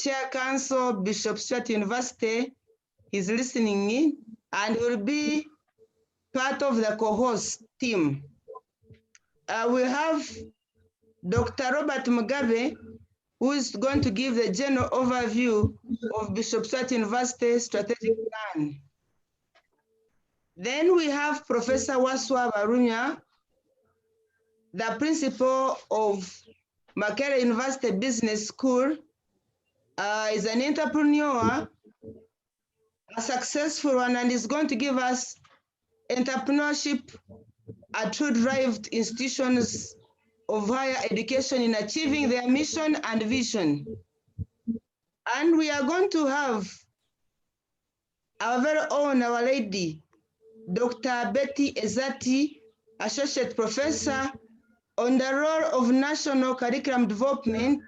Chair Council, Bishop Stuart University, is listening in and will be part of the co-host team. We have Dr. Robert Mugabe, who is going to give the general overview of Bishop Stuart University strategic plan. Then we have Professor Waswa Barunya, the principal of Makerere University Business School, is an entrepreneur, a successful one, and is going to give us entrepreneurship at true-derived institutions of higher education in achieving their mission and vision. And we are going to have our very own, Our Lady, Dr. Betty Ezati, Associate Professor on the role of National Curriculum Development .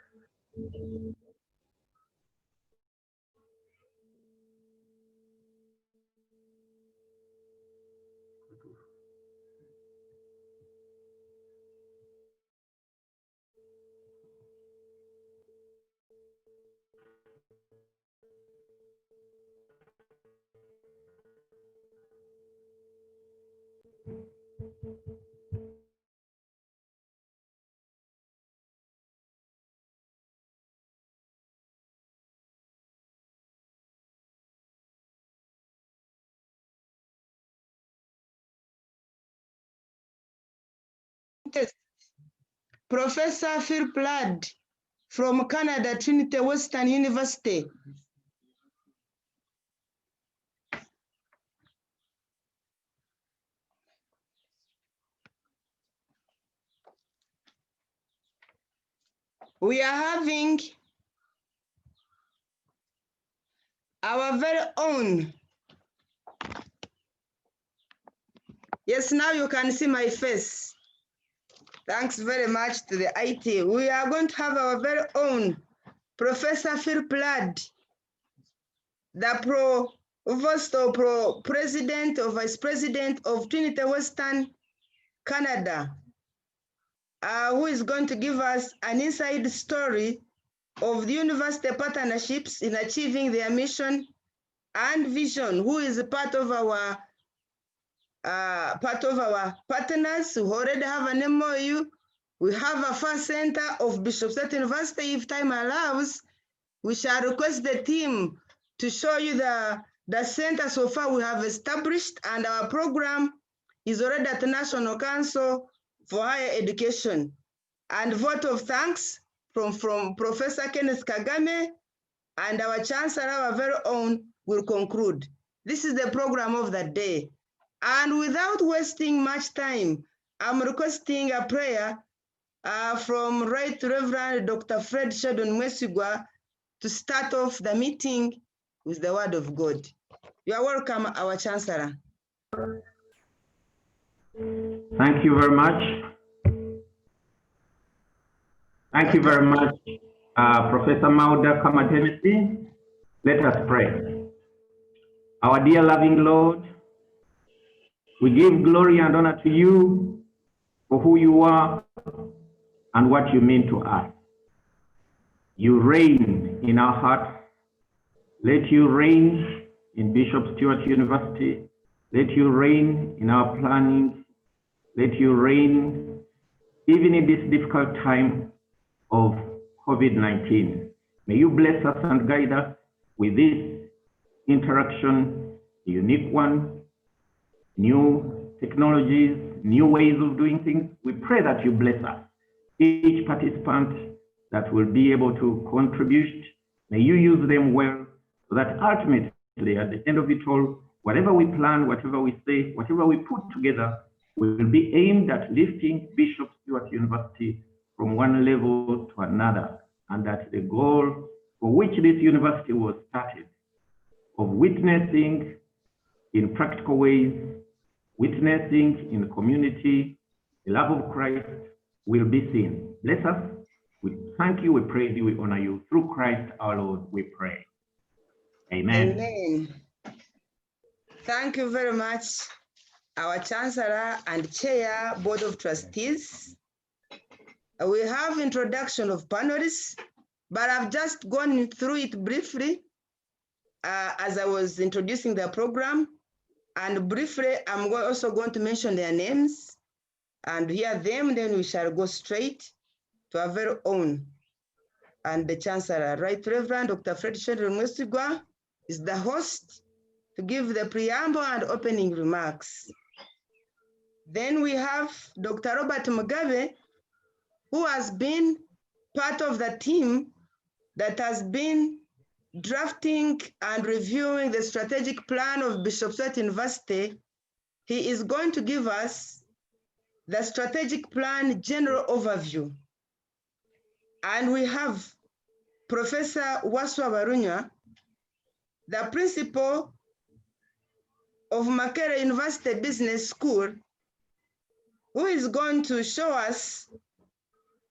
Professor Phil Plaid from Canada, Trinity Western University. We are having our very own. Yes, now you can see my face. Thanks very much to the IT. We are going to have our very own Professor Phil Plaid, the Provost or President or Vice President of Trinity Western Canada, who is going to give us an inside story of the university partnerships in achieving their mission and vision, who is a part of our partners who already have an MOU. We have a first center of Bishop Stuart University. If time allows, we shall request the team to show you the center so far we have established, and our program is already at the National Council for Higher Education. And vote of thanks from Professor Kenneth Kagame, and our Chancellor, our very own, will conclude. This is the program of the day. And without wasting much time, I'm requesting a prayer from Right Reverend Dr. Fred Sheldon Mwesigwa to start off the meeting with the word of God. You are welcome, our Chancellor. Thank you very much. Thank you very much, Professor Mauda Kamatenesi. Let us pray. Our dear loving Lord, we give glory and honor to you for who you are and what you mean to us. You reign in our hearts. Let you reign in Bishop Stuart University. Let you reign in our planning. Let you reign even in this difficult time of COVID-19. May you bless us and guide us with this interaction, a unique one, new technologies, new ways of doing things. We pray that you bless us. Each participant that will be able to contribute, may you use them well, so that ultimately at the end of it all, whatever we plan, whatever we say, whatever we put together, will be aimed at lifting Bishop Stuart University from one level to another, and that the goal for which this university was started, of witnessing in practical ways, witnessing in the community, the love of Christ, will be seen. Bless us. We thank you, we praise you, we honor you. Through Christ our Lord, we pray. Amen. Amen. Thank you very much, our Chancellor and Chair, Board of Trustees. We have introduction of panelists. but I've just gone through it briefly as I was introducing the program. And briefly, I'm also going to mention their names and hear them, then we shall go straight to our very own. And the Chancellor, Right Reverend Dr. Fred Sheldon Mwesigwa is the host to give the preamble and opening remarks. Then we have Dr. Robert Mugabe, who has been part of the team that has been drafting and reviewing the strategic plan of Bishop Stuart University. He is going to give us the strategic plan general overview. And we have Professor Waswa Barunya, the principal of Makerere University Business School, who is going to show us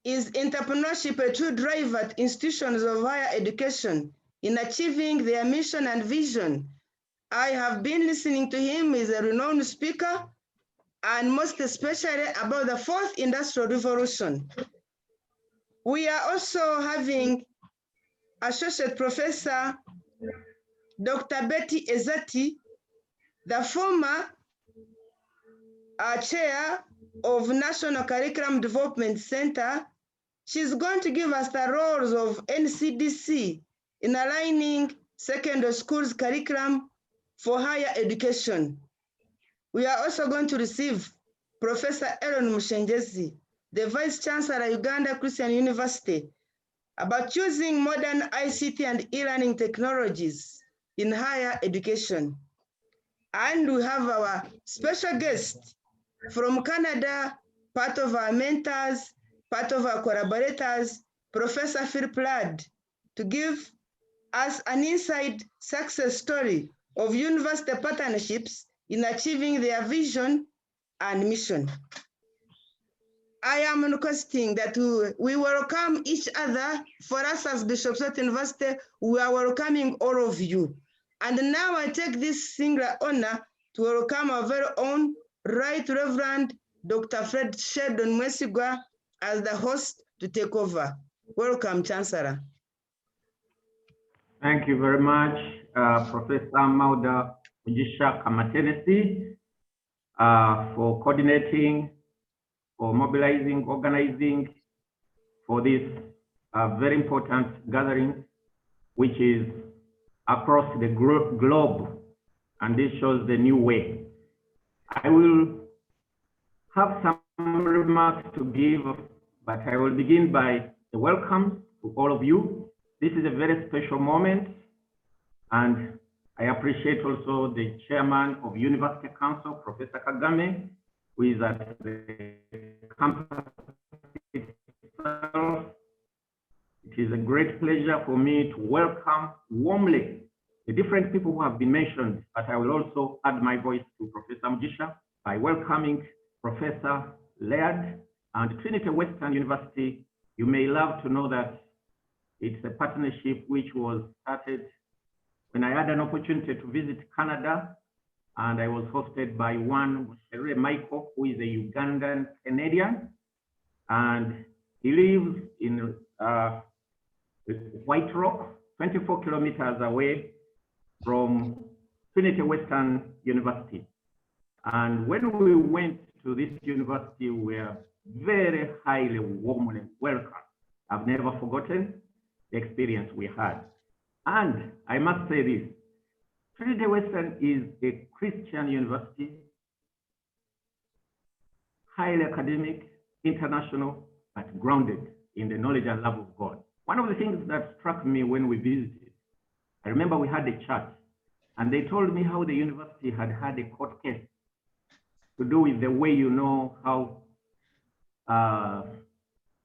is entrepreneurship a true driver at institutions of higher education in achieving their mission and vision. I have been listening to him. He's a renowned speaker, and most especially about the fourth industrial revolution. We are also having Associate Professor Dr. Betty Ezati, the former chair of National Curriculum Development Center. She's going to give us the roles of NCDC in aligning secondary schools curriculum for higher education. We are also going to receive Professor Aaron Mushenjezi, the Vice Chancellor of Uganda Christian University, about using modern ICT and e-learning technologies in higher education. And we have our special guest from Canada, part of our mentors, part of our collaborators, Professor Philip Ladd, to give us an inside success story of university partnerships in achieving their vision and mission. I am requesting that we welcome each other. For us as Bishop Stuart University, we are welcoming all of you. And now I take this singular honor to welcome our very own Right Reverend Dr. Fred Sheldon Mwesigwa as the host to take over. Welcome, Chancellor. Thank you very much, Professor Mauda Ujisha Kamatenesi, for coordinating, for mobilizing, organizing for this very important gathering, which is across the globe, and this shows the new way. I will have some remarks to give, but I will begin by a welcome to all of you. This is a very special moment, and I appreciate also the chairman of University Council, Professor Kagame, who is at the campus itself. It is a great pleasure for me to welcome warmly the different people who have been mentioned, but I will also add my voice to Professor Mujisha by welcoming Professor Laird and Trinity Western University. You may love to know that it's a partnership which was started when I had an opportunity to visit Canada, and I was hosted by one Shere Michael, who is a Ugandan Canadian, and he lives in White Rock, 24 kilometers away from Trinity Western University. And when we went to this university, we were very highly, warmly welcomed. I've never forgotten the experience we had. And I must say this, Trinity Western is a Christian university, highly academic, international, but grounded in the knowledge and love of God. One of the things that struck me when we visited, I remember we had a chat, and they told me how the university had had a court case to do with the way how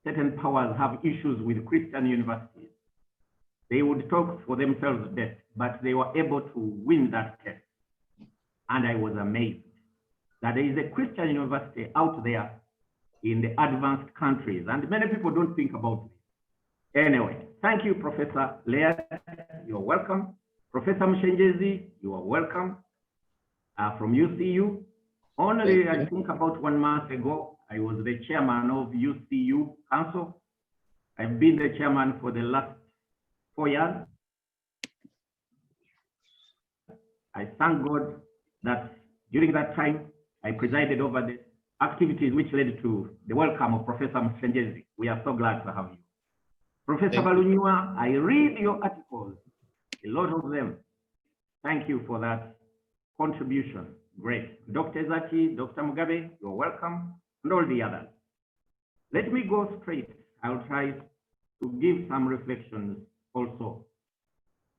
certain powers have issues with Christian universities. They would talk for themselves best, but they were able to win that case. And I was amazed that there is a Christian university out there in the advanced countries, and many people don't think about this. Anyway, thank you, Professor Laird. You're welcome. Professor Mushenjezi, you are welcome. From UCU. Only, I think about 1 month ago, I was the chairman of UCU Council. I've been the chairman for the last 4 years. I thank God that during that time, I presided over the activities which led to the welcome of Professor Msengezi. We are so glad to have you. Professor Balunyua, I read your articles, a lot of them. Thank you for that contribution. Great. Dr. Zaki, Dr. Mugabe, you're welcome, and all the others. Let me go straight. I'll try to give some reflections also,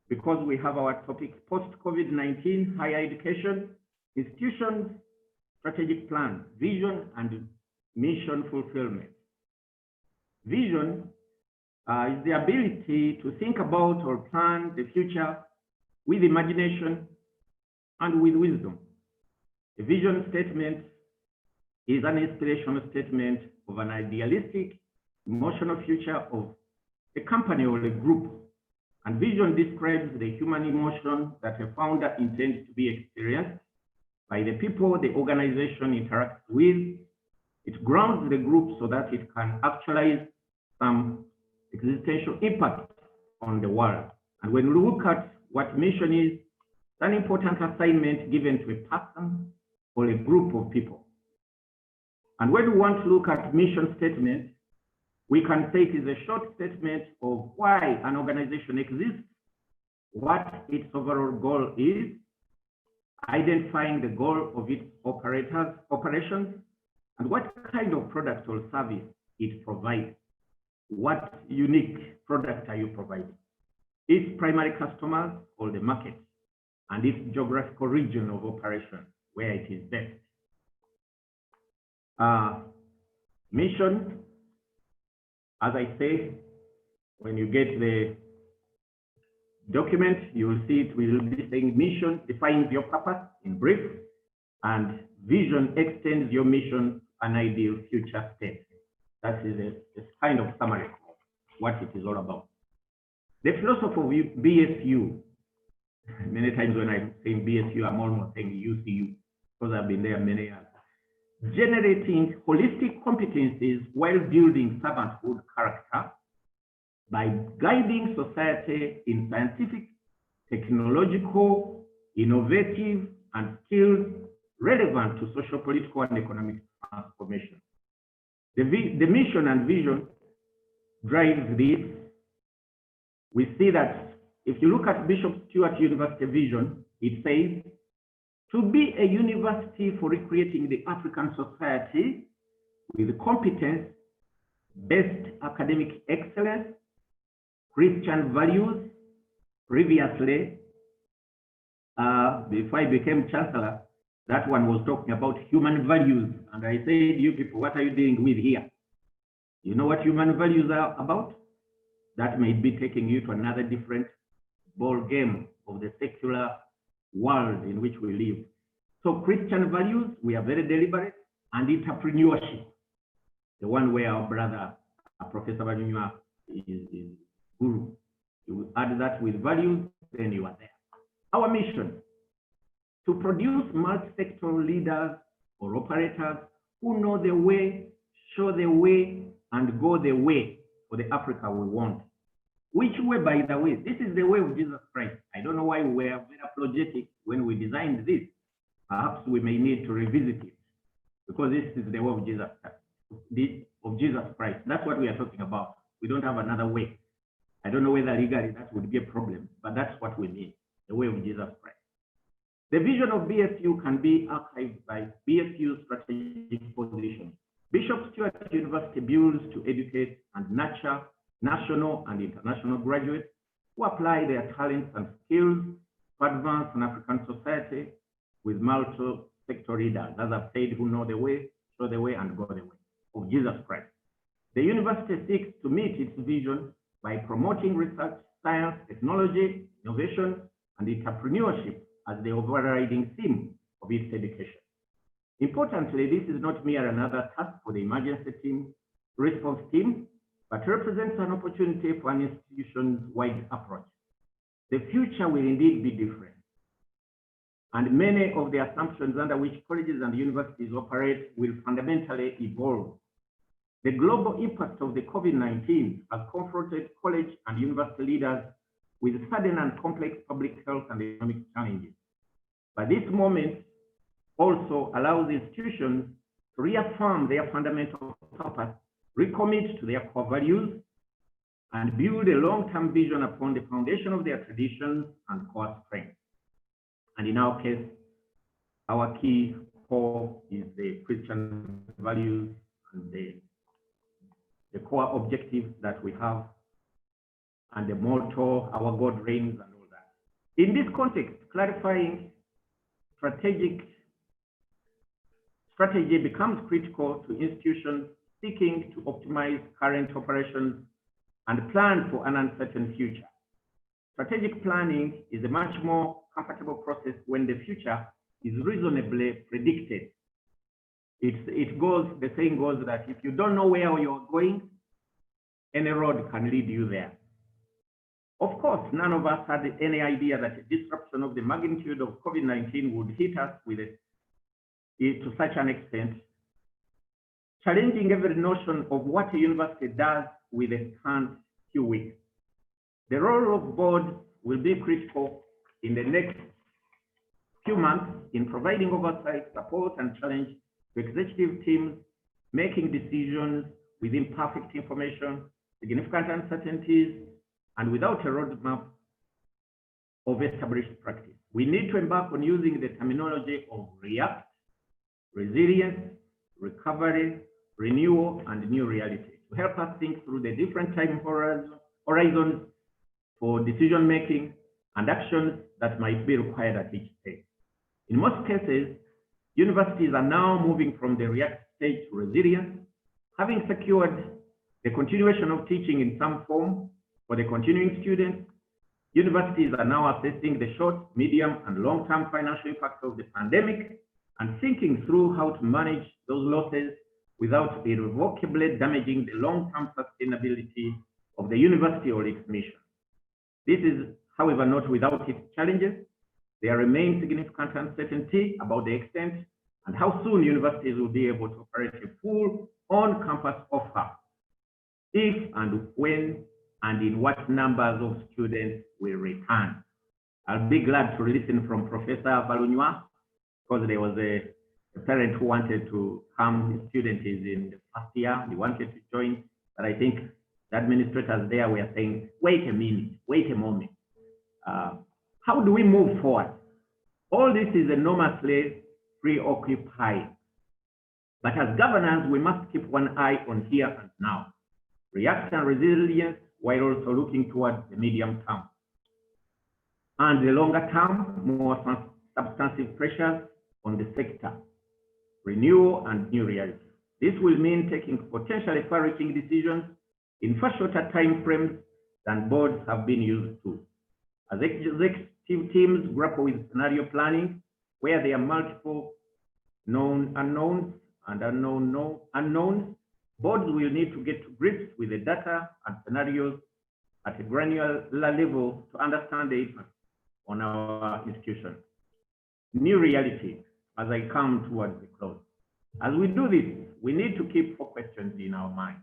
because we have our topic, post-COVID-19, higher education, institutions, strategic plan, vision, and mission fulfillment. Vision is the ability to think about or plan the future with imagination and with wisdom. A vision statement is an inspirational statement of an idealistic, emotional future of a company or a group. And vision describes the human emotion that a founder intends to be experienced by the people the organization interacts with. It grounds the group so that it can actualize some existential impact on the world. And when we look at what mission is, it's an important assignment given to a person or a group of people. And when we want to look at mission statement, we can say it is a short statement of why an organization exists, what its overall goal is, identifying the goal of its operations, and what kind of product or service it provides. What unique product are you providing? Its primary customers or the market, and its geographical region of operation, where it is best. Mission, as I say, when you get the document, you will see it will be saying mission defines your purpose in brief, and vision extends your mission to an ideal future state. That is a kind of summary of what it is all about. The philosophy of BSU, many times when I'm saying BSU, I'm almost saying UCU, because I've been there many years. Generating holistic competencies while building servanthood character by guiding society in scientific, technological, innovative, and skills relevant to social, political, and economic transformation. The mission and vision drives this. We see that if you look at Bishop Stuart University vision, it says, to be a university for recreating the African society with competence, best academic excellence, Christian values. Previously, before I became chancellor, that one was talking about human values. And I said, you people, what are you dealing with here? You know what human values are about? That may be taking you to another different ball game of the secular world in which we live. So Christian values, we are very deliberate, and entrepreneurship, the one where our brother, Professor Balunyua, is guru. You add that with values, then you are there. Our mission, to produce multi-sectoral leaders or operators who know the way, show the way, and go the way for the Africa we want. Which way, by the way? This is the way of Jesus Christ. I don't know why we were very apologetic when we designed this. Perhaps we may need to revisit it, because this is the way of Jesus Christ. That's what we are talking about. We don't have another way. I don't know whether legally that would be a problem, but that's what we need, the way of Jesus Christ. The vision of BSU can be archived by BSU's strategic position. Bishop Stuart University builds to educate and nurture national and international graduates who apply their talents and skills to advance an African society with multi-sector leaders, as I've said, who know the way, show the way, and go the way of Jesus Christ. The university seeks to meet its vision by promoting research, science, technology, innovation, and entrepreneurship as the overriding theme of its education. Importantly, this is not mere another task for the emergency team, response team, but represents an opportunity for an institution-wide approach. The future will indeed be different, and many of the assumptions under which colleges and universities operate will fundamentally evolve. The global impact of the COVID-19 has confronted college and university leaders with sudden and complex public health and economic challenges. But this moment also allows institutions to reaffirm their fundamental purpose, recommit to their core values, and build a long-term vision upon the foundation of their traditions and core strengths. And in our case, our key core is the Christian values and the core objectives that we have, and the motto, our God reigns, and all that. In this context, clarifying strategy becomes critical to institutions seeking to optimize current operations and plan for an uncertain future. Strategic planning is a much more comfortable process when the future is reasonably predicted. The saying goes that if you don't know where you're going, any road can lead you there. Of course, none of us had any idea that a disruption of the magnitude of COVID-19 would hit us to such an extent, challenging every notion of what a university does with a scant few weeks. The role of board will be critical in the next few months in providing oversight, support, and challenge to executive teams, making decisions with imperfect information, significant uncertainties, and without a roadmap of established practice. We need to embark on using the terminology of react, resilience, recovery, renewal, and new reality to help us think through the different time horizons for decision-making and actions that might be required at each stage. In most cases, universities are now moving from the react stage to resilience, having secured the continuation of teaching in some form for the continuing students. Universities are now assessing the short, medium, and long-term financial impact of the pandemic and thinking through how to manage those losses without irrevocably damaging the long-term sustainability of the university or its mission. This is, however, not without its challenges. There remains significant uncertainty about the extent and how soon universities will be able to operate a full on-campus offer, if and when and in what numbers of students will return. I'll be glad to listen from Professor Balunywa, because there was a parent who wanted to come. His student is in the first year, he wanted to join, but I think the administrators there were saying, wait a minute, wait a moment. How do we move forward? All this is enormously preoccupied. But as governors, we must keep one eye on here and now. React and resilience while also looking towards the medium term. And the longer term, more substantive pressures on the sector. Renewal and new reality. This will mean taking potentially far-reaching decisions in far shorter time frames than boards have been used to. As executive teams grapple with scenario planning, where there are multiple known unknowns and unknowns, boards will need to get to grips with the data and scenarios at a granular level to understand the impact on our institution. New reality, as I come towards the close. As we do this, we need to keep 4 questions in our mind.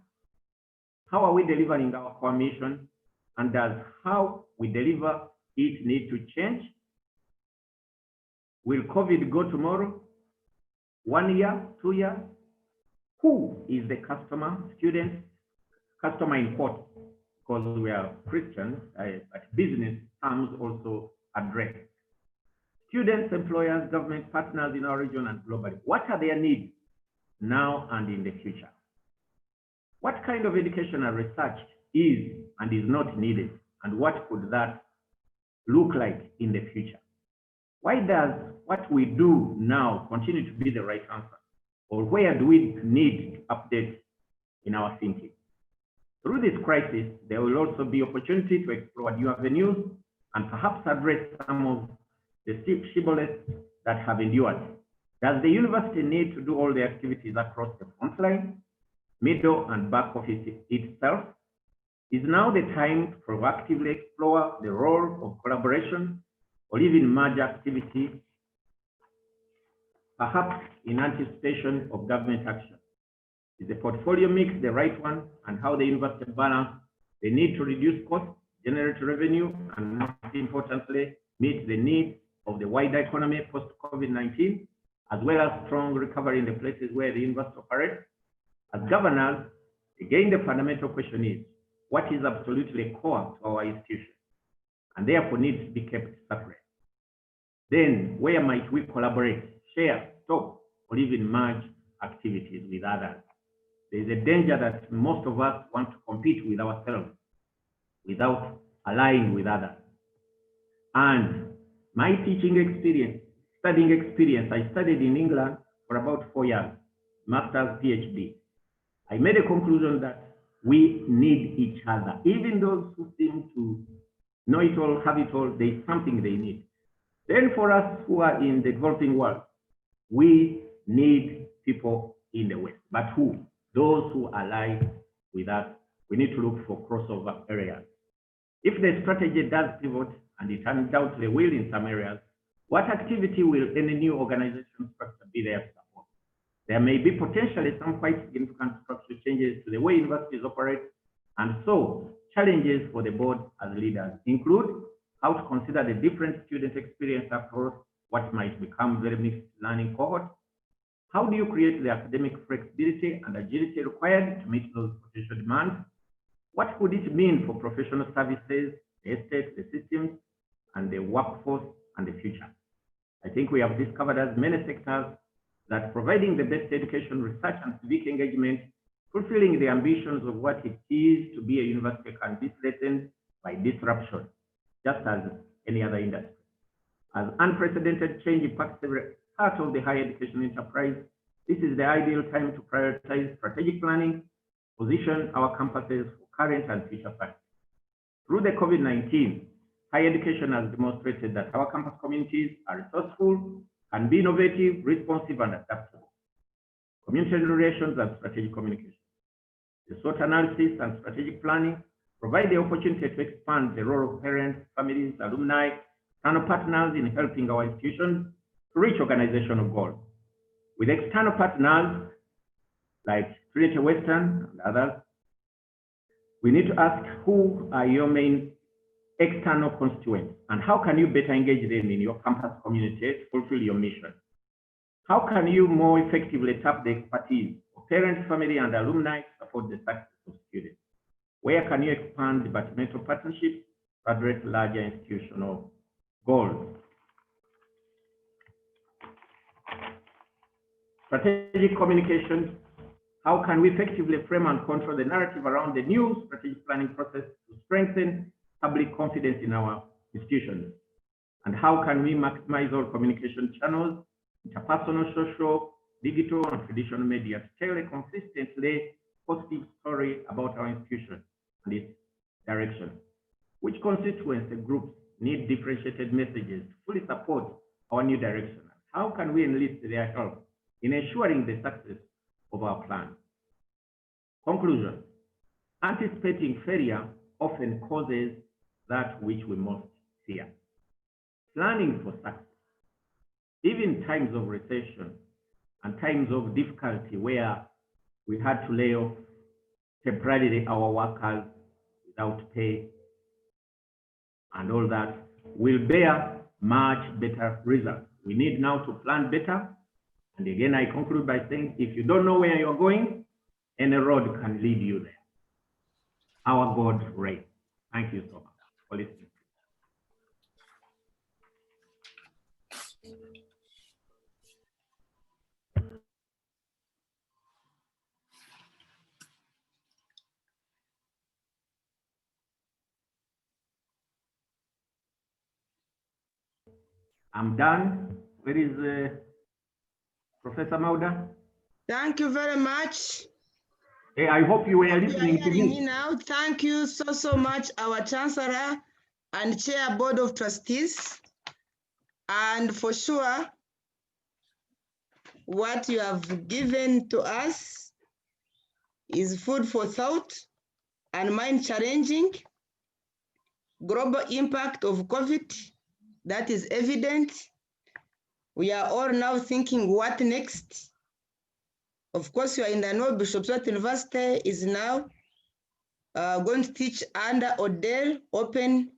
How are we delivering our core mission? And does how we deliver it need to change? Will COVID go tomorrow? 1 year, 2 years? Who is the customer? Students, customer in quotes, because we are Christians, but business terms also addressed. Students, employers, government partners in our region and globally. What are their needs now and in the future? What kind of education and research is and is not needed? And what could that look like in the future? Why does what we do now continue to be the right answer? Or where do we need to update in our thinking? Through this crisis, there will also be opportunity to explore new avenues and perhaps address some of the shibboleths that have endured. Does the university need to do all the activities across the front line, middle and back office itself? Is now the time to proactively explore the role of collaboration or even merge activity, perhaps in anticipation of government action? Is the portfolio mix the right one, and how the university balance the need to reduce costs, generate revenue, and most importantly, meet the needs of the wider economy post-COVID-19, as well as strong recovery in the places where the university operates. As governors, again, the fundamental question is, what is absolutely core to our institution and therefore needs to be kept separate? Then, where might we collaborate, share, stop, or even merge activities with others? There is a danger that most of us want to compete with ourselves without allying with others. And my teaching experience, studying experience, I studied in England for about 4 years, master's, PhD. I made a conclusion that we need each other. Even those who seem to know it all, have it all, there is something they need. Then for us who are in the developing world, we need people in the West. But who? Those who ally with us. We need to look for crossover areas. If the strategy does pivot, and it undoubtedly will in some areas, what activity will any new organization structure be there to support? There may be potentially some quite significant structural changes to the way universities operate, and so challenges for the board as leaders include how to consider the different student experience across what might become very mixed learning cohorts. How do you create the academic flexibility and agility required to meet those potential demands? What would it mean for professional services, the estate, the systems, and the workforce and the future? I think we have discovered as many sectors that providing the best education, research, and civic engagement, fulfilling the ambitions of what it is to be a university can be threatened by disruption, just as any other industry. As unprecedented change impacts every part of the higher education enterprise, this is the ideal time to prioritize strategic planning, position our campuses for current and future factors. Through the COVID-19, higher education has demonstrated that our campus communities are resourceful, can be innovative, responsive, and adaptable. Community relations and strategic communication. The SWOT analysis and strategic planning provide the opportunity to expand the role of parents, families, alumni, external partners in helping our institutions to reach organizational goals. With external partners like Trinity Western and others, we need to ask who are your main external constituents and how can you better engage them in your campus community to fulfill your mission? How can you more effectively tap the expertise of parents, family, and alumni to support the success of students? Where can you expand departmental partnerships to address larger institutional goals? Strategic communication. How can we effectively frame and control the narrative around the new strategic planning process to strengthen public confidence in our institutions? And how can we maximize all communication channels, interpersonal, social, digital, and traditional media to tell a consistently positive story about our institution and its direction? Which constituents and groups need differentiated messages to fully support our new direction? How can we enlist their help in ensuring the success of our plan? Conclusion. Anticipating failure often causes that which we most fear. Planning for success, even in times of recession and times of difficulty where we had to lay off temporarily our workers without pay and all that, will bear much better results. We need now to plan better. And again, I conclude by saying, if you don't know where you're going, any road can lead you there. Our God reigns. Thank you so much for listening. I'm done. Where is Professor Mauda? Thank you very much. Hey, I hope you were listening to me. Now. Thank you so much, our Chancellor and Chair Board of Trustees. And for sure, what you have given to us is food for thought and mind challenging. Global impact of COVID, that is evident. We are all now thinking, what next? Of course, you are in the know Bishop Stuart University is now going to teach under Odell Open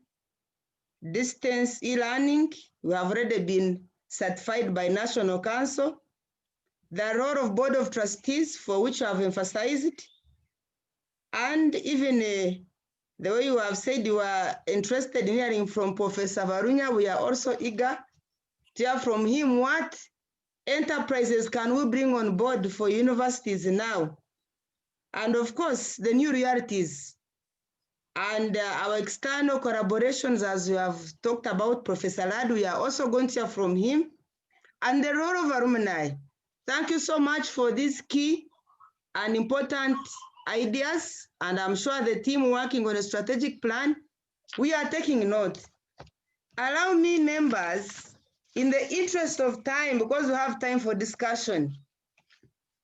Distance e-learning. We have already been certified by National Council. The role of Board of Trustees, for which I have emphasized, and even the way you have said you are interested in hearing from Professor Varunya, we are also eager to hear from him what enterprises can we bring on board for universities now. And of course, the new realities and our external collaborations, as you have talked about, Professor Ladd, we are also going to hear from him, and the role of alumni. Thank you so much for these key and important ideas, and I'm sure the team working on a strategic plan, we are taking note. Allow me, members, in the interest of time, because we have time for discussion,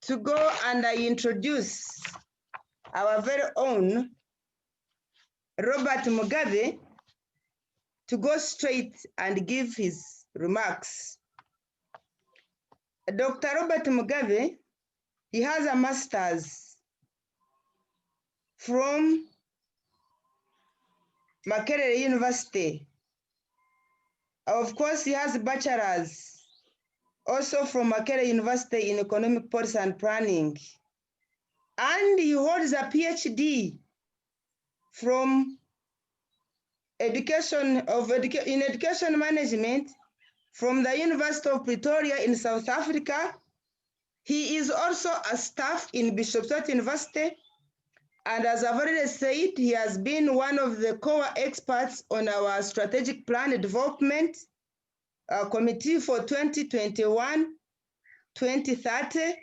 to go and I introduce our very own Robert Mugabe to go straight and give his remarks. Dr. Robert Mugabe, he has a master's from Makerere University. Of course, he has a bachelor's also from Makerere University in Economic Policy and Planning. And he holds a PhD from in education management from the University of Pretoria in South Africa. He is also a staff in Bishop Stuart University. And as I've already said, he has been one of the core experts on our strategic plan development committee for 2021-2030.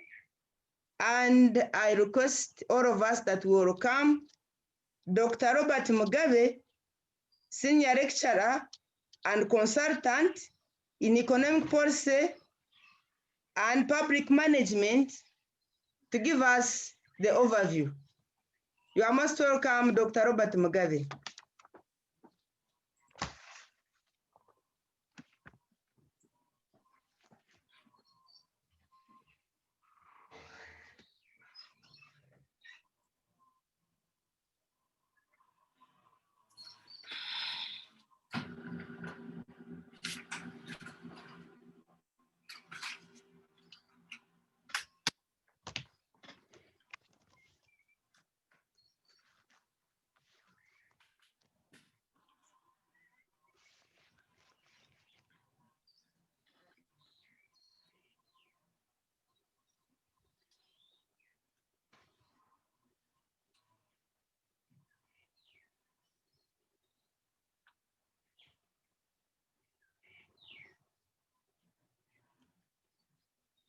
And I request all of us that we welcome Dr. Robert Mugabe, Senior Lecturer and Consultant in Economic Policy and Public Management, to give us the overview. You are most welcome, Dr. Robert Mugabe.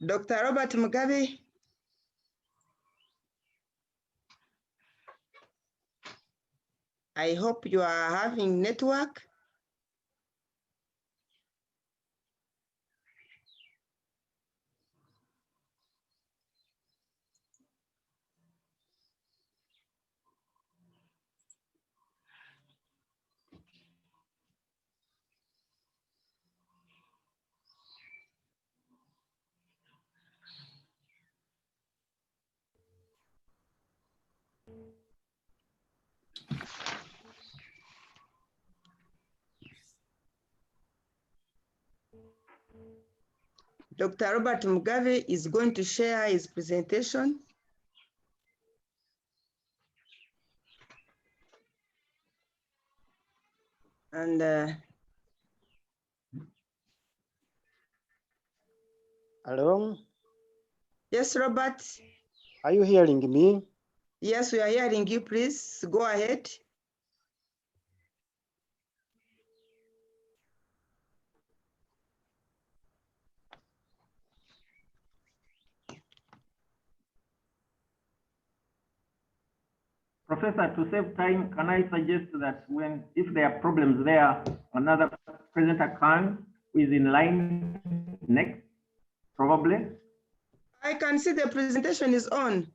Dr. Robert Mugabe, I hope you are having network. Dr. Robert Mugabe is going to share his presentation. And Hello? yes, Robert. Are you hearing me? Yes, we are hearing you. Please go ahead. Professor, to save time, can I suggest that if there are problems there, another presenter who is in line next, probably? I can see the presentation is on.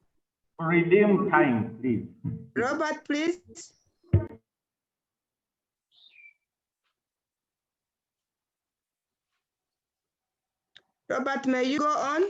Redeem time, please. Robert, please. Robert, may you go on?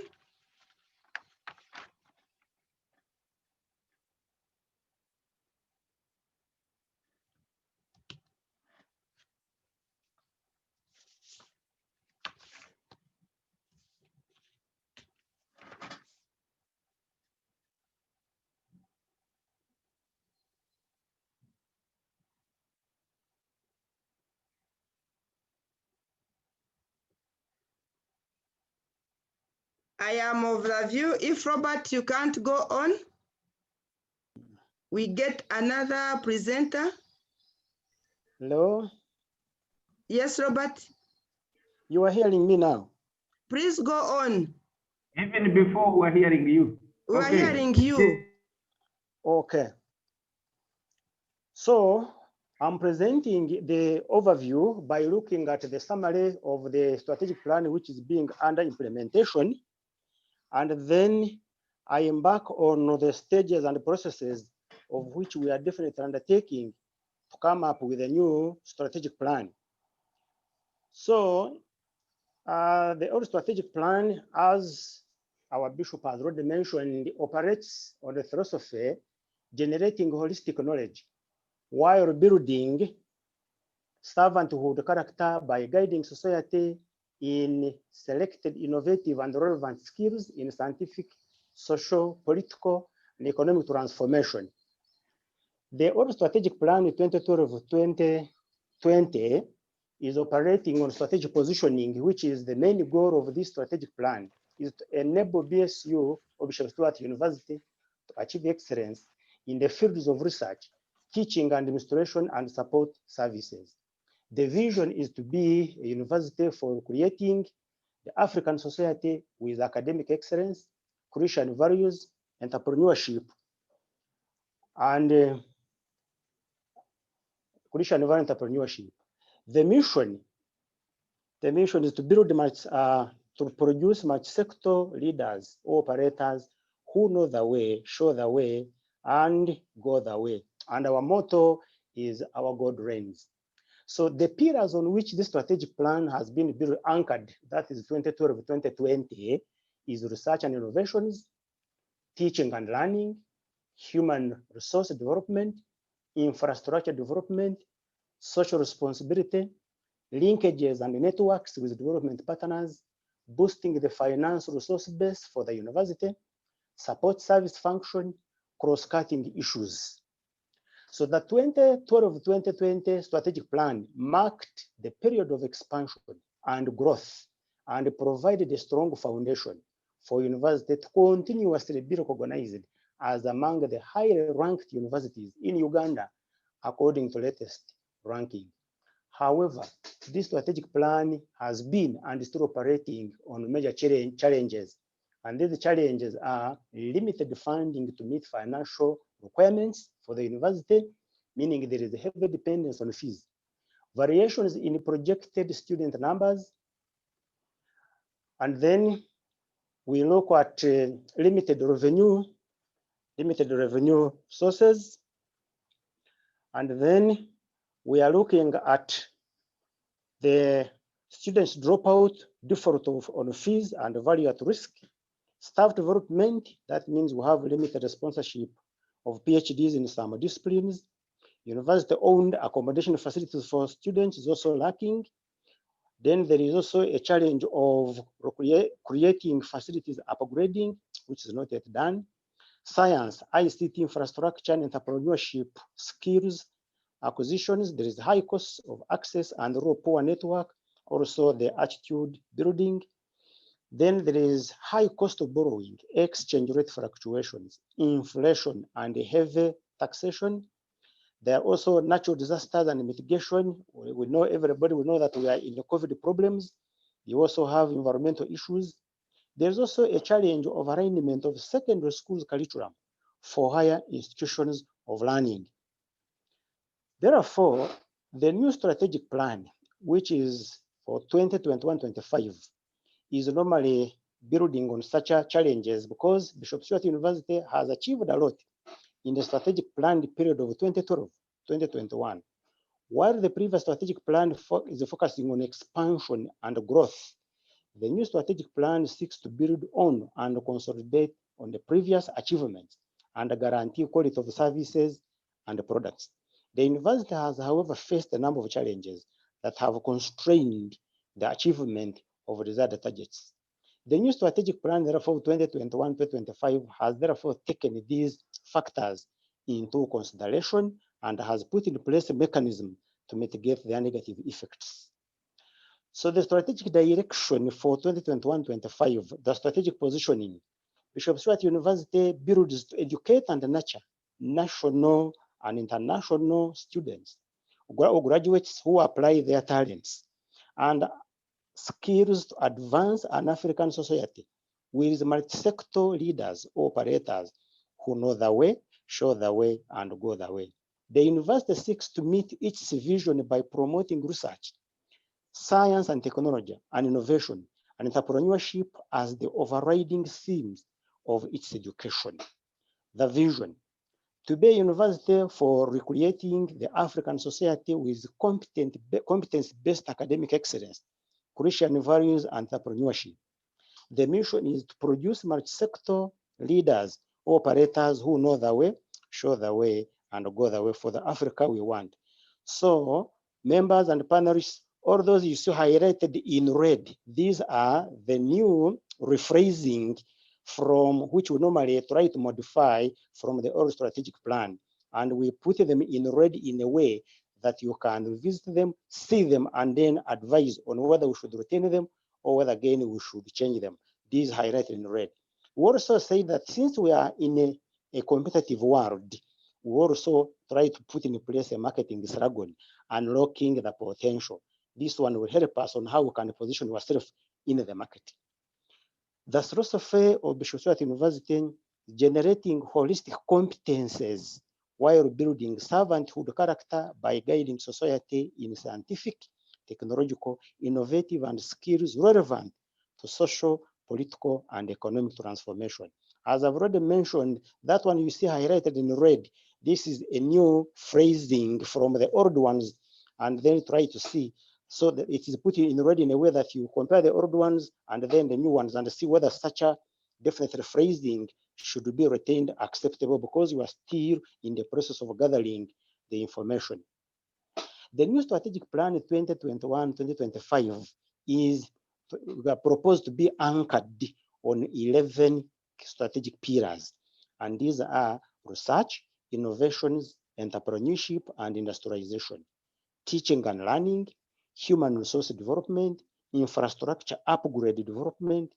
I am of the view, if Robert, you can't go on, we get another presenter. Hello? Yes, Robert, You are hearing me now? please go on. Even before we're hearing you. We are Okay. hearing you. Okay. So I'm presenting the overview by looking at the summary of the strategic plan which is being under implementation. And then I embark on the stages and processes of which we are definitely undertaking to come up with a new strategic plan. So the old strategic plan, as our bishop has already mentioned, operates on the philosophy generating holistic knowledge while building servanthood character by guiding society in selected innovative and relevant skills in scientific, social, political, and economic transformation. The old strategic plan 2012-2020 is operating on strategic positioning, which is the main goal of this strategic plan, is to enable BSU of Bishop Stuart University to achieve excellence in the fields of research, teaching, administration, and support services. The vision is to be a university for creating the African society with academic excellence, Christian values, entrepreneurship, and Christian value entrepreneurship. The mission is to build to produce multi-sector leaders or operators who know the way, show the way, and go the way. And our motto is our God reigns. So the pillars on which this strategic plan has been built anchored, that is 2012-2020, is research and innovations, teaching and learning, human resource development, infrastructure development, social responsibility, linkages and networks with development partners, boosting the financial resource base for the university, support service function, cross-cutting issues. So the 2012-2020 strategic plan marked the period of expansion and growth and provided a strong foundation for university to continuously be recognized as among the highly ranked universities in Uganda, according to latest ranking. However, this strategic plan has been and is still operating on major challenges. And these challenges are limited funding to meet financial requirements for the university, meaning there is a heavy dependence on fees, variations in projected student numbers, and then we look at limited revenue sources, and then we are looking at the students dropout, default on fees and value at risk, staff development, that means we have limited sponsorship of PhDs in some disciplines, university-owned accommodation facilities for students is also lacking. Then there is also a challenge of creating facilities upgrading, which is not yet done. Science, ICT infrastructure, and entrepreneurship skills acquisitions, there is high cost of access and rural poor network, also the attitude building. Then there is high cost of borrowing, exchange rate fluctuations, inflation, and heavy taxation. There are also natural disasters and mitigation. We know everybody, we know that we are in the COVID problems. You also have environmental issues. There's also a challenge of alignment of secondary schools curriculum for higher institutions of learning. Therefore, the new strategic plan, which is for 2021-25, is normally building on such challenges because Bishop Stuart University has achieved a lot in the strategic plan period of 2012-2021. While the previous strategic plan is focusing on expansion and growth, the new strategic plan seeks to build on and consolidate on the previous achievements and guarantee quality of services and products. The university has, however, faced a number of challenges that have constrained the achievement of desired targets. The new strategic plan, therefore, 2021-2025, has therefore taken these factors into consideration and has put in place a mechanism to mitigate their negative effects. So the strategic direction for 2021-25, the strategic positioning, Bishop Stuart University builds to educate and nurture national and international students or graduates who apply their talents and skills to advance an African society with multi-sector leaders, operators who know the way, show the way, and go the way. The university seeks to meet its vision by promoting research, science and technology, and innovation, and entrepreneurship as the overriding themes of its education. The vision: to be a university for recreating the African society with competence-based academic excellence, Christian values, and entrepreneurship. The mission is to produce multi-sector leaders, operators who know the way, show the way, and go the way for the Africa we want. So, members and panelists, all those you see highlighted in red, these are the new rephrasing from which we normally try to modify from the old strategic plan. And we put them in red in a way that you can visit them, see them, and then advise on whether we should retain them or whether again we should change them. These highlighted in red. We also say that since we are in a competitive world, we also try to put in place a marketing slogan, unlocking the potential. This one will help us on how we can position ourselves in the market. The philosophy of Bishop Stuart University, generating holistic competences while building servanthood character by guiding society in scientific, technological, innovative, and skills relevant to social, political, and economic transformation. As I've already mentioned, that one you see highlighted in red, this is a new phrasing from the old ones, and then try to see so that it is put in red in a way that you compare the old ones and then the new ones and see whether such a definite phrasing should be retained acceptable, because you are still in the process of gathering the information. The new strategic plan 2021-2025 is proposed to be anchored on 11 strategic pillars, and these are research, innovations, entrepreneurship, and industrialization, teaching and learning, human resource development, infrastructure upgrade development,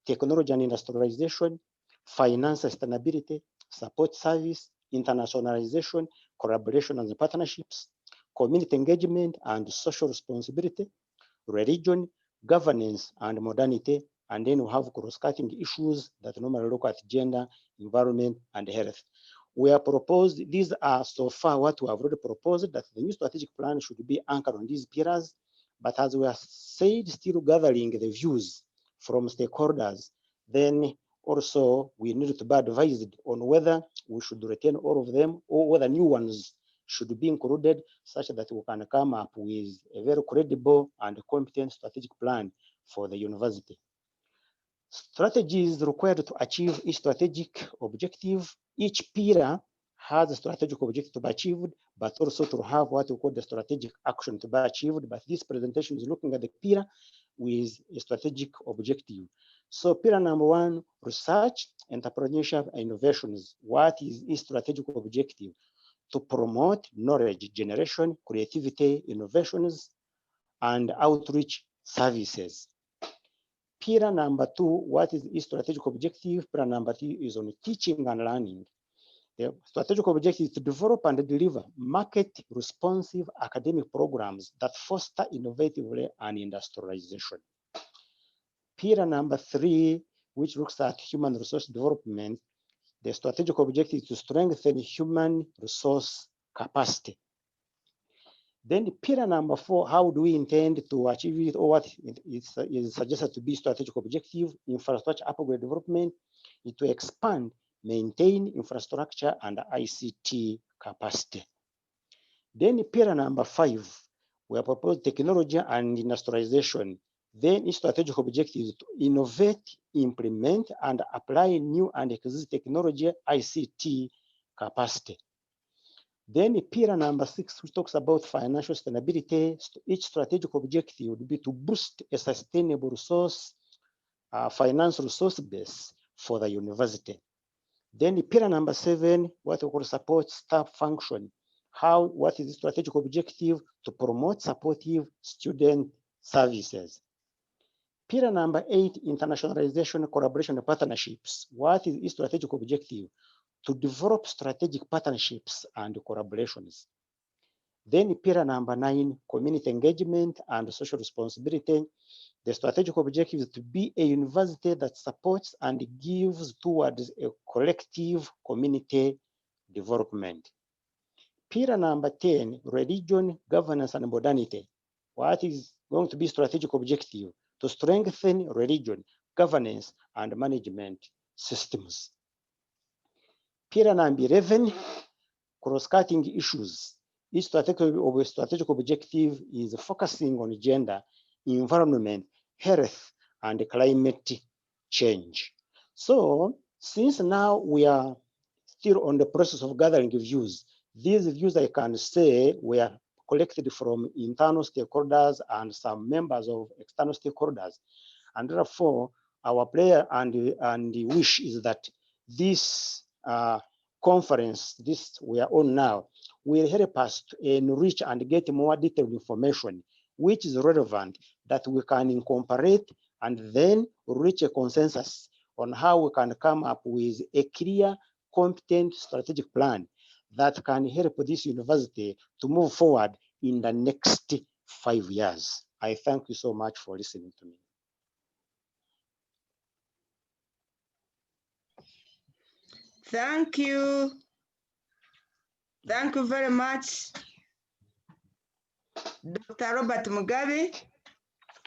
technology and industrialization, finance sustainability, support service, internationalization, collaboration and partnerships, community engagement and social responsibility, religion, governance and modernity, and then we have cross-cutting issues that normally look at gender, environment, and health. We are proposed, these are so far what we have already proposed, that the new strategic plan should be anchored on these pillars, but as we have said, still gathering the views from stakeholders, then also we need to be advised on whether we should retain all of them or whether new ones should be included, such that we can come up with a very credible and competent strategic plan for the university. Strategies required to achieve each strategic objective. Each pillar has a strategic objective to be achieved, but also to have what we call the strategic action to be achieved. But this presentation is looking at the pillar with a strategic objective. So pillar number 1, research, entrepreneurship, and innovations. What is its strategic objective? To promote knowledge generation, creativity, innovations, and outreach services. Pillar number 2, what is its strategic objective? Pillar number 3 is on teaching and learning. The strategic objective is to develop and deliver market-responsive academic programs that foster innovatively and industrialization. Pillar number 3, which looks at human resource development, the strategic objective is to strengthen human resource capacity. Then pillar number 4, how do we intend to achieve it, or what is suggested to be strategic objective? Infrastructure upgrade development is to expand, maintain infrastructure and ICT capacity. Then pillar number 5, we have proposed technology and industrialization. Then its strategic objective is to innovate, implement, and apply new and existing technology, ICT capacity. Then pillar number 6, which talks about financial sustainability. Each strategic objective would be to boost a sustainable resource, finance resource base for the university. Then pillar number 7, what we call support staff function. What is the strategic objective? To promote supportive student services. Pillar number 8, internationalization, collaboration, and partnerships. What is its strategic objective? To develop strategic partnerships and collaborations. Then pillar number 9, community engagement and social responsibility. The strategic objective is to be a university that supports and gives towards a collective community development. Pillar number 10, religion, governance, and modernity. What is going to be strategic objective? To strengthen religion, governance, and management systems. Pillar number 11, cross-cutting issues. Each strategic objective is focusing on gender, environment, health, and climate change. So, since now we are still on the process of gathering views, these views I can say were collected from internal stakeholders and some members of external stakeholders. And therefore, our prayer and wish is that this conference, this we are on now, will help us to enrich and get more detailed information which is relevant that we can incorporate and then reach a consensus on how we can come up with a clear, competent strategic plan that can help this university to move forward in the next 5 years. I thank you so much for listening to me. Thank you. Thank you very much, Dr. Robert Mugabe,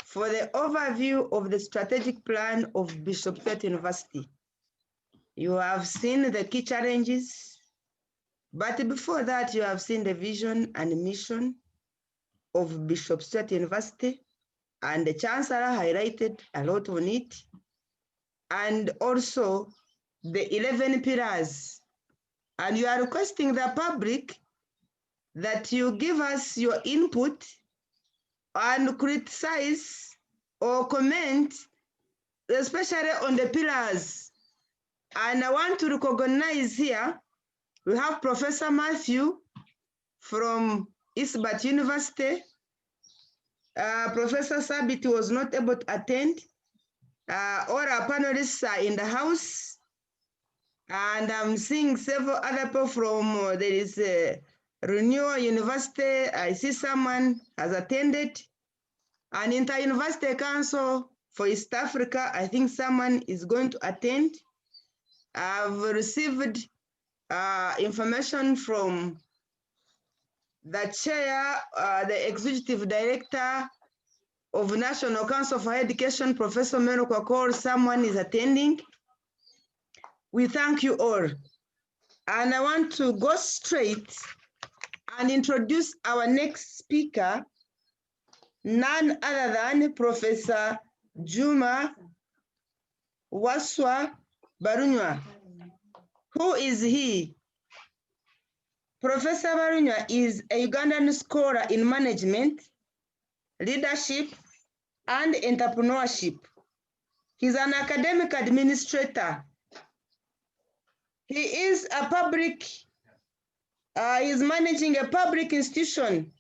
for the overview of the strategic plan of Bishop Stuart University. You have seen the key challenges, but before that, you have seen the vision and mission of Bishop Stuart University, and the Chancellor highlighted a lot on it, and also the 11 pillars. And you are requesting the public that you give us your input and criticize or comment, especially on the pillars. And I want to recognize here, we have Professor Matthew from Eastbat University. Professor Sabit was not able to attend. All our panelists are in the house. And I'm seeing several other people from, there is Renewal University. I see someone has attended. And Inter-University Council for East Africa, I think someone is going to attend. I've received information from the chair, the executive director of National Council for Education, Professor Meno Kwakor, someone is attending. We thank you all. And I want to go straight and introduce our next speaker, none other than Professor Juma Waswa Barunywa. Who is he? Professor Barunywa is a Ugandan scholar in management, leadership, and entrepreneurship. He's an academic administrator. He is a public, he's managing a public institution,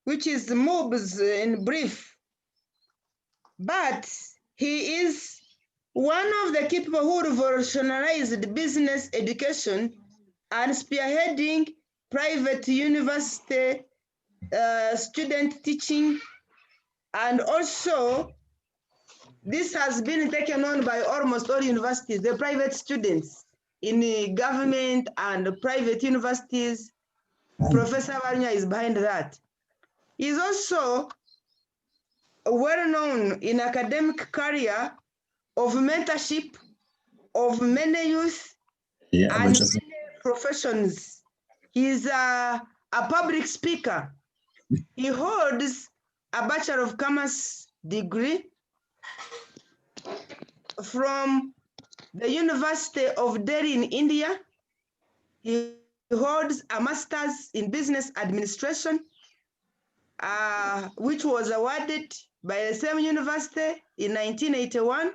which is MOBS in brief. But he is one of the key people who revolutionized business education and spearheading private university student teaching. And also, this has been taken on by almost all universities, the private students in the government and private universities. Professor Barunywa is behind that. He's also well known in academic career of mentorship of many youth and many professions. He's a public speaker. He holds a Bachelor of Commerce degree from the University of Delhi in India. He holds a Master's in Business Administration, which was awarded by the same university in 1981.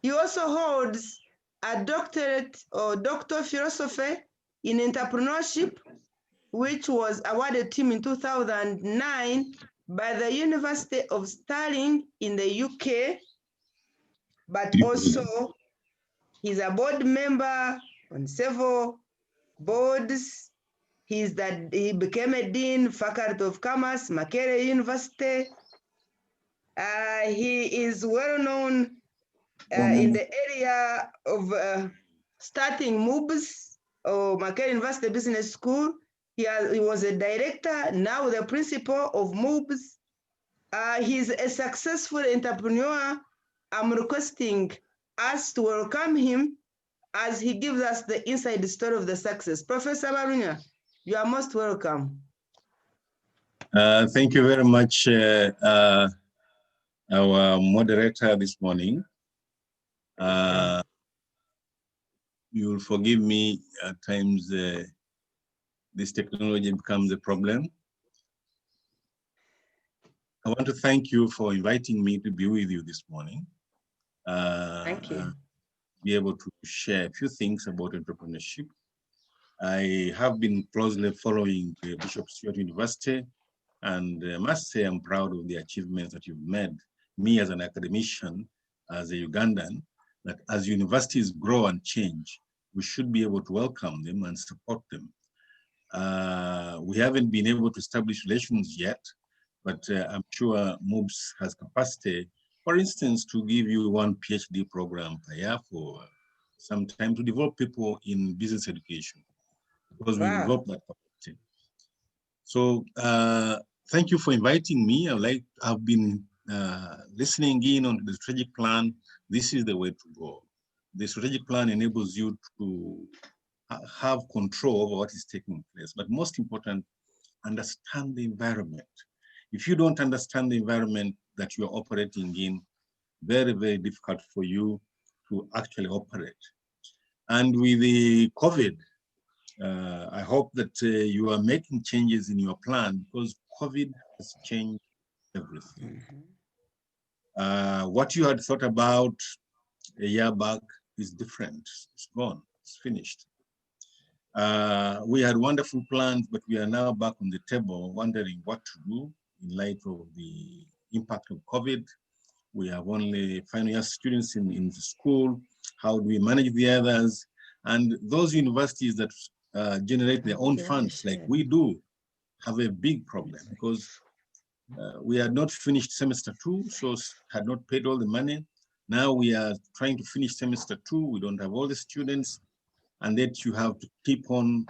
He also holds a doctorate or Doctor of Philosophy in Entrepreneurship, which was awarded to him in 2009 by the University of Stirling in the UK, but also he's a board member on several boards. He became a dean, Faculty of Commerce, Makerere University. He is well known in the area of starting MOOBs or Makerere University Business School. He was a director, now the principal of MOOBs. He's a successful entrepreneur. I'm requesting us to welcome him as he gives us the inside story of the success. Professor Barunya, you are most welcome. Thank you very much, our moderator this morning. You will forgive me at times this technology becomes a problem. I want to thank you for inviting me to be with you this morning. Thank you. Be able to share a few things about entrepreneurship. I have been closely following Bishop Stuart University, and I must say I'm proud of the achievements that you've made. Me as an academician, as a Ugandan, that as universities grow and change, we should be able to welcome them and support them. We haven't been able to establish relations yet, but I'm sure MOOBS has capacity, for instance, to give you one PhD program per year for some time to develop people in business education, because we develop that capacity. So thank you for inviting me. I've been listening in on the strategic plan. This is the way to go. The strategic plan enables you to have control over what is taking place, but most important, understand the environment. If you don't understand the environment that you are operating in, very, very difficult for you to actually operate. And with the COVID, I hope that you are making changes in your plan, because COVID has changed everything. What you had thought about a year back is different. It's gone, it's finished. We had wonderful plans, but we are now back on the table wondering what to do in light of the impact of COVID. We have only final year students in the school. How do we manage the others? And those universities that generate their own funds like we do have a big problem, because we had not finished semester 2, so had not paid all the money. Now we are trying to finish semester 2. We don't have all the students, and that you have to keep on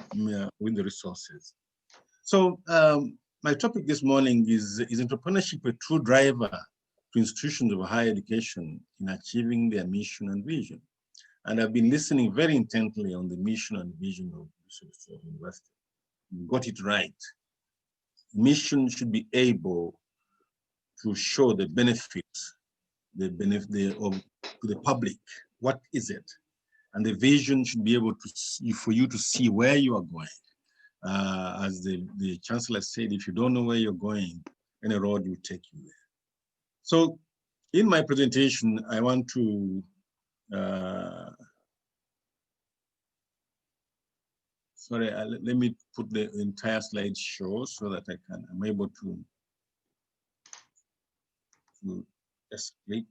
with the resources. So my topic this morning is entrepreneurship a true driver to institutions of higher education in achieving their mission and vision? And I've been listening very intently on the mission and vision of Stuart University. You got it right. Mission should be able to show the benefits, to the public. What is it? And the vision should be able to for you to see where you are going. As the chancellor said, if you don't know where you're going, any road will take you there. So in my presentation, I want to let me put the entire slide show so that I'm able to just click.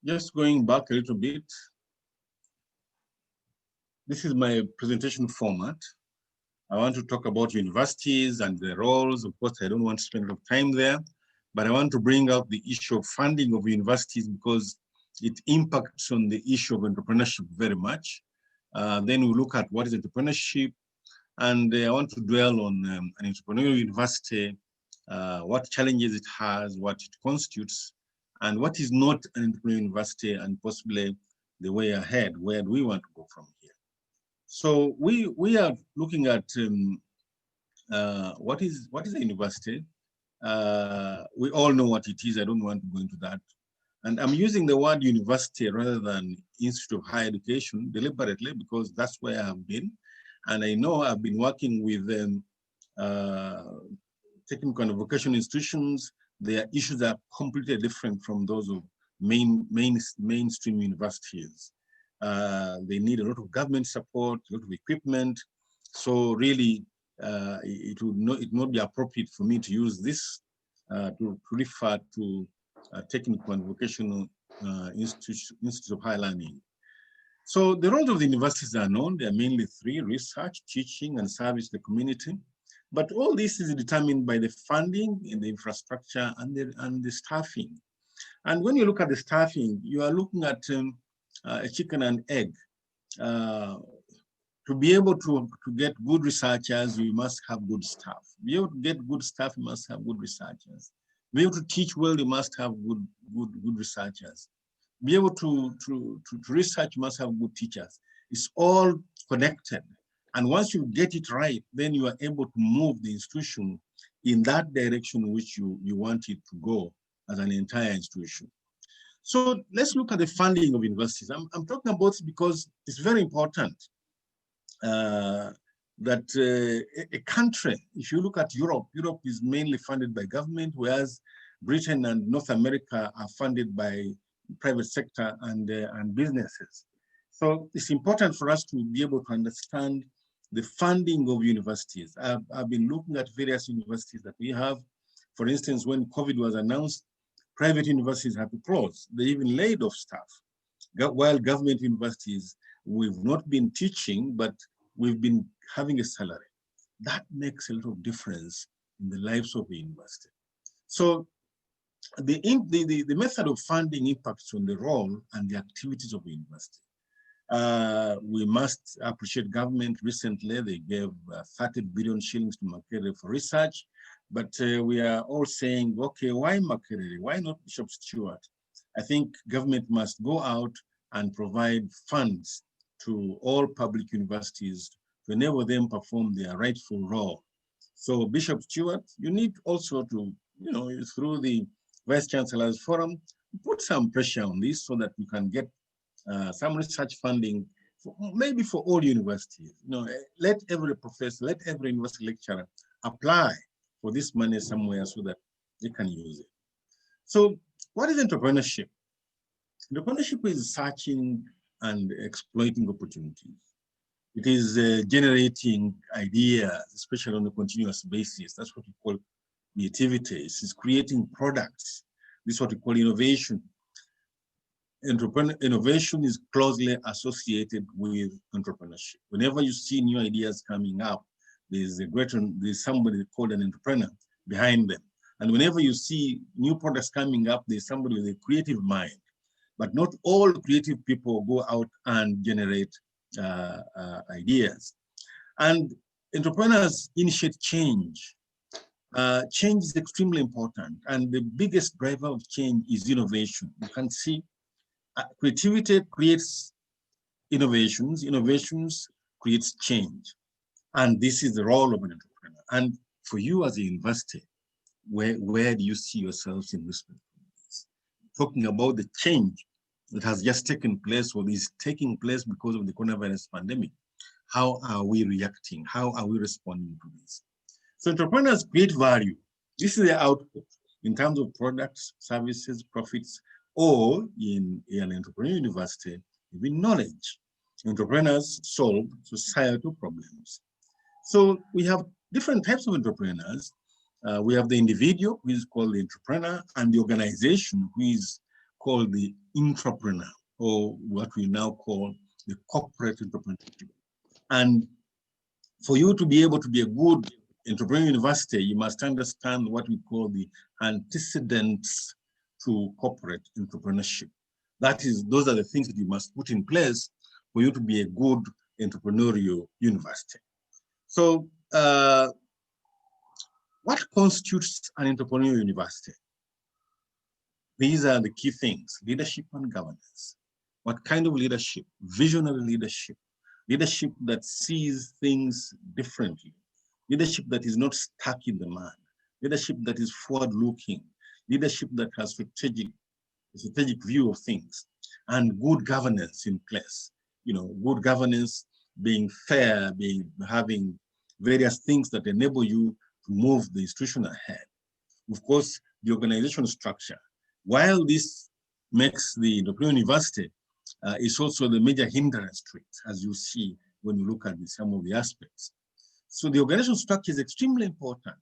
Just going back a little bit. This is my presentation format. I want to talk about universities and their roles. Of course, I don't want to spend a lot of time there, but I want to bring up the issue of funding of universities because it impacts on the issue of entrepreneurship very much. Then we look at what is entrepreneurship, and I want to dwell on an entrepreneurial university, what challenges it has, what it constitutes, and what is not an entrepreneurial university, and possibly the way ahead, where do we want to go from here. So we are looking at what is a university. We all know what it is. I don't want to go into that. And I'm using the word university rather than Institute of Higher Education deliberately because that's where I have been. And I know I've been working with technical and vocational institutions, their issues are completely different from those of mainstream universities. They need a lot of government support, a lot of equipment. So really, it would not be appropriate for me to use this to refer to technical and vocational institutes of higher learning. So the roles of the universities are known. There are mainly three: research, teaching, and service to the community. But all this is determined by the funding and the infrastructure and the staffing. And when you look at the staffing, you are looking at a chicken and egg. To be able to get good researchers, you must have good staff. To be able to get good staff, you must have good researchers. To be able to teach well, you must have good researchers. To be able to research, you must have good teachers. It's all connected. And once you get it right, then you are able to move the institution in that direction which you want it to go as an entire institution. So let's look at the funding of universities. I'm talking about this because it's very important that a country, if you look at Europe is mainly funded by government, whereas Britain and North America are funded by private sector and businesses. So it's important for us to be able to understand the funding of universities. I've been looking at various universities that we have. For instance, when COVID was announced, private universities had to close. They even laid off staff. While government universities, we've not been teaching, but we've been having a salary. That makes a lot of difference in the lives of the university. So the method of funding impacts on the role and the activities of the university. We must appreciate government. Recently, they gave 30 billion shillings to Makerere for research, but we are all saying, okay, why Makerere? Why not Bishop Stuart? I think government must go out and provide funds to all public universities to enable them perform their rightful role. So Bishop Stuart, you need also to, through the Vice Chancellor's Forum, put some pressure on this so that we can get some research funding, maybe for all universities. Let every professor, let every university lecturer apply for this money somewhere so that they can use it. So what is entrepreneurship? Entrepreneurship is searching and exploiting opportunities. It is generating ideas, especially on a continuous basis. That's what we call creativities. It's creating products. This is what we call innovation. Innovation is closely associated with entrepreneurship. Whenever you see new ideas coming up, there's somebody called an entrepreneur behind them. And whenever you see new products coming up, there's somebody with a creative mind. But not all creative people go out and generate ideas. And entrepreneurs initiate change. Change is extremely important. And the biggest driver of change is innovation. You can see creativity creates innovations. Innovations creates change. And this is the role of an entrepreneur. And for you as a university, where do you see yourselves in this? Talking about the change that has just taken place or is taking place because of the coronavirus pandemic. How are we reacting? How are we responding to this? So entrepreneurs create value. This is the output in terms of products, services, profits, or in an entrepreneurial university, even knowledge. Entrepreneurs solve societal problems. So we have different types of entrepreneurs. We have the individual, who is called the entrepreneur, and the organization, who is called the intrapreneur, or what we now call the corporate entrepreneurship. And for you to be able to be a good entrepreneurial university, you must understand what we call the antecedents to corporate entrepreneurship. That is, those are the things that you must put in place for you to be a good entrepreneurial university. So what constitutes an entrepreneurial university? These are the key things: leadership and governance. What kind of leadership? Visionary leadership. Leadership that sees things differently. Leadership that is not stuck in the mud. Leadership that is forward-looking. Leadership that has strategic view of things. And good governance in place. Good governance, being fair, having various things that enable you to move the institution ahead. Of course, the organizational structure, while this makes the entrepreneurial university, is also the major hindrance to it, as you see when you look at some of the aspects. So the organizational structure is extremely important.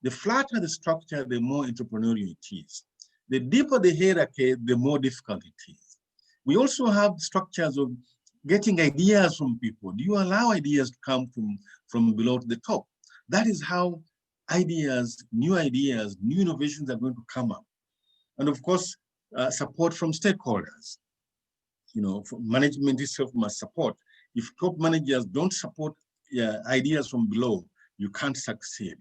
The flatter the structure, the more entrepreneurial it is. The deeper the hierarchy, the more difficult it is. We also have structures of getting ideas from people. Do you allow ideas to come from below to the top? That is how ideas, new innovations are going to come up. And of course, support from stakeholders. You know, management itself must support. If top managers don't support ideas from below, you can't succeed.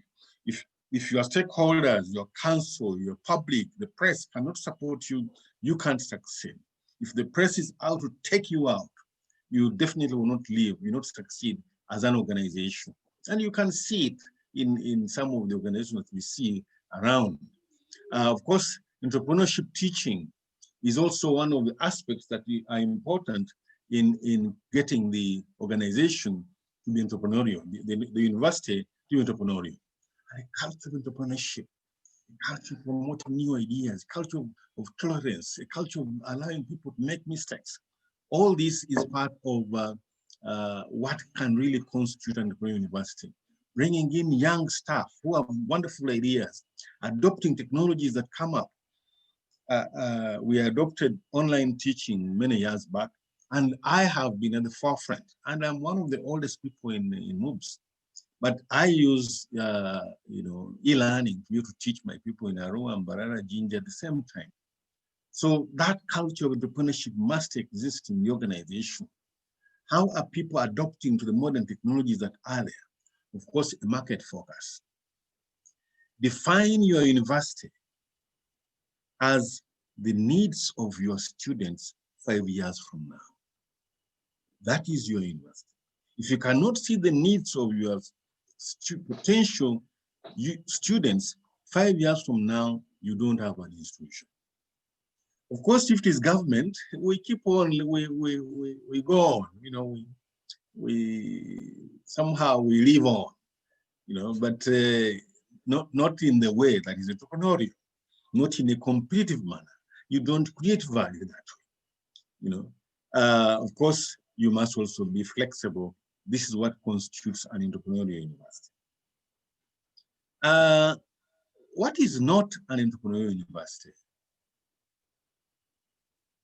If your stakeholders, your council, your public, the press cannot support you, you can't succeed. If the press is out to take you out, you definitely will not live, you will not succeed as an organization. And you can see it in some of the organizations that we see around. Of course, entrepreneurship teaching is also one of the aspects that are important in getting the organization to be entrepreneurial, the university to be entrepreneurial. And a culture of entrepreneurship, a culture of promoting new ideas, a culture of tolerance, a culture of allowing people to make mistakes. All this is part of what can really constitute an entrepreneurial university. Bringing in young staff who have wonderful ideas, adopting technologies that come up. We adopted online teaching many years back, and I have been at the forefront. And I'm one of the oldest people in MOOCs. But I use e-learning to teach my people in Arua and Mbarara, Jinja at the same time. So that culture of entrepreneurship must exist in the organization. How are people adopting to the modern technologies that are there? Of course, a market focus. Define your university as the needs of your students 5 years from now. That is your university. If you cannot see the needs of your potential students 5 years from now, you don't have an institution. Of course, if it is government, we keep on, we go on, we somehow we live on, but not in the way that is entrepreneurial, not in a competitive manner. You don't create value that way, Of course, you must also be flexible. This is what constitutes an entrepreneurial university. What is not an entrepreneurial university?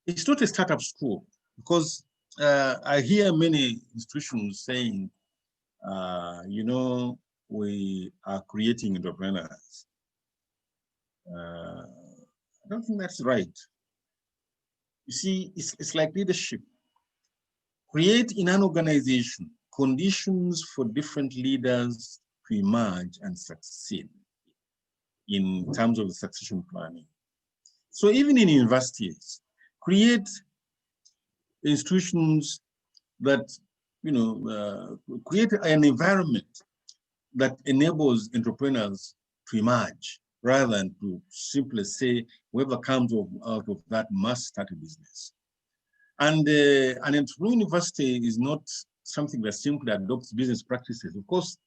It's not a startup school, because I hear many institutions saying, we are creating entrepreneurs. I don't think that's right. You see, it's like leadership. Create in an organization conditions for different leaders to emerge and succeed in terms of the succession planning. So even in universities, create institutions that, create an environment that enables entrepreneurs to emerge, rather than to simply say, whoever comes out of that must start a business. And an entrepreneurial university is not something that simply adopts business practices. Of course,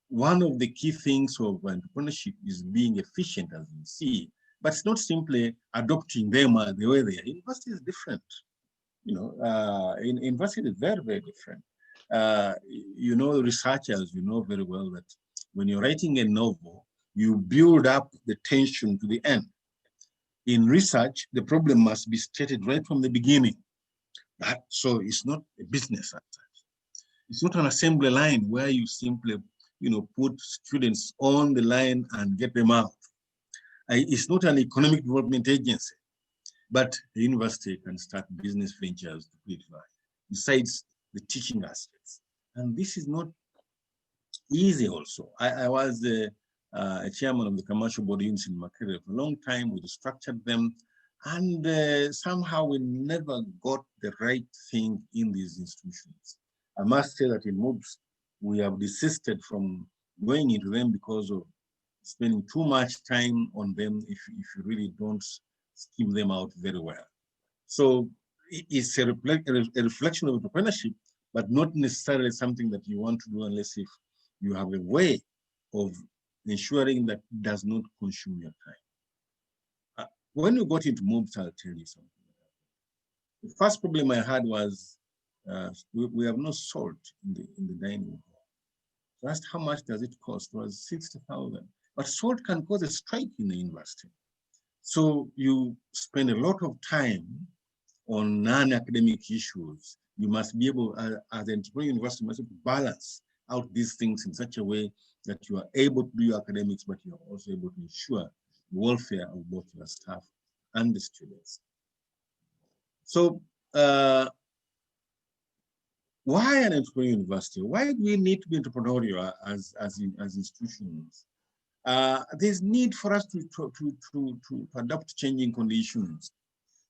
one of the key things of entrepreneurship is being efficient, as you see, but it's not simply adopting them the way they are. University is different. University is very, very different. Researchers, very well that when you're writing a novel, you build up the tension to the end. In research, the problem must be stated right from the beginning. So it's not a business. It's not an assembly line where you simply, put students on the line and get them out. It's not an economic development agency, but the university can start business ventures to create value, besides the teaching aspects. And this is not easy also. I was a chairman of the commercial board units in Makerere for a long time. We structured them, and somehow we never got the right thing in these institutions. I must say that in MOOCs, we have desisted from going into them because of spending too much time on them if you really don't scheme them out very well. So it's a reflection of entrepreneurship, but not necessarily something that you want to do unless if you have a way of ensuring that it does not consume your time. When you got into MOBS, I'll tell you something. The first problem I had was we have no salt in the dining hall. So I asked how much does it cost? It was 60,000. But salt can cause a strike in the university. So you spend a lot of time on non-academic issues. You must be able, as an entrepreneur university, must balance out these things in such a way that you are able to do your academics, but you are also able to ensure the welfare of both your staff and the students. So why an entrepreneurial university? Why do we need to be entrepreneurial as institutions? There's need for us to adapt changing conditions.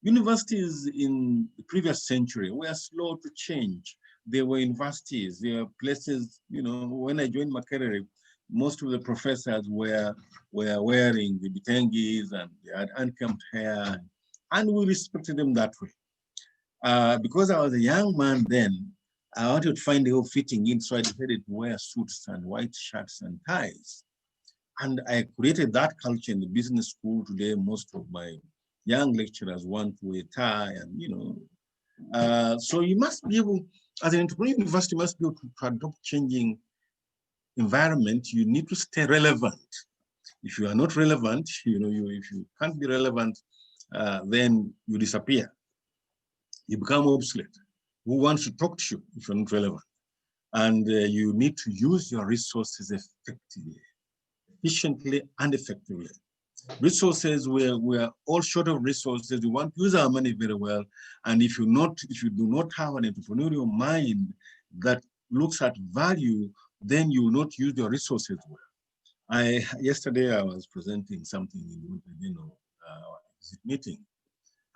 Universities in the previous century were slow to change. There were universities, there were places, when I joined Makerere, most of the professors were wearing the bitengis and they had unkempt hair, and we respected them that way. Because I was a young man then, I wanted to find a way of fitting in, so I decided to wear suits and white shirts and ties. And I created that culture in the business school. Today, most of my young lecturers want to wear tie and, so you must be able, as an entrepreneurial university, must be able to adopt changing environment. You need to stay relevant. If you are not relevant, if you can't be relevant, then you disappear. You become obsolete. Who wants to talk to you if you're not relevant? And you need to use your resources effectively, efficiently and effectively. Resources, we're all short of resources. We want to use our money very well. And if you do not have an entrepreneurial mind that looks at value, then you will not use your resources well. Yesterday I was presenting something in exit meeting,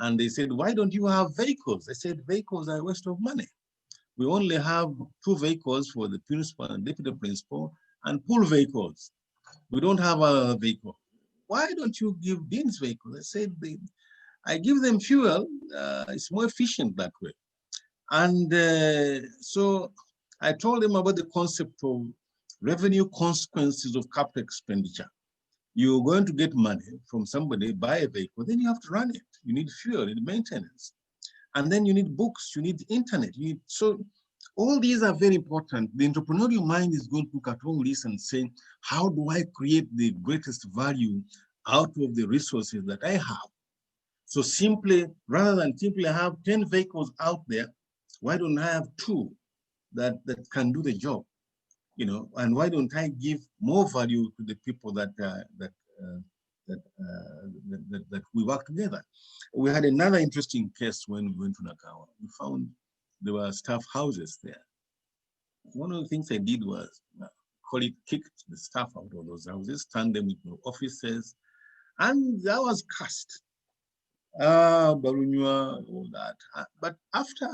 and they said, "Why don't you have vehicles?" I said, "Vehicles are a waste of money. We only have 2 vehicles for the principal and deputy principal, and pool vehicles. We don't have a vehicle. Why don't you give deans vehicles?" I said, "I give them fuel. It's more efficient that way." And so I told them about the concept of revenue consequences of capital expenditure. You're going to get money from somebody, buy a vehicle, then you have to run it. You need fuel, you need maintenance. And then you need books, you need internet. So all these are very important. The entrepreneurial mind is going to look at all this and say, how do I create the greatest value out of the resources that I have? So rather than simply have 10 vehicles out there, why don't I have 2 that can do the job? And why don't I give more value to the people that we work together? We had another interesting case when we went to Nakawa. We found there were staff houses there. One of the things I did was kicked the staff out of those houses, turned them into offices, and that was cast. Barunyua, all that. But after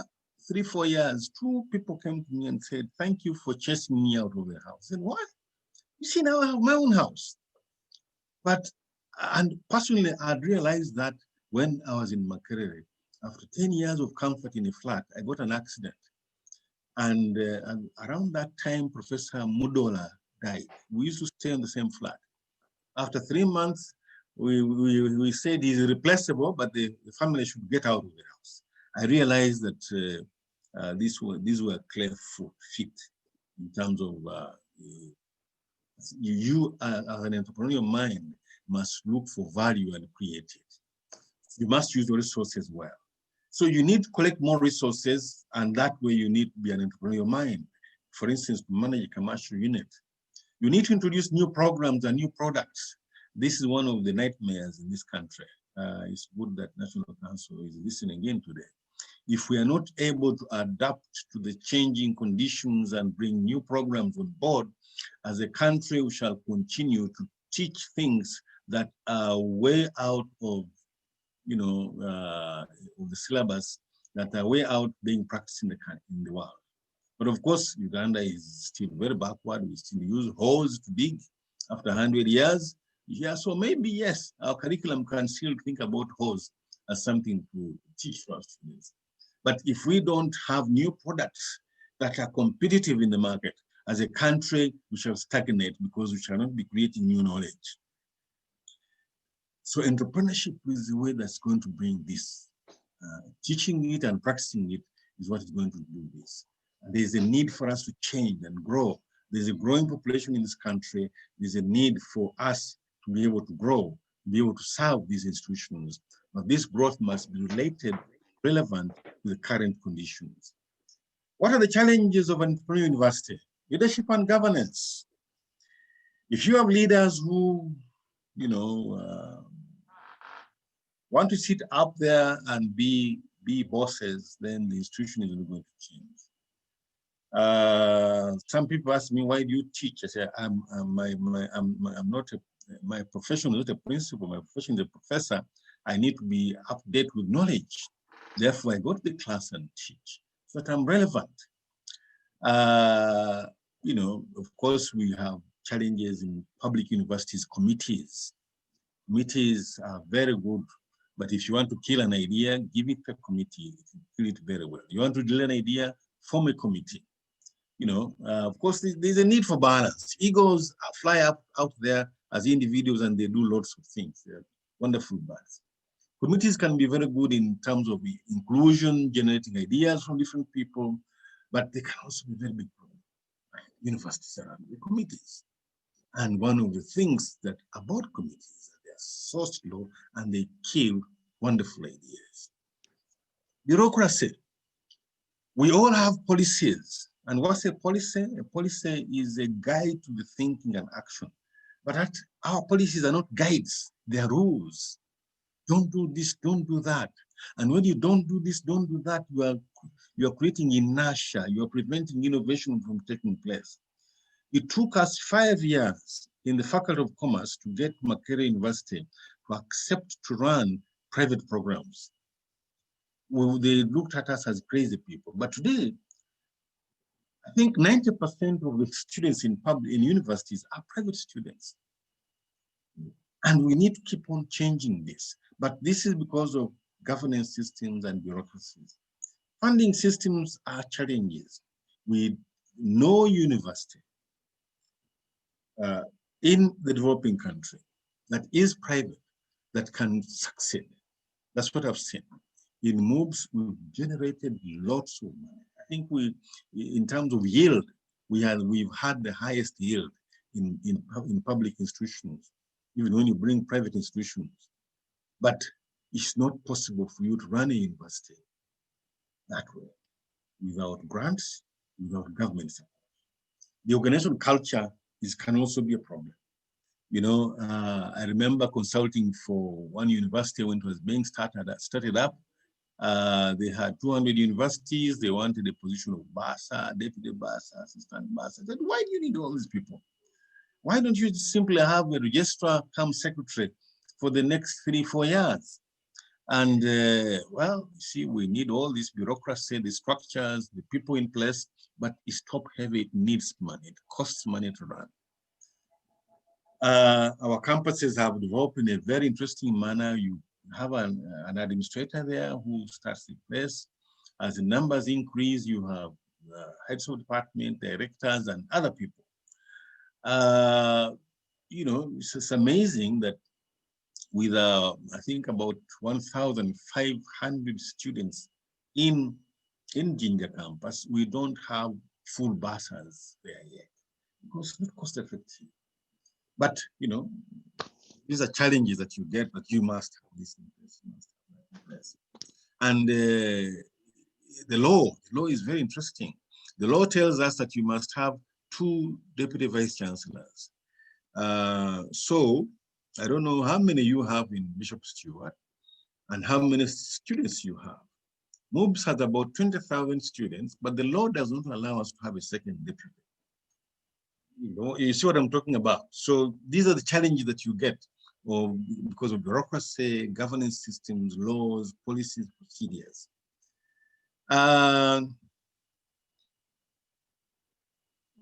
3-4 years, 2 people came to me and said, "Thank you for chasing me out of the house." I said, "What? You see, now I have my own house." And personally, I realized that when I was in Makerere, after 10 years of comfort in a flat, I got an accident. And around that time, Professor Mudola died. We used to stay in the same flat. After 3 months, we said he's replaceable, but the family should get out of the house. I realized that these were clear feet in terms of you as an entrepreneurial mind must look for value and create it. You must use the resources well. So you need to collect more resources, and that way you need to be an entrepreneurial mind. For instance, to manage a commercial unit, you need to introduce new programs and new products. This is one of the nightmares in this country. It's good that National Council is listening in today. If we are not able to adapt to the changing conditions and bring new programs on board, as a country, we shall continue to teach things that are way out of, of the syllabus, that are way out being practiced in the world. But of course, Uganda is still very backward. We still use hose to dig after 100 years. Yeah, so maybe, yes, our curriculum can still think about hose as something to teach to our students. But if we don't have new products that are competitive in the market, As a country, we shall stagnate because we shall not be creating new knowledge. So entrepreneurship is the way that's going to bring this. Teaching it and practicing it is what is going to do this. And there's a need for us to change and grow. There's a growing population in this country. There's a need for us to be able to grow, be able to serve these institutions. But this growth must be relevant to the current conditions. What are the challenges of an entrepreneurial university? Leadership and governance. If you have leaders who, want to sit up there and be bosses, then the institution is not going to change. Some people ask me, why do you teach? I say, my profession is not a principal, my profession is a professor. I need to be up to date with knowledge. Therefore, I go to the class and teach so that I'm relevant. Of course, we have challenges in public universities, committees. Committees are very good, but if you want to kill an idea, give it a committee, it will kill it very well. You want to delay an idea, form a committee. Of course, there's a need for balance. Egos fly up out there as individuals and they do lots of things. They're wonderful birds. Committees can be very good in terms of inclusion, generating ideas from different people, but they can also be very big problem. Universities are under committees. And one of the things about committees is that they're so slow and they kill wonderful ideas. Bureaucracy. We all have policies. And what's a policy? A policy is a guide to the thinking and action. But our policies are not guides, they are rules. Don't do this, don't do that. And when you don't do this, don't do that, you are creating inertia, you are preventing innovation from taking place. It took us 5 years in the Faculty of Commerce to get Makerere University to accept to run private programs. Well, they looked at us as crazy people. But today, I think 90% of the students in universities are private students. And we need to keep on changing this. But this is because of governance systems and bureaucracies. Funding systems are challenges. With no university in the developing country that is private, that can succeed. That's what I've seen. In MOOCs, we've generated lots of money. I think in terms of yield, we've had the highest yield in public institutions, even when you bring private institutions. But it's not possible for you to run a university that way without grants, without government support. The organizational culture can also be a problem. I remember consulting for one university when it was being started up. They had 200 universities. They wanted a position of Basa, deputy Basa, assistant Basa. I said, why do you need all these people? Why don't you simply have a registrar come secretary for the next 3-4 years? And well, see, we need all this bureaucracy, the structures, the people in place, but it's top heavy, it needs money, it costs money to run. Our campuses have developed in a very interesting manner. You have an administrator there who starts the place. As the numbers increase, you have heads of department, directors, and other people. It's amazing that with, I think, about 1,500 students in Jinja campus, we don't have full buses there yet because it's not cost effective. But, these are challenges that you get, but you must have this in place. And the law is very interesting. The law tells us that you must have 2 deputy vice chancellors. So I don't know how many you have in Bishop Stuart and how many students you have. MOOCs has about 20,000 students, but the law does not allow us to have a second deputy. You see what I'm talking about? So these are the challenges that you get because of bureaucracy, governance systems, laws, policies, procedures.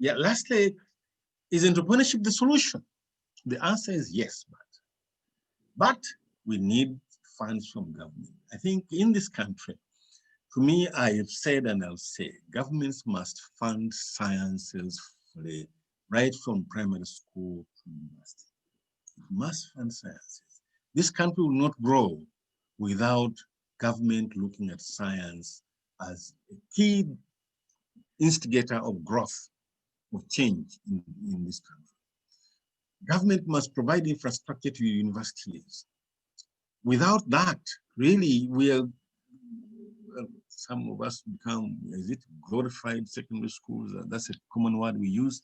Lastly, is entrepreneurship the solution? The answer is yes, but we need funds from government. I think in this country, to me, I have said and I'll say, governments must fund sciences wonderfully, right from primary school to university. It must fund sciences. This country will not grow without government looking at science as a key instigator of growth, of change in this country. Government must provide infrastructure to universities. Without that, really, some of us become, is it glorified secondary schools? That's a common word we use.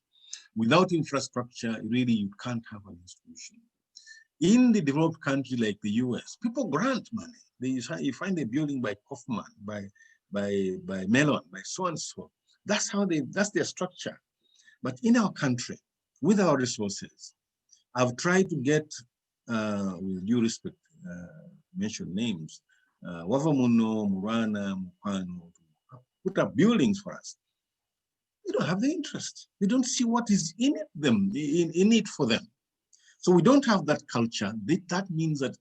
Without infrastructure, really, you can't have an institution. In the developed country like the US, people grant money. You find a building by Kaufman, by Mellon, by so and so. That's their structure. But in our country, with our resources, I've tried to get, with due respect, mention names, Wavamuno, Murana, Mupano, put up buildings for us. They don't have the interest. They don't see what is in it for them. So we don't have that culture. That means that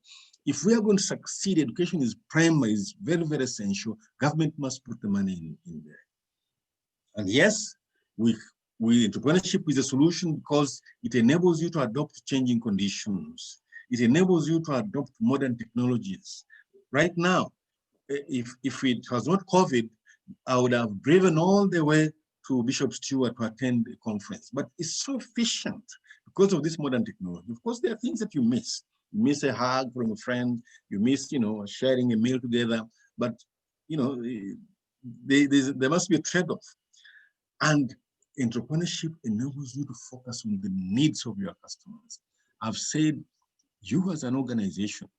if we are going to succeed, education is primary, is very, very essential. Government must put the money in there. And yes, entrepreneurship is a solution because it enables you to adopt changing conditions. It enables you to adopt modern technologies. Right now, if it was not COVID, I would have driven all the way to Bishop Stuart to attend a conference. But it's so efficient because of this modern technology. Of course, there are things that you miss. You miss a hug from a friend. You miss, sharing a meal together. But, there must be a trade-off. And entrepreneurship enables you to focus on the needs of your customers. I've said, you as an organization,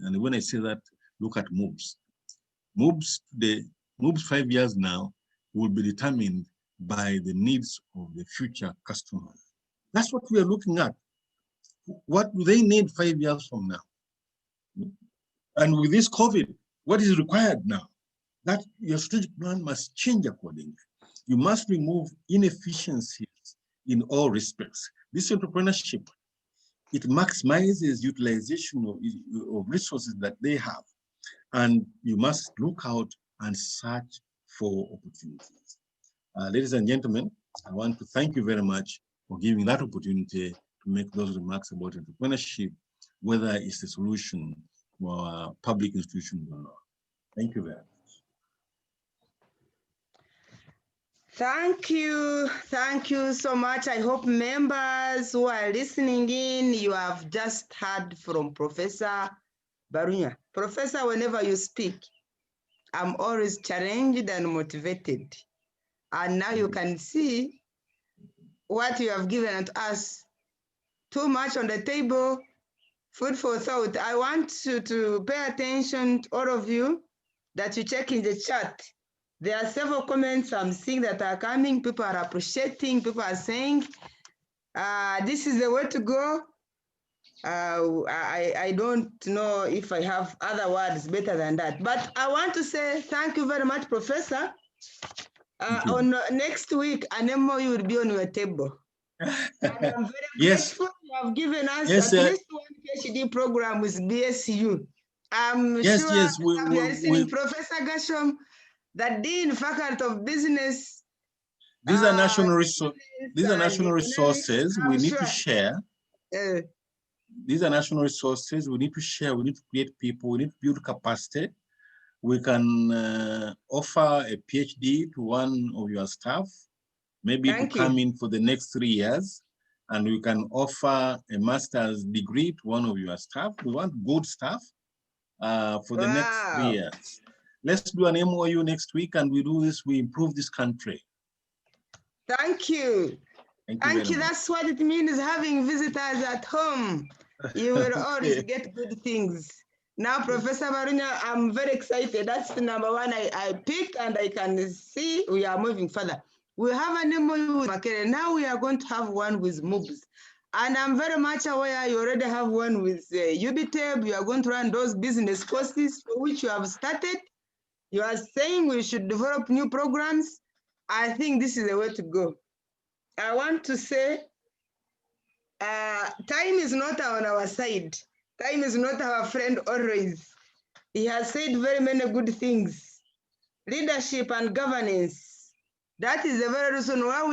and when I say that, look at MOOBS. MOOBS 5 years now will be determined by the needs of the future customers. That's what we are looking at. What do they need 5 years from now? And with this COVID, what is required now? That your strategic plan must change accordingly. You must remove inefficiencies in all respects. This entrepreneurship, it maximizes utilization of resources that they have. And you must look out and search for opportunities. Ladies and gentlemen, I want to thank you very much for giving that opportunity to make those remarks about entrepreneurship, whether it's a solution for public institutions or not. Thank you very much. Thank you so much. I hope members who are listening in, you have just heard from Professor Barunya. Professor, whenever you speak, I'm always challenged and motivated. And now you can see what you have given to us. Too much on the table, food for thought. I want you to pay attention to all of you that you check in the chat. There are several comments I'm seeing that are coming. People are appreciating. People are saying, this is the way to go. I don't know if I have other words better than that. But I want to say thank you very much, Professor. On next week, an MOU will be on your table. And I'm very grateful you have given us at least one PhD program with BSU. I'm sure we are listening, Professor Gashom, the Dean Faculty of Business. These are national resources. These are national resources we need to share. These are national resources we need to share. We need to create people. We need to build capacity. We can offer a PhD to one of your staff, maybe to come in for the next 3 years. And we can offer a master's degree to one of your staff. We want good staff for the next 3 years. Let's do an MOU next week, and we do this, we improve this country. Thank you. Thank you. That's what it means having visitors at home. You will always get good things. Now, Professor Barunya, I'm very excited. That's the number one I picked, and I can see we are moving further. We have an MOU with Makere. Now we are going to have one with MOOBS. And I'm very much aware you already have one with UBTEB. You are going to run those business courses for which you have started. You are saying we should develop new programs. I think this is the way to go. I want to say time is not on our side. Time is not our friend always. He has said very many good things. Leadership and governance. That is the very reason why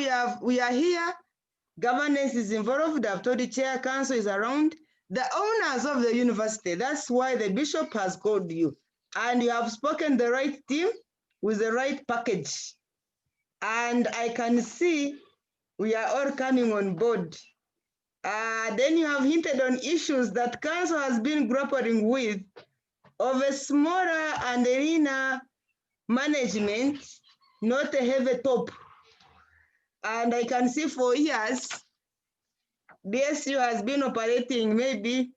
we are here. Governance is involved. I've told the chair, council is around. The owners of the university, that's why the bishop has called you. And you have spoken the right team with the right package. And I can see we are all coming on board. Then you have hinted on issues that council has been grappling with of a smaller and leaner management, not a heavy top. And I can see for years, BSU has been operating maybe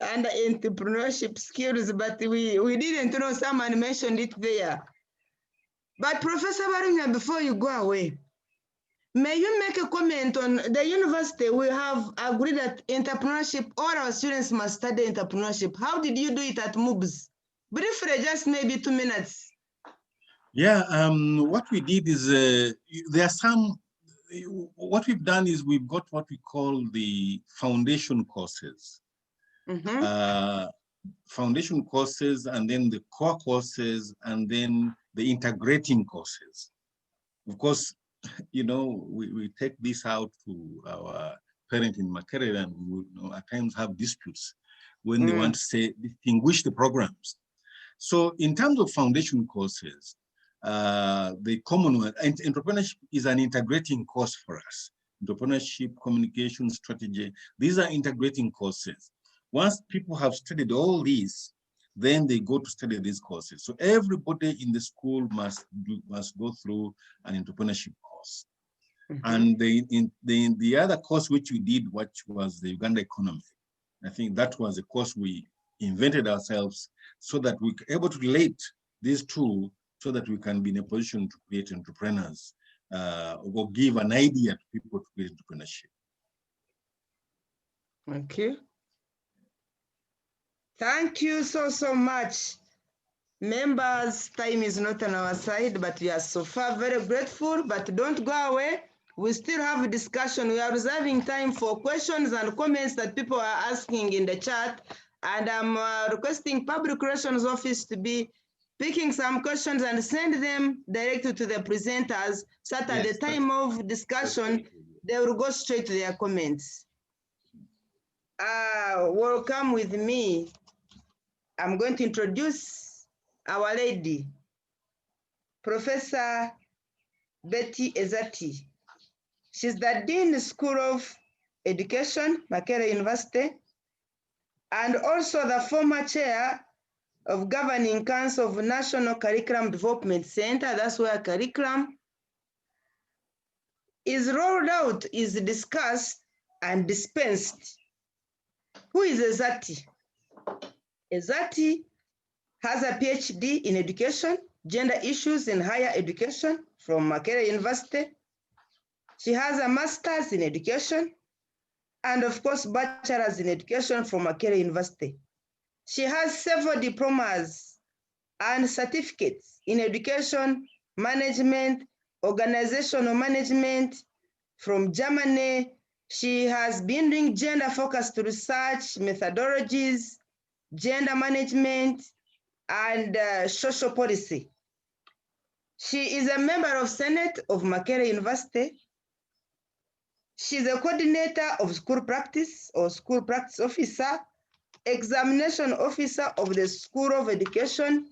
under entrepreneurship skills, but we didn't know someone mentioned it there. But Professor Barunya, before you go away, may you make a comment on the university? We have agreed that entrepreneurship, all our students must study entrepreneurship. How did you do it at MOOBS? Briefly, just maybe 2 minutes. Yeah, what we did is there are some, what we've done is we've got what we call the foundation courses. Foundation courses, and then the core courses, and then the integrating courses. Of course, you know, we take this out to our parent in Makerere, and we at times have disputes when they want to say distinguish the programs. So in terms of foundation courses, the common one, entrepreneurship is an integrating course for us. Entrepreneurship, communication, strategy, these are integrating courses. Once people have studied all these, then they go to study these courses. So everybody in the school must go through an entrepreneurship course. And the other course which we did, which was the Uganda economy, I think that was a course we invented ourselves so that we were able to relate these two so that we can be in a position to create entrepreneurs or give an idea to people to create entrepreneurship. Thank you. Thank you so much. Members, time is not on our side, but we are so far very grateful, but don't go away. We still have a discussion. We are reserving time for questions and comments that people are asking in the chat. And I'm requesting Public Relations Office to be picking some questions and send them directly to the presenters so that at the time of discussion, they will go straight to their comments. Welcome with me. I'm going to introduce our lady, Professor Betty Ezati. She's the Dean School of Education, Makerere University, and also the former chair of Governing Council of National Curriculum Development Center. That's where curriculum is rolled out, is discussed, and dispensed. Who is Ezati? Ezati has a PhD in education, gender issues in higher education from Makerere University. She has a master's in education and of course, bachelor's in education from Makerere University. She has several diplomas and certificates in education, management, organizational management from Germany. She has been doing gender-focused research methodologies, gender management, and social policy. She is a member of Senate of Makerere University. She's a coordinator of school practice or school practice officer, examination officer of the School of Education.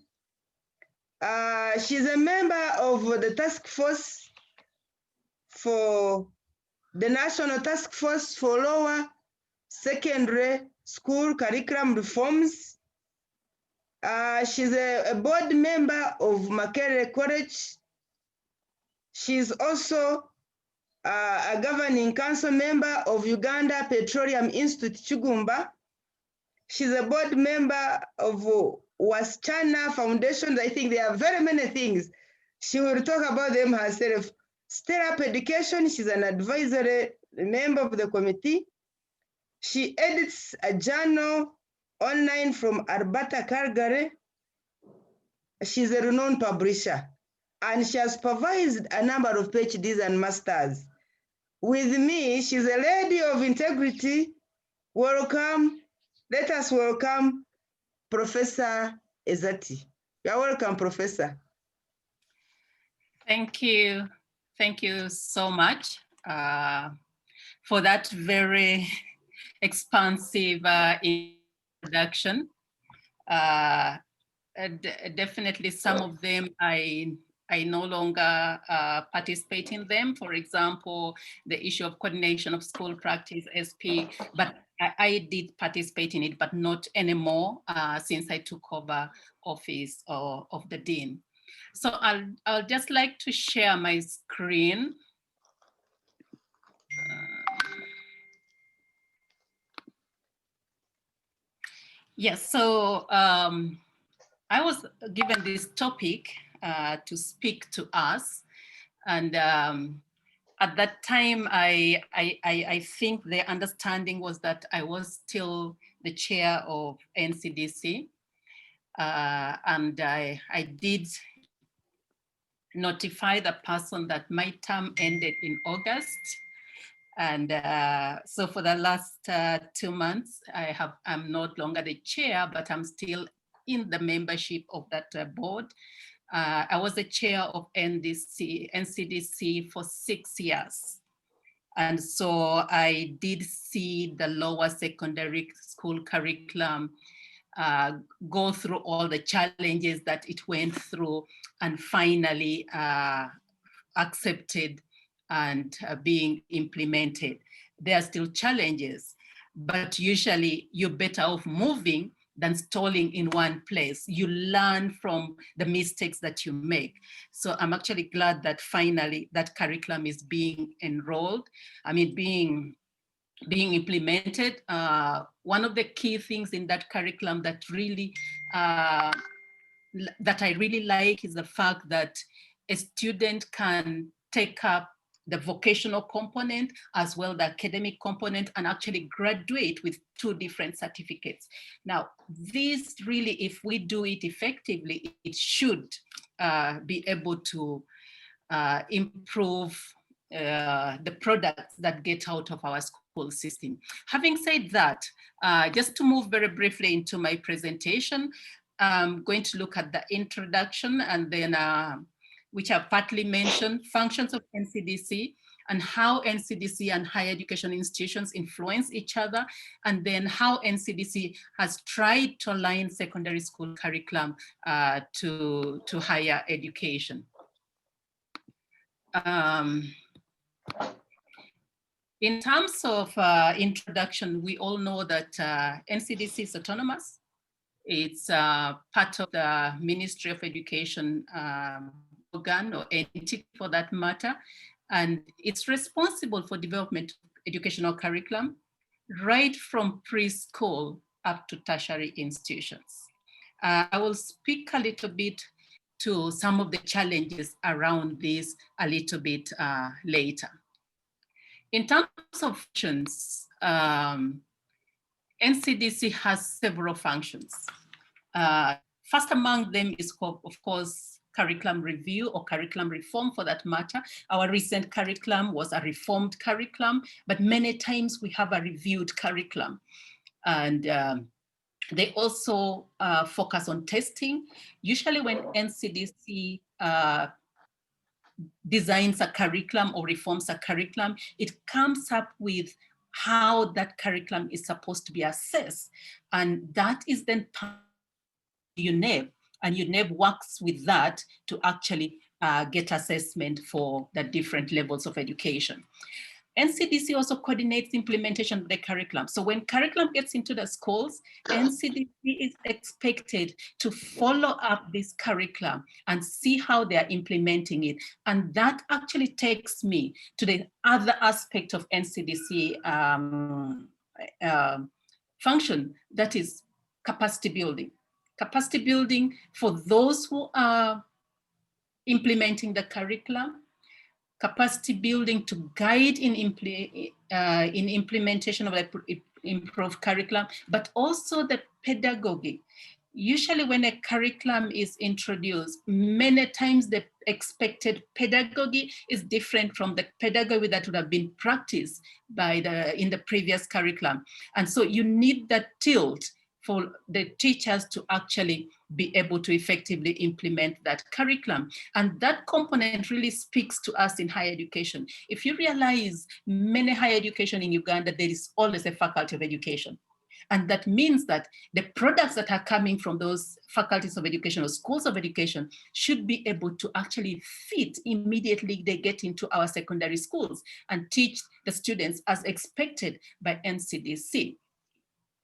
She's a member of the task force for the National Task Force for Lower Secondary School Curriculum Reforms. She's a board member of Makerere College. She's also a governing council member of Uganda Petroleum Institute, Chugumba. She's a board member of Wasichana Foundation. I think there are very many things. She will talk about them herself. Step Up Education, she's an advisory member of the committee. She edits a journal online from Alberta, Calgary. She's a renowned publisher, and she has supervised a number of PhDs and masters. With me, she's a lady of integrity. Welcome. Let us welcome Professor Ezati. You're welcome, Professor. Thank you Thank you so much for that very expansive introduction. Definitely some of them I no longer participate in them. For example, the issue of coordination of school practice, SP, but I did participate in it, but not anymore since I took over office of the Dean. So I'll just like to share my screen. Yes, so I was given this topic to speak to us, and at that time, I think the understanding was that I was still the chair of NCDC, and I did notify the person that my term ended in August. And so for the last 2 months, I'm no longer the chair, but I'm still in the membership of that board. I was the chair of NCDC for 6 years. And so I did see the lower secondary school curriculum go through all the challenges that it went through and finally accepted and being implemented. There are still challenges, but usually you're better off moving than stalling in one place. You learn from the mistakes that you make. So I'm actually glad that finally that curriculum is being enrolled. I mean, being implemented. One of the key things in that curriculum that really, that I really like is the fact that a student can take up the vocational component as well the academic component and actually graduate with 2 different certificates. Now, this really, if we do it effectively, it should be able to improve the products that get out of our school system. Having said that, just to move very briefly into my presentation, I'm going to look at the introduction and then which are partly mentioned, functions of NCDC and how NCDC and higher education institutions influence each other, and then how NCDC has tried to align secondary school curriculum to higher education. In terms of introduction, we all know that NCDC is autonomous. It's part of the Ministry of Education organ or entity for that matter, and it's responsible for development of educational curriculum right from preschool up to tertiary institutions. I will speak a little bit to some of the challenges around this a little bit later. In terms of functions, NCDC has several functions. First among them is, of course, curriculum review or curriculum reform for that matter. Our recent curriculum was a reformed curriculum, but many times we have a reviewed curriculum. And they also focus on testing. Usually when NCDC designs a curriculum or reforms a curriculum, it comes up with how that curriculum is supposed to be assessed. And that is then part of UNEB, and UNEB works with that to actually get assessment for the different levels of education. NCDC also coordinates implementation of the curriculum. So when curriculum gets into the schools, NCDC is expected to follow up this curriculum and see how they're implementing it. And that actually takes me to the other aspect of NCDC function, that is capacity building. Capacity building for those who are implementing the curriculum, capacity building to guide in implementation of the improved curriculum, but also the pedagogy. Usually when a curriculum is introduced, many times the expected pedagogy is different from the pedagogy that would have been practiced in the previous curriculum. And so you need that tilt for the teachers to actually be able to effectively implement that curriculum. And that component really speaks to us in higher education. If you realize many higher education in Uganda, there is always a faculty of education. And that means that the products that are coming from those faculties of education or schools of education should be able to actually fit immediately they get into our secondary schools and teach the students as expected by NCDC.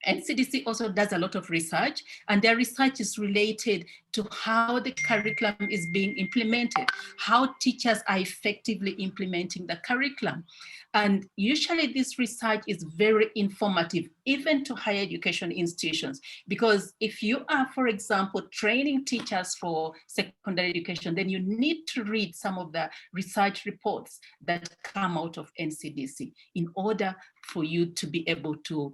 NCDC also does a lot of research, and their research is related to how the curriculum is being implemented, how teachers are effectively implementing the curriculum. And usually this research is very informative, even to higher education institutions, because if you are, for example, training teachers for secondary education, then you need to read some of the research reports that come out of NCDC in order for you to be able to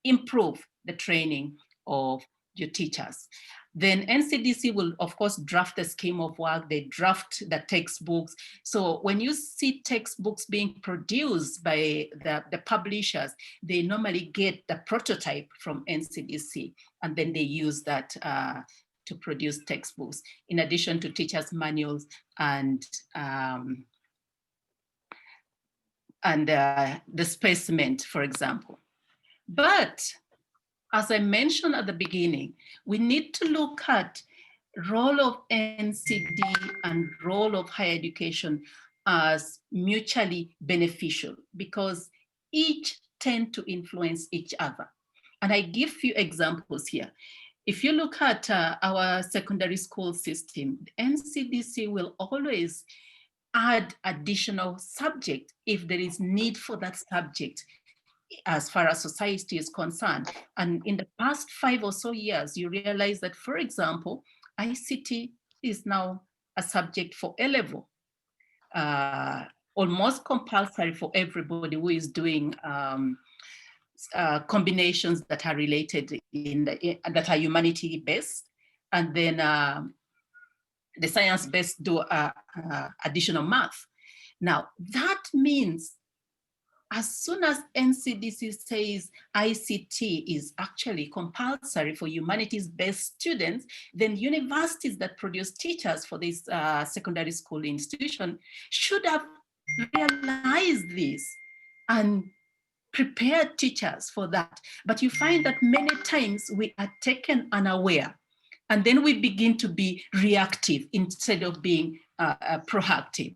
improve the training of your teachers. Then NCDC will, of course, draft the scheme of work. They draft the textbooks. So when you see textbooks being produced by the publishers, they normally get the prototype from NCDC, and then they use that to produce textbooks, in addition to teachers' manuals and the specimen, for example. But as I mentioned at the beginning, we need to look at role of NCD and role of higher education as mutually beneficial, because each tend to influence each other. And I give you examples here. If you look at our secondary school system, NCDC will always add additional subject if there is need for that subject as far as society is concerned. And in the past 5 or so years, you realize that, for example, ICT is now a subject for A-level, almost compulsory for everybody who is doing combinations that are related that are humanity-based, and then the science-based do additional math. Now, that means as soon as NCDC says ICT is actually compulsory for humanities-based students, then universities that produce teachers for this secondary school institution should have realized this and prepared teachers for that. But you find that many times we are taken unaware, and then we begin to be reactive instead of being proactive.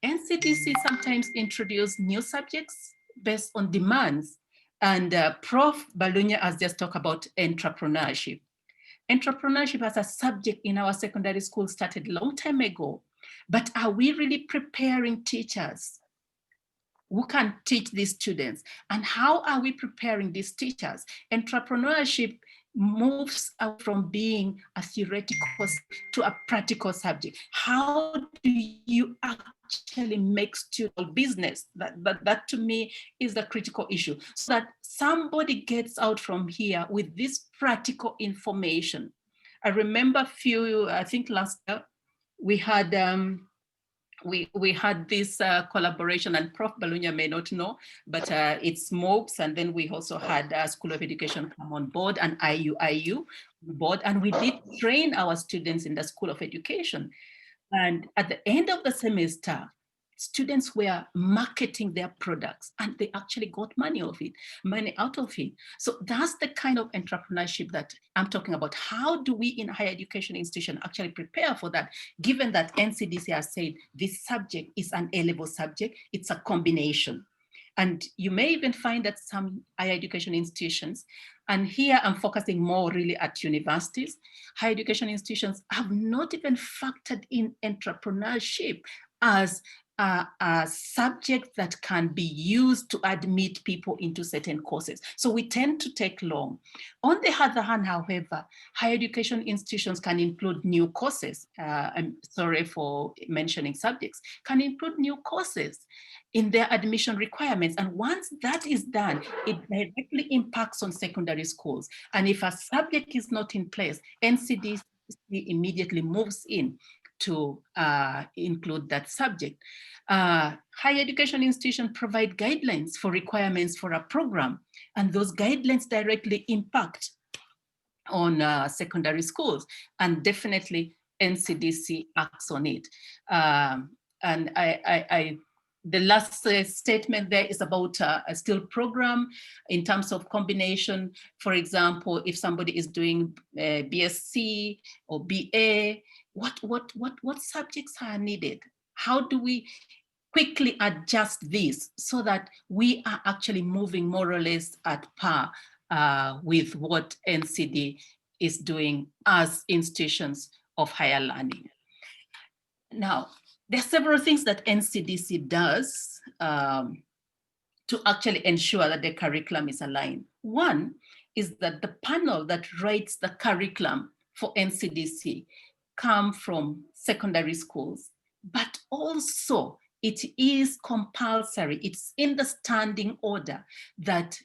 NCDC sometimes introduce new subjects based on demands. And Prof. Balunya has just talked about entrepreneurship. Entrepreneurship as a subject in our secondary school started a long time ago, but are we really preparing teachers who can teach these students? And how are we preparing these teachers? Entrepreneurship moves out from being a theoretical to a practical subject. How do you actually make student business? That to me is the critical issue, so that somebody gets out from here with this practical information. I remember I think last year, we had we had this collaboration, and Prof. Balunya may not know, but it's MOOCs, and then we also had School of Education come on board and IU board, and we did train our students in the School of Education. And at the end of the semester, students were marketing their products, and they actually got money out of it. So that's the kind of entrepreneurship that I'm talking about. How do we in higher education institution actually prepare for that, given that NCDC has said this subject is an A-level subject, it's a combination. And you may even find that some higher education institutions, and here I'm focusing more really at universities, higher education institutions have not even factored in entrepreneurship as a subject that can be used to admit people into certain courses. So we tend to take long. On the other hand, however, higher education institutions can include new courses. I'm sorry for mentioning subjects, can include new courses in their admission requirements. And once that is done, it directly impacts on secondary schools. And if a subject is not in place, NCDC immediately moves in to include that subject. Higher education institutions provide guidelines for requirements for a program, and those guidelines directly impact secondary schools, and definitely NCDC acts on it. And the last statement there is about a skill program in terms of combination. For example, if somebody is doing BSc or BA, what subjects are needed? How do we quickly adjust this so that we are actually moving more or less at par with what NCD is doing as institutions of higher learning? Now, there are several things that NCDC does to actually ensure that the curriculum is aligned. One is that the panel that writes the curriculum for NCDC come from secondary schools, but also it is compulsory, it's in the standing order that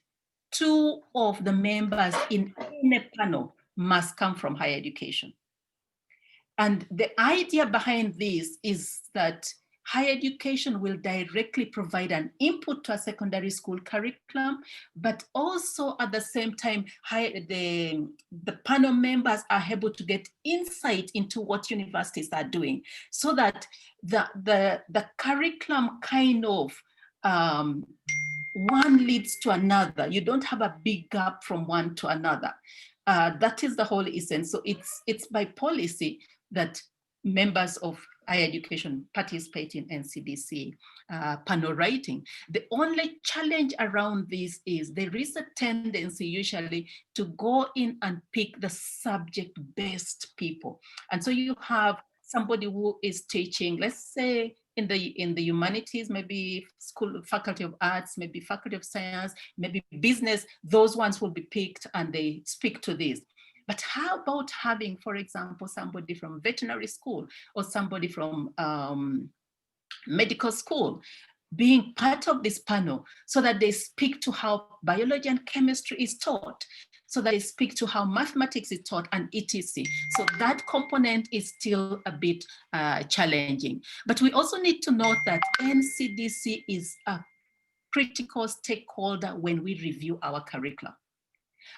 2 of the members in any panel must come from higher education. And the idea behind this is that higher education will directly provide an input to a secondary school curriculum, but also at the same time, the panel members are able to get insight into what universities are doing, so that the curriculum kind of one leads to another. You don't have a big gap from one to another. That is the whole essence. So it's by policy that members of higher education participate in NCDC panel writing. The only challenge around this is there is a tendency usually to go in and pick the subject-based people. And so you have somebody who is teaching, let's say, in the humanities, maybe school, faculty of arts, maybe faculty of science, maybe business. Those ones will be picked and they speak to this. But how about having, for example, somebody from veterinary school or somebody from medical school being part of this panel, so that they speak to how biology and chemistry is taught, so that they speak to how mathematics is taught, and etc. So that component is still a bit challenging. But we also need to note that NCDC is a critical stakeholder when we review our curriculum.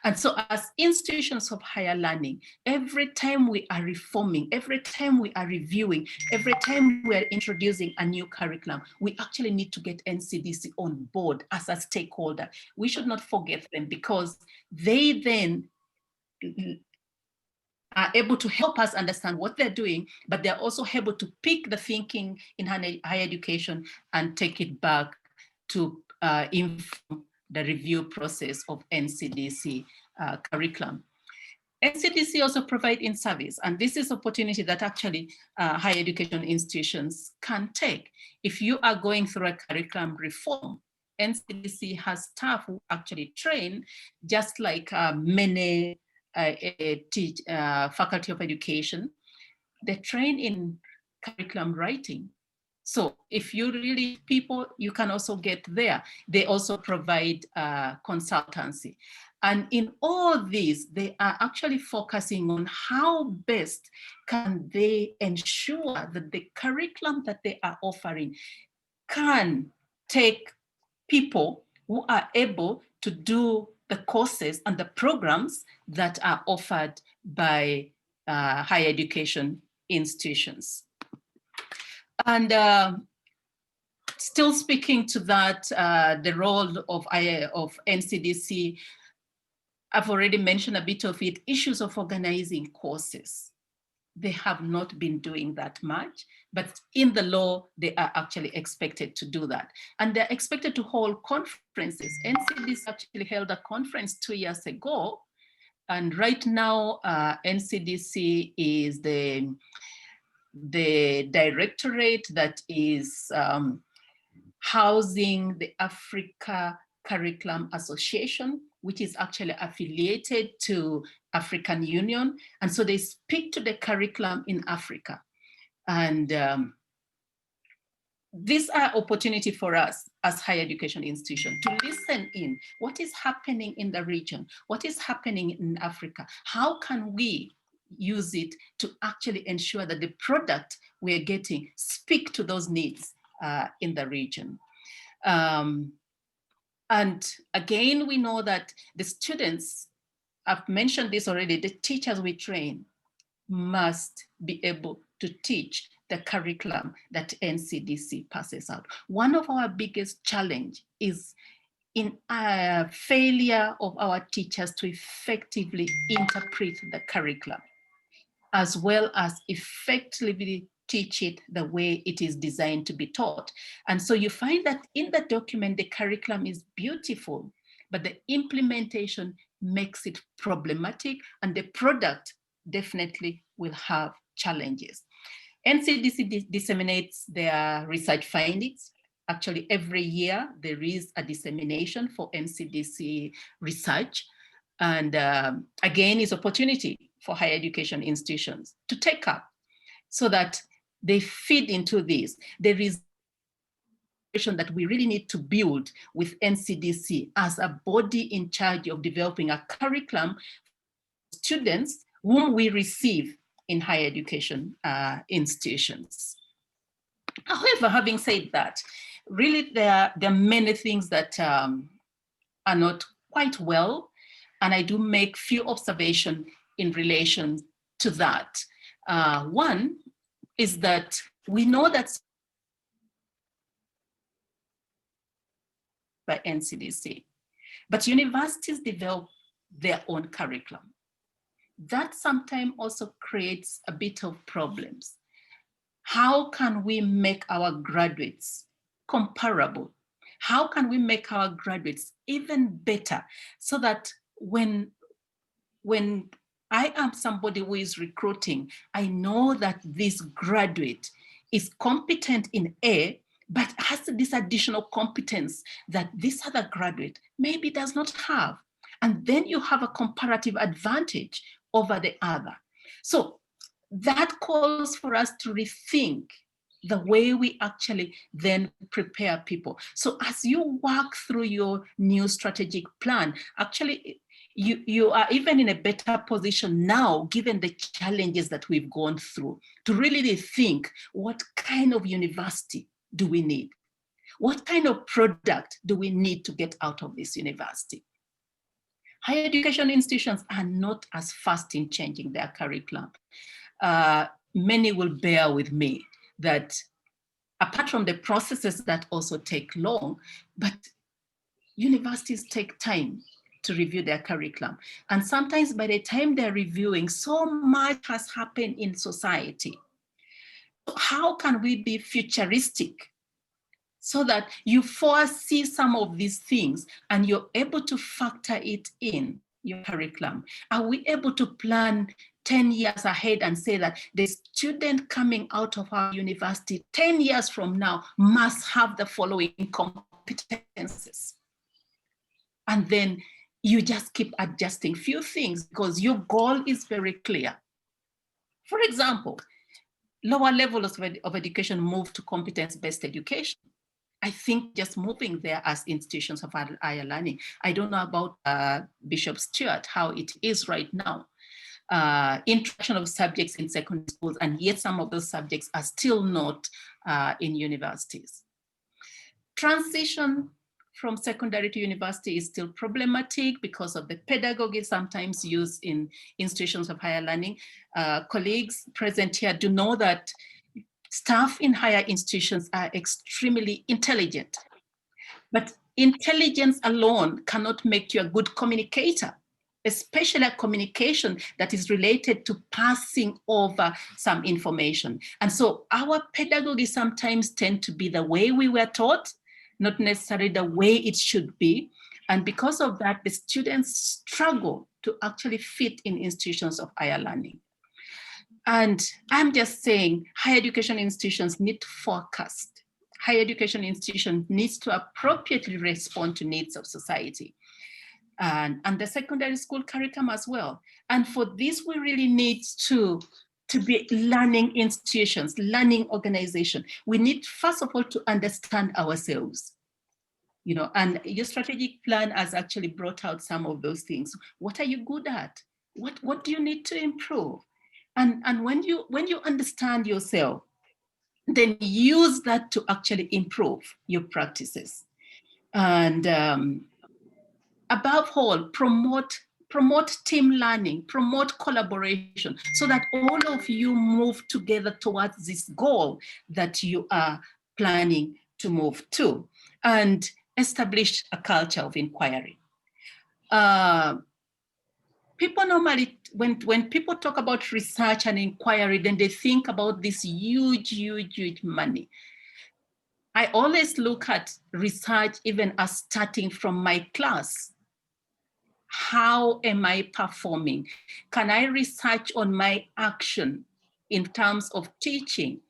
And so as institutions of higher learning, every time we are reforming, every time we are reviewing, every time we are introducing a new curriculum, we actually need to get NCDC on board as a stakeholder. We should not forget them, because they then are able to help us understand what they're doing, but they're also able to pick the thinking in higher education and take it back to inform the review process of NCDC curriculum. NCDC also provide in-service, and this is opportunity that actually higher education institutions can take. If you are going through a curriculum reform, NCDC has staff who actually train, just like many faculty of education. They train in curriculum writing. So if you really people, you can also get there. They also provide consultancy. And in all these, they are actually focusing on how best can they ensure that the curriculum that they are offering can take people who are able to do the courses and the programs that are offered by higher education institutions. And still speaking to that, the role of NCDC, I've already mentioned a bit of it, issues of organizing courses. They have not been doing that much, but in the law, they are actually expected to do that. And they're expected to hold conferences. NCDC actually held a conference 2 years ago. And right now, NCDC is the directorate that is housing the Africa Curriculum Association, which is actually affiliated to African Union. And so they speak to the curriculum in Africa. And these are opportunity for us as higher education institution to listen in what is happening in the region, what is happening in Africa, how can we use it to actually ensure that the product we're getting speak to those needs in the region. And again, we know that the students I've mentioned this already, the teachers we train must be able to teach the curriculum that NCDC passes out. One of our biggest challenge is in failure of our teachers to effectively interpret the curriculum, as well as effectively teach it the way it is designed to be taught. And so you find that in the document, the curriculum is beautiful, but the implementation makes it problematic, and the product definitely will have challenges. NCDC disseminates their research findings. Actually, every year there is a dissemination for NCDC research. And again, it's opportunity for higher education institutions to take up so that they feed into this. There is that we really need to build with NCDC as a body in charge of developing a curriculum for students whom we receive in higher education institutions. However, having said that, really there are many things that are not quite well, and I do make few observations in relation to that. One is that we know that by NCDC, but universities develop their own curriculum. That sometimes also creates a bit of problems. How can we make our graduates comparable? How can we make our graduates even better so that when I am somebody who is recruiting, I know that this graduate is competent in A, but has this additional competence that this other graduate maybe does not have. And then you have a comparative advantage over the other. So that calls for us to rethink the way we actually then prepare people. So as you work through your new strategic plan, actually, you are even in a better position now, given the challenges that we've gone through, to really think, what kind of university do we need? What kind of product do we need to get out of this university? Higher education institutions are not as fast in changing their curriculum. Many will bear with me that apart from the processes that also take long, but universities take time to review their curriculum. And sometimes by the time they're reviewing, so much has happened in society. How can we be futuristic so that you foresee some of these things and you're able to factor it in your curriculum? Are we able to plan 10 years ahead and say that the student coming out of our university 10 years from now must have the following competences? And then you just keep adjusting few things because your goal is very clear. For example, lower levels of education move to competence-based education. I think just moving there as institutions of higher learning. I don't know about Bishop Stuart, how it is right now. Introduction of subjects in secondary schools, and yet some of those subjects are still not in universities. Transition from secondary to university is still problematic because of the pedagogy sometimes used in institutions of higher learning. Colleagues present here do know that staff in higher institutions are extremely intelligent, but intelligence alone cannot make you a good communicator, especially a communication that is related to passing over some information. And so our pedagogy sometimes tend to be the way we were taught, not necessarily the way it should be. And because of that, the students struggle to actually fit in institutions of higher learning. And I'm just saying, higher education institutions need to forecast. Higher education institution needs to appropriately respond to needs of society. And the secondary school curriculum as well. And for this, we really need to be learning institutions, learning organization. We need, first of all, to understand ourselves. You know, and your strategic plan has actually brought out some of those things. What are you good at? What do you need to improve? And when you understand yourself, then use that to actually improve your practices. And above all, promote promote team learning, promote collaboration, so that all of you move together towards this goal that you are planning to move to, and establish a culture of inquiry. People normally, when people talk about research and inquiry, then they think about this huge money. I always look at research even as starting from my class. How am I performing? Can I research on my action in terms of teaching?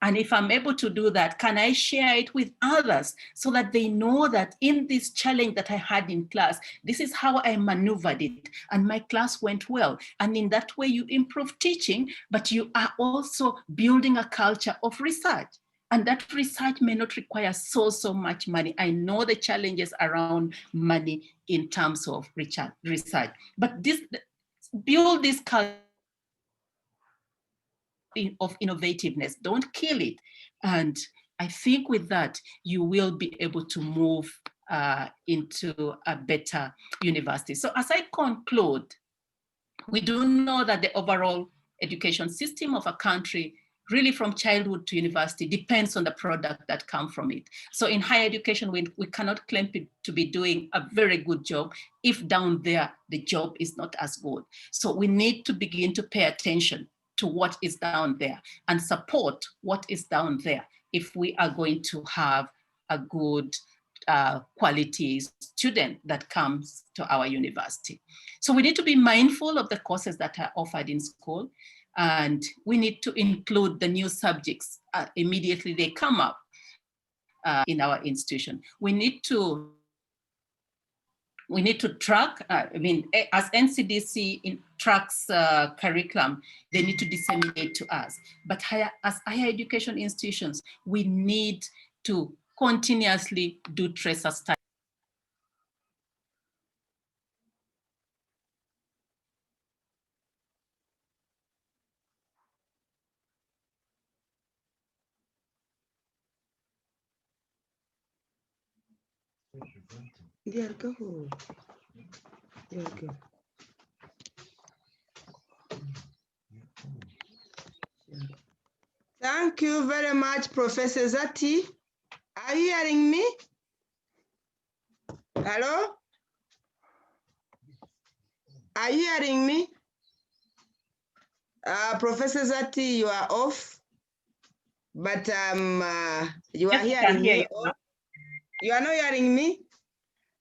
And if I'm able to do that, can I share it with others so that they know that in this challenge that I had in class, this is how I maneuvered it, and my class went well. And in that way, you improve teaching, but you are also building a culture of research. And that research may not require so much money. I know the challenges around money in terms of research, but build this culture of innovativeness. Don't kill it. And I think with that, you will be able to move into a better university. So as I conclude, we do know that the overall education system of a country, really from childhood to university, depends on the product that comes from it. So in higher education, we cannot claim to be doing a very good job if down there, the job is not as good. So we need to begin to pay attention to what is down there and support what is down there if we are going to have a good quality student that comes to our university. So we need to be mindful of the courses that are offered in school, and we need to include the new subjects immediately they come up in our institution. We need to track, as NCDC tracks curriculum, they need to disseminate to us. But as higher education institutions, we need to continuously do tracer studies. There go. There go. Thank you very much, Professor Zati. Are you hearing me? Hello? Are you hearing me? Professor Zati, you are off, but you are hearing me. You are not hearing me?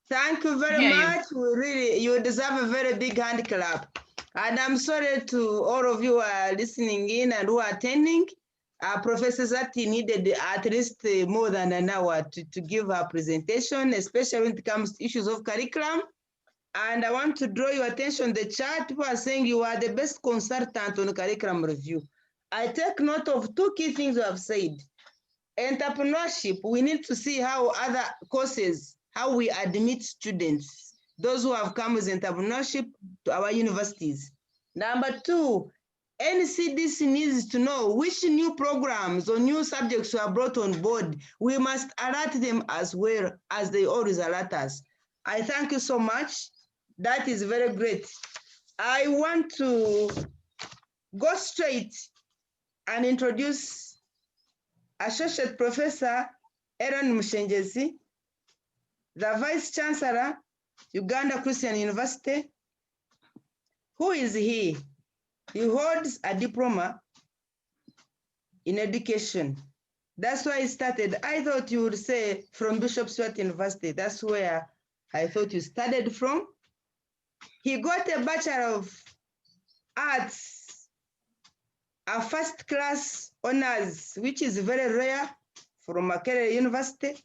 Thank you very much. You deserve a very big hand clap. And I'm sorry to all of you who are listening in and who are attending. Professor Zati needed at least more than an hour to give her presentation, especially when it comes to issues of curriculum. And I want to draw your attention, the chat, people are saying you are the best consultant on curriculum review. I take note of two key things you have said. Entrepreneurship, we need to see how other courses, how we admit students, those who have come with entrepreneurship to our universities. Number two, NCDC needs to know which new programs or new subjects are brought on board. We must alert them as well as they always alert us. I thank you so much. That is very great. I want to go straight and introduce Associate Professor Aaron Mushenjezi, the Vice Chancellor, Uganda Christian University. Who is he? He holds a diploma in education. That's why I started. I thought you would say from Bishop Stuart University. That's where I thought you started from. He got a Bachelor of Arts, a first class honors, which is very rare, from Makerere University.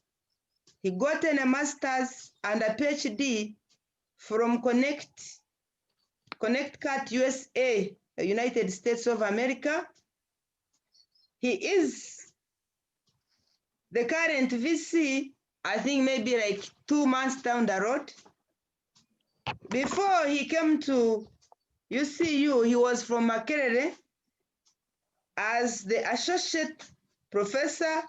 He got a master's and a PhD from Connecticut, USA, the United States of America. He is the current VC, I think maybe like 2 months down the road. Before he came to UCU, he was from Makerere as the associate professor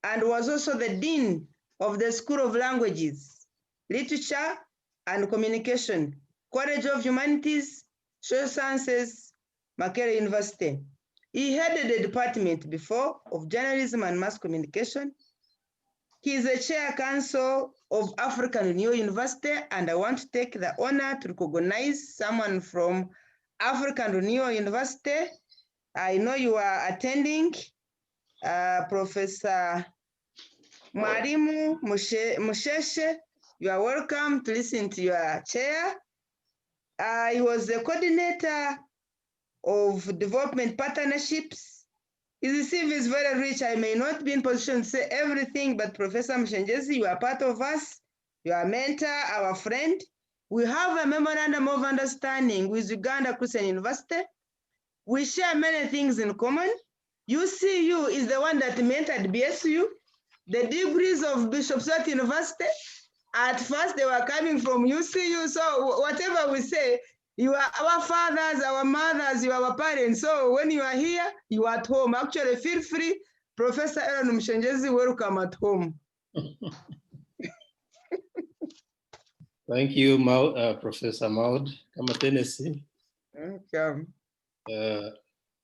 and was also the dean of the School of Languages, Literature and Communication, College of Humanities, Social Sciences, Makerere University. He headed the department before of journalism and mass communication. He is the chair council of African Union University, and I want to take the honor to recognize someone from African Union University. I know you are attending, Professor Mwalimu Musheshe. You are welcome to listen to your chair. He was the coordinator of development partnerships. His CV is very rich. I may not be in position to say everything, but Professor Mshenjezi, you are part of us. You are a mentor, our friend. We have a memorandum of understanding with Uganda Christian University. We share many things in common. UCU is the one that mentored BSU. The degrees of Bishop Stuart University, at first they were coming from UCU. So whatever we say, you are our fathers, our mothers, you are our parents. So when you are here, you are at home. Actually, feel free. Professor Aaron Mshenjezi, welcome at home. Thank you, Professor Maud Kamatenesi. Welcome.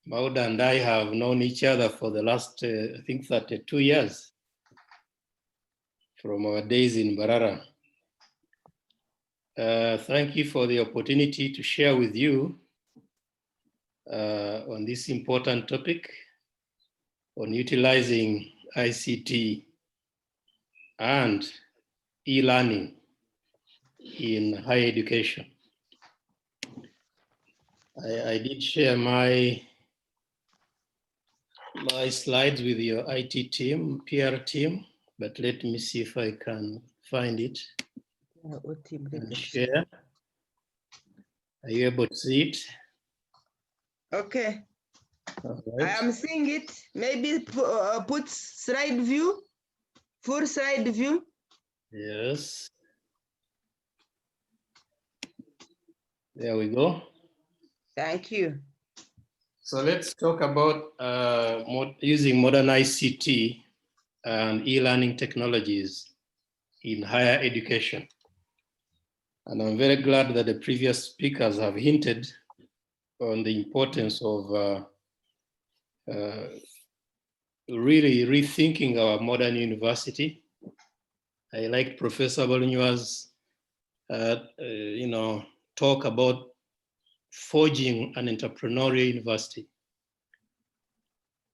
Maud and I have known each other for the last, I think, 32 years from our days in Barara. Thank you for the opportunity to share with you on this important topic on utilizing ICT and e-learning in higher education. I did share my slides with your IT team, PR team, but let me see if I can find it and share. Are you able to see it? Okay. All right. I am seeing it. Maybe put slide view, full slide view. Yes. There we go. Thank you. So let's talk about using modern ICT and e-learning technologies in higher education. And I'm very glad that the previous speakers have hinted on the importance of really rethinking our modern university. I like Professor Bolunywa's talk about forging an entrepreneurial university.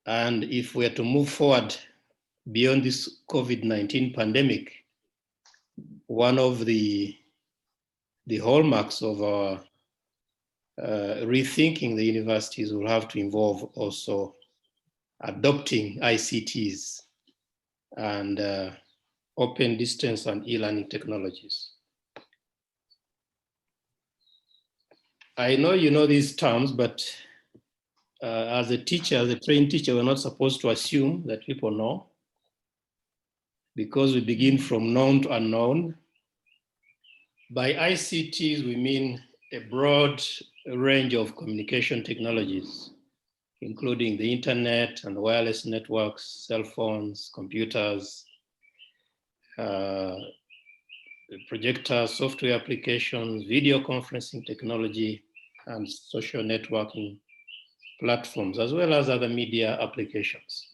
And if we're to move forward beyond this COVID-19 pandemic, one of the hallmarks of our rethinking the universities will have to involve also adopting ICTs and open distance and e-learning technologies. I know you know these terms, but as a teacher, as a trained teacher, we're not supposed to assume that people know, because we begin from known to unknown. By ICTs, we mean a broad range of communication technologies, including the internet and wireless networks, cell phones, computers, projectors, software applications, video conferencing technology, and social networking platforms, as well as other media applications.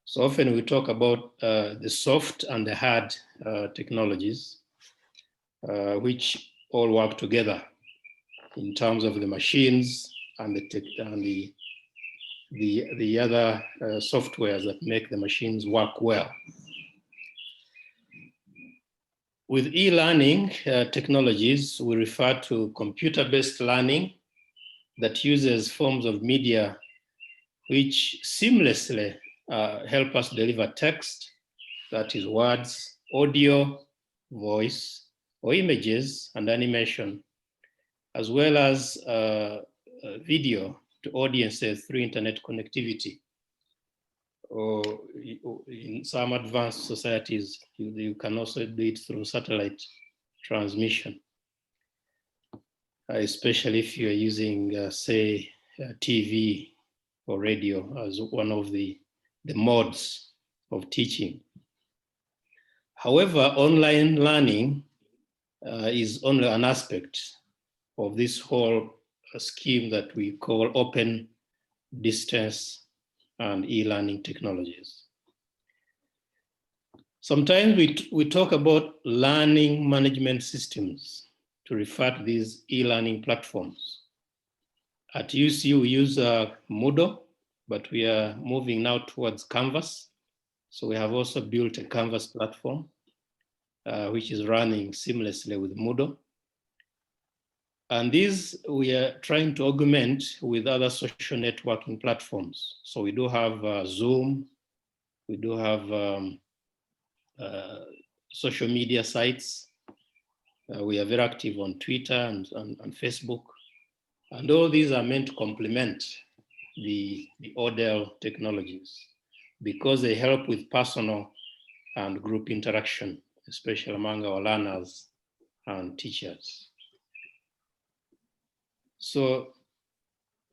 So often we talk about the soft and the hard technologies, which all work together in terms of the machines and the other softwares that make the machines work well. With e-learning technologies, we refer to computer-based learning that uses forms of media which seamlessly help us deliver text, that is words, audio, voice, or images and animation, as well as video to audiences through internet connectivity. Or in some advanced societies, you can also do it through satellite transmission, especially if you're using, say, TV or radio as one of the modes of teaching. However, online learning is only an aspect of this whole scheme that we call open distance and e-learning technologies. Sometimes we talk about learning management systems to refer to these e-learning platforms. At UCU, we use Moodle, but we are moving now towards Canvas. So we have also built a Canvas platform, which is running seamlessly with Moodle. And these we are trying to augment with other social networking platforms. So we do have Zoom, we do have social media sites. We are very active on Twitter and Facebook. And all these are meant to complement the ODEL technologies because they help with personal and group interaction, especially among our learners and teachers. So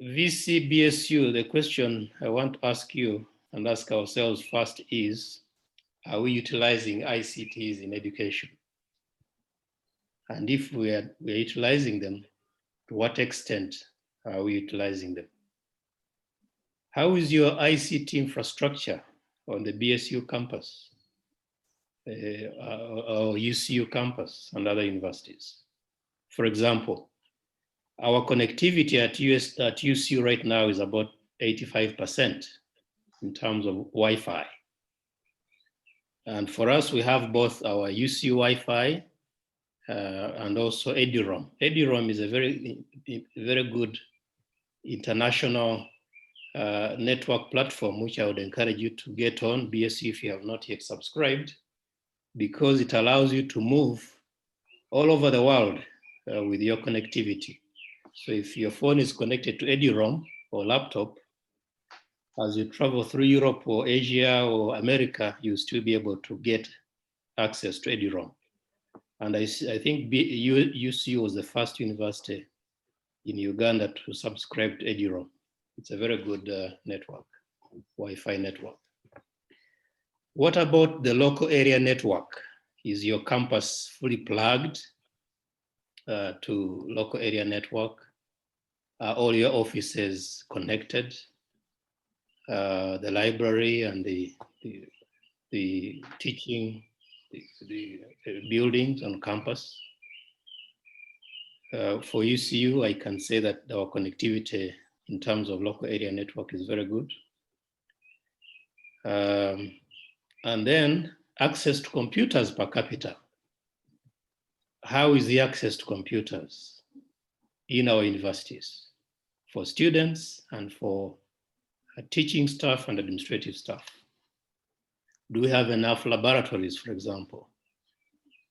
VC BSU, the question I want to ask you and ask ourselves first is, are we utilizing ICTs in education? And if we are utilizing them, to what extent are we utilizing them? How is your ICT infrastructure on the BSU campus or UCU campus and other universities? For example, our connectivity at UCU right now is about 85% in terms of Wi-Fi. And for us, we have both our UCU Wi-Fi and also EduRoam. EduRoam is a very good international network platform, which I would encourage you to get on BSU if you have not yet subscribed, because it allows you to move all over the world with your connectivity. So if your phone is connected to EduRoam or laptop, as you travel through Europe or Asia or America, you'll still be able to get access to EduRoam. And I think UCU was the first university in Uganda to subscribe to EduRoam. It's a very good network, Wi-Fi network. What about the local area network? Is your campus fully plugged to local area network? Are all your offices connected? The library and the teaching, the buildings on campus? For UCU, I can say that our connectivity in terms of local area network is very good. And then access to computers per capita. How is the access to computers in our universities for students and for teaching staff and administrative staff? Do we have enough laboratories, for example,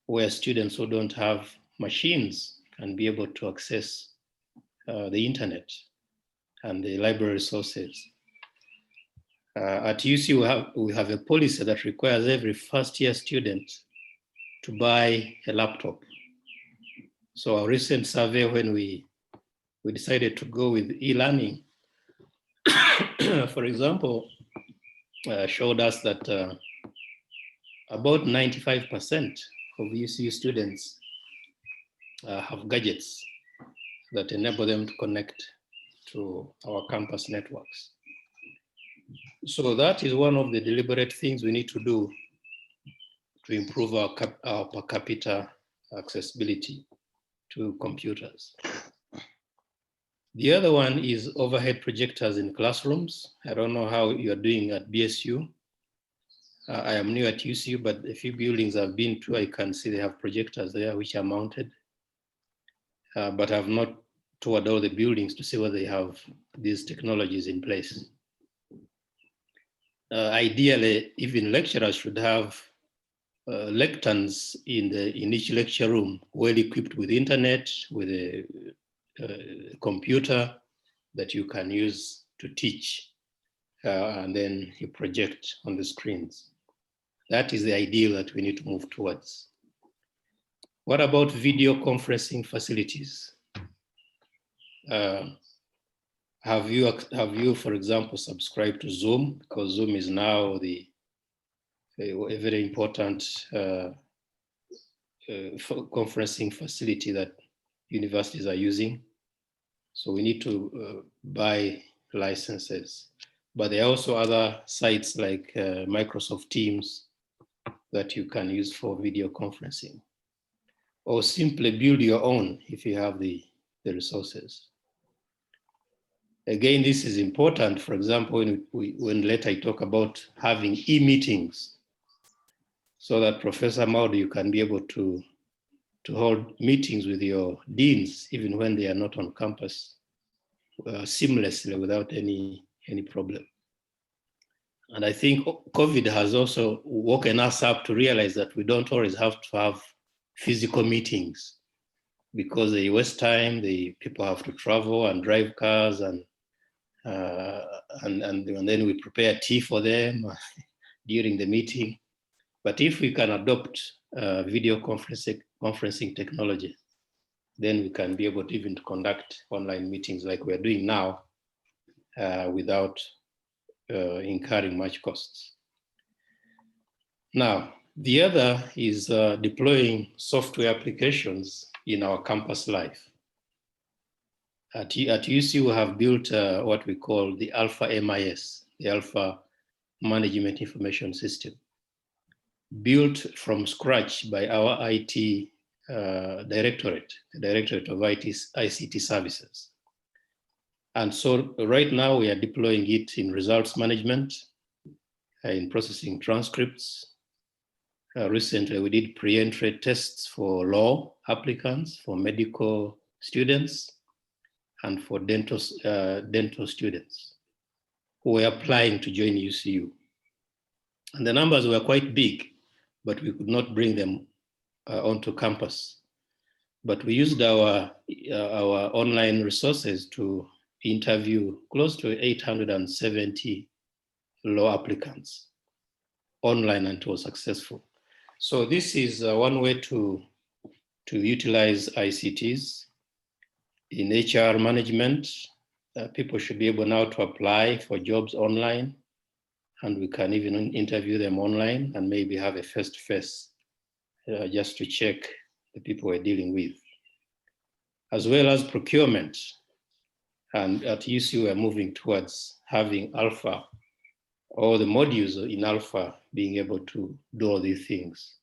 where students who don't have machines can be able to access the internet and the library resources? At UC, we have a policy that requires every first-year student to buy a laptop. So our recent survey, when we decided to go with e-learning, for example, showed us that about 95% of UCU students have gadgets that enable them to connect to our campus networks. So that is one of the deliberate things we need to do to improve our per capita accessibility to computers. The other one is overhead projectors in classrooms. I don't know how you're doing at BSU. I am new at UCU, but a few buildings I've been to, I can see they have projectors there which are mounted. But I've not toured all the buildings to see whether they have these technologies in place. Ideally, even lecturers should have lecterns in each lecture room, well equipped with internet, with a computer that you can use to teach, and then you project on the screens. That is the ideal that we need to move towards. What about video conferencing facilities? Have you, for example, subscribed to Zoom? Because Zoom is now a very important conferencing facility that universities are using. So we need to buy licenses. But there are also other sites like Microsoft Teams that you can use for video conferencing, or simply build your own if you have the resources. Again, this is important. For example, when later I talk about having e-meetings, so that Professor Maudu, you can be able to hold meetings with your deans, even when they are not on campus, seamlessly without any problem. And I think COVID has also woken us up to realize that we don't always have to have physical meetings, because they waste time. The people have to travel and drive cars, and then we prepare tea for them during the meeting. But if we can adopt video conferencing technology, then we can be able to even conduct online meetings like we're doing now without incurring much costs. Now, the other is deploying software applications in our campus life. At UC, we have built what we call the Alpha MIS, the Alpha Management Information System, built from scratch by our IT directorate, the Directorate of ICT Services. And so right now we are deploying it in results management, in processing transcripts. Recently we did pre-entry tests for law applicants, for medical students, and for dental students who were applying to join UCU. And the numbers were quite big, but we could not bring them onto campus. But we used our online resources to interview close to 870 law applicants online, and it was successful. So this is one way to utilize ICTs. In HR management, people should be able now to apply for jobs online, and we can even interview them online and maybe have a face-to-face just to check the people we're dealing with. As well as procurement. And at UC, we're moving towards having Alpha, or the modules in Alpha being able to do all these things.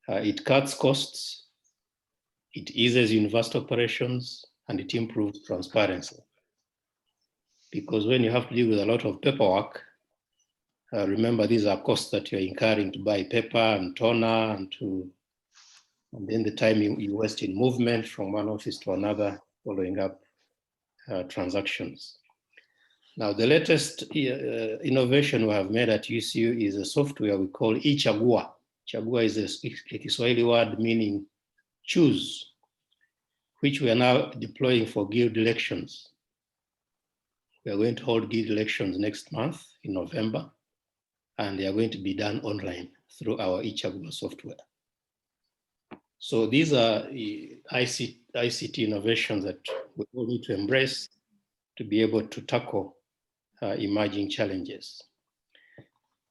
It cuts costs, it eases university operations, and it improves transparency. Because when you have to deal with a lot of paperwork, remember these are costs that you're incurring to buy paper and toner, and then the time you waste in movement from one office to another, following up transactions. Now, the latest innovation we have made at UCU is a software we call Chagua. Chagua is a Kiswahili word meaning choose, which we are now deploying for guild elections. We are going to hold guild elections next month in November, and they are going to be done online through our Chagua software. So these are ICT innovations that we all need to embrace to be able to tackle emerging challenges.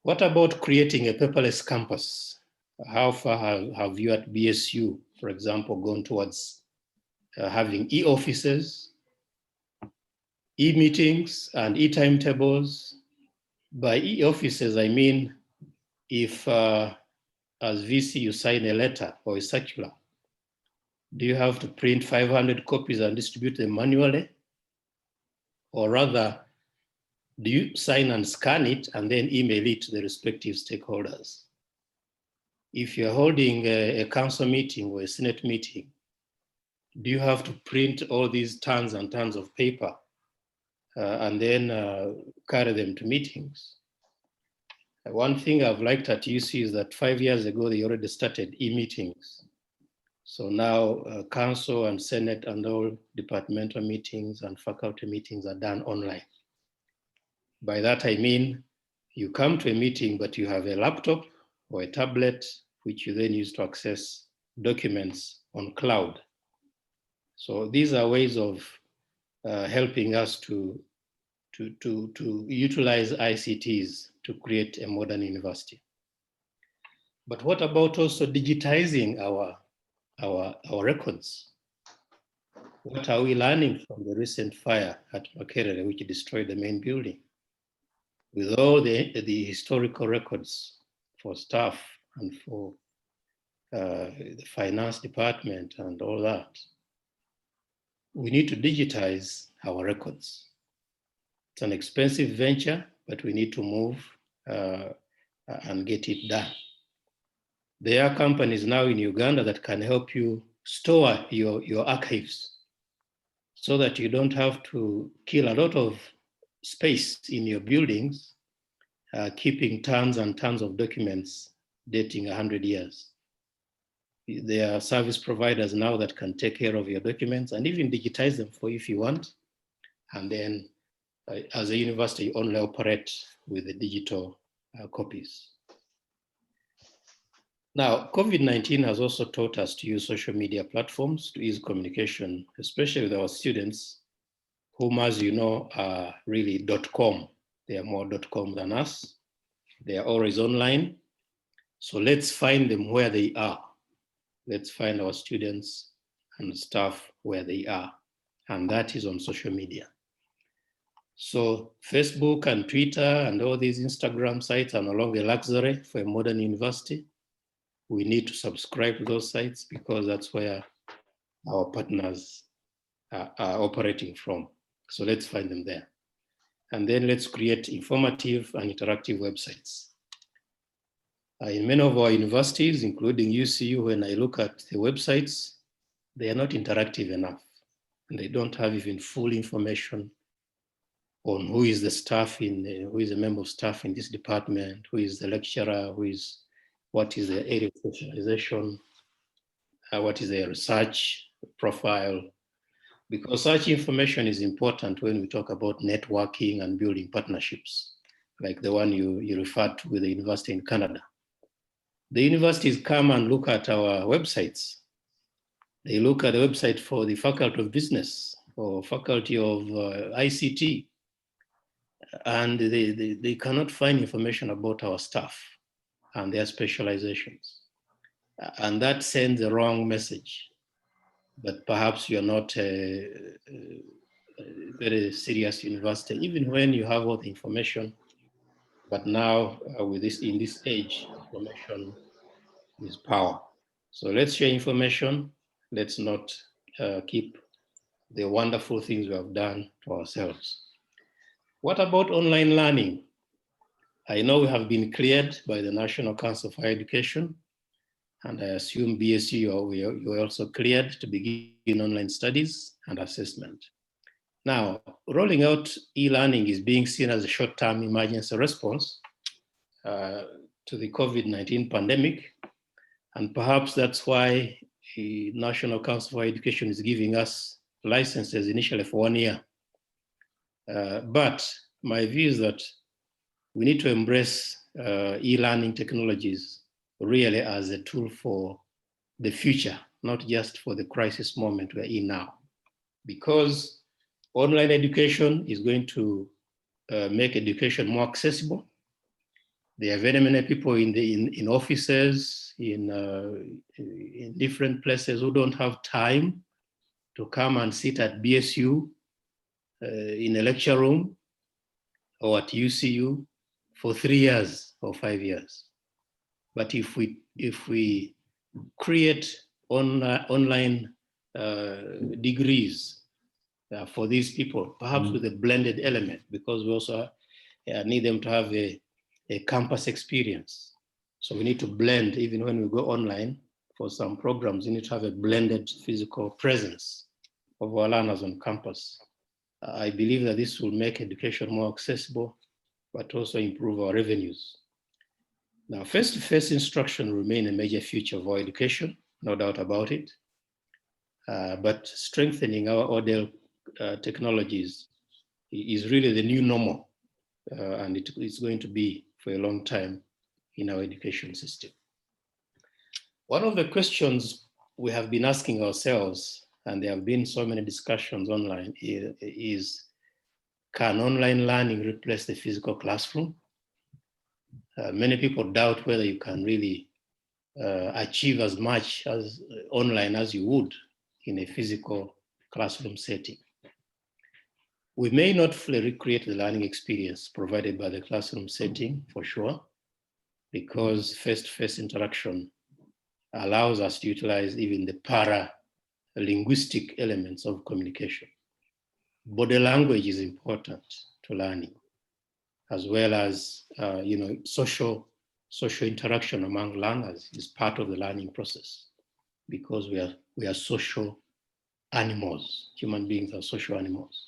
What about creating a paperless campus? How far have you at BSU, for example, gone towards having e-offices, e-meetings, and e-timetables? By e-offices, I mean if as VC you sign a letter or a circular, do you have to print 500 copies and distribute them manually? Or rather, do you sign and scan it and then email it to the respective stakeholders? If you're holding a council meeting or a Senate meeting, do you have to print all these tons and tons of paper and then carry them to meetings? One thing I've liked at UC is that 5 years ago, they already started e-meetings. So now council and Senate and all departmental meetings and faculty meetings are done online. By that, I mean, you come to a meeting, but you have a laptop or a tablet, which you then use to access documents on cloud. So these are ways of helping us to utilize ICTs to create a modern university. But what about also digitizing our records? What are we learning from the recent fire at Makerere, which destroyed the main building? With all the historical records for staff and for the finance department and all that, we need to digitize our records. It's an expensive venture, but we need to move and get it done. There are companies now in Uganda that can help you store your archives so that you don't have to kill a lot of space in your buildings, keeping tons and tons of documents dating 100 years. There are service providers now that can take care of your documents and even digitize them for if you want. And then as a university, you only operate with the digital copies. Now, COVID-19 has also taught us to use social media platforms to ease communication, especially with our students, whom, as you know, are really .com. They are more .com than us. They are always online. So let's find them where they are. Let's find our students and staff where they are. And that is on social media. So Facebook and Twitter and all these Instagram sites are no longer luxury for a modern university. We need to subscribe to those sites because that's where our partners are operating from. So let's find them there. And then let's create informative and interactive websites. In many of our universities, including UCU, when I look at the websites, they are not interactive enough. And they don't have even full information on who is the staff who is a member of staff in this department, who is the lecturer, what is the area of specialization, what is their research profile, because such information is important when we talk about networking and building partnerships, like the one you referred to with the university in Canada. The universities come and look at our websites. They look at the website for the Faculty of Business or Faculty of ICT, and they cannot find information about our staff and their specializations. And that sends the wrong message. But perhaps you're not a very serious university, even when you have all the information. But now, in this age, information is power. So let's share information. Let's not keep the wonderful things we have done to ourselves. What about online learning? I know we have been cleared by the National Council for Higher Education, and I assume BSU, you are also cleared to begin online studies and assessment. Now, rolling out e-learning is being seen as a short-term emergency response to the COVID-19 pandemic. And perhaps that's why the National Council for Education is giving us licenses initially for 1 year. But my view is that we need to embrace e-learning technologies really as a tool for the future, not just for the crisis moment we're in now. Because online education is going to make education more accessible. There are very many people in offices, in different places who don't have time to come and sit at BSU in a lecture room or at UCU for 3 years or 5 years. But if we create online degrees for these people, perhaps with a blended element, because we also need them to have a campus experience. So we need to blend, even when we go online for some programs, we need to have a blended physical presence of our learners on campus. I believe that this will make education more accessible, but also improve our revenues. Now, face-to-face instruction will remain a major feature of our education, no doubt about it. But strengthening our audio technologies is really the new normal, and it is going to be for a long time in our education system. One of the questions we have been asking ourselves, and there have been so many discussions online, is can online learning replace the physical classroom? Many people doubt whether you can really achieve as much as online as you would in a physical classroom setting. We may not fully recreate the learning experience provided by the classroom setting, for sure, because face-to-face interaction allows us to utilize even the para-linguistic elements of communication. Body language is important to learning, as well as social interaction among learners is part of the learning process, because we are social animals. Human beings are social animals.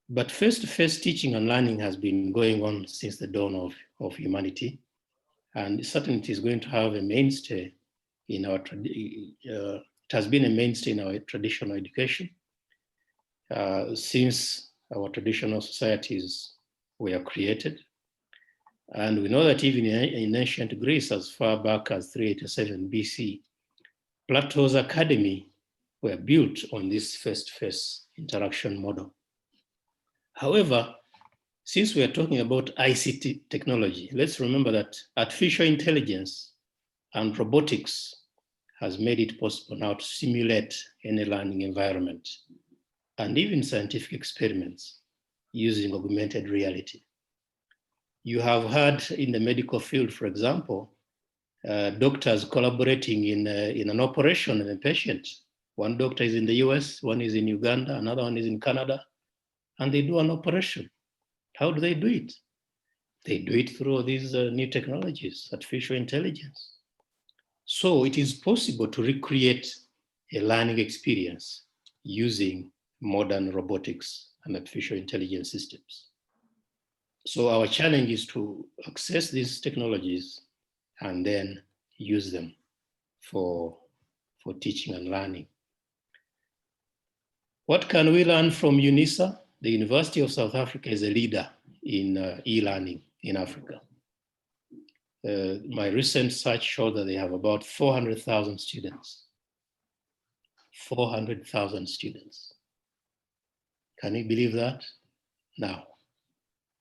But face-to-face teaching and learning has been going on since the dawn of humanity, and certainly it is going to have a mainstay in our, it has been a mainstay in our traditional education since our traditional societies were created. And we know that even in ancient Greece, as far back as 387 BC, Plato's academy were built on this face-to-face interaction model. However, since we are talking about ICT technology, let's remember that artificial intelligence and robotics has made it possible now to simulate any learning environment and even scientific experiments using augmented reality. You have heard in the medical field, for example, doctors collaborating in an operation in a patient. One doctor is in the US, one is in Uganda, another one is in Canada, and they do an operation. How do they do it? They do it through these new technologies, artificial intelligence. So it is possible to recreate a learning experience using modern robotics and artificial intelligence systems. So our challenge is to access these technologies and then use them for teaching and learning. What can we learn from UNISA? The University of South Africa is a leader in e-learning in Africa. My recent search showed that they have about 400,000 students. 400,000 students. Can you believe that? Now,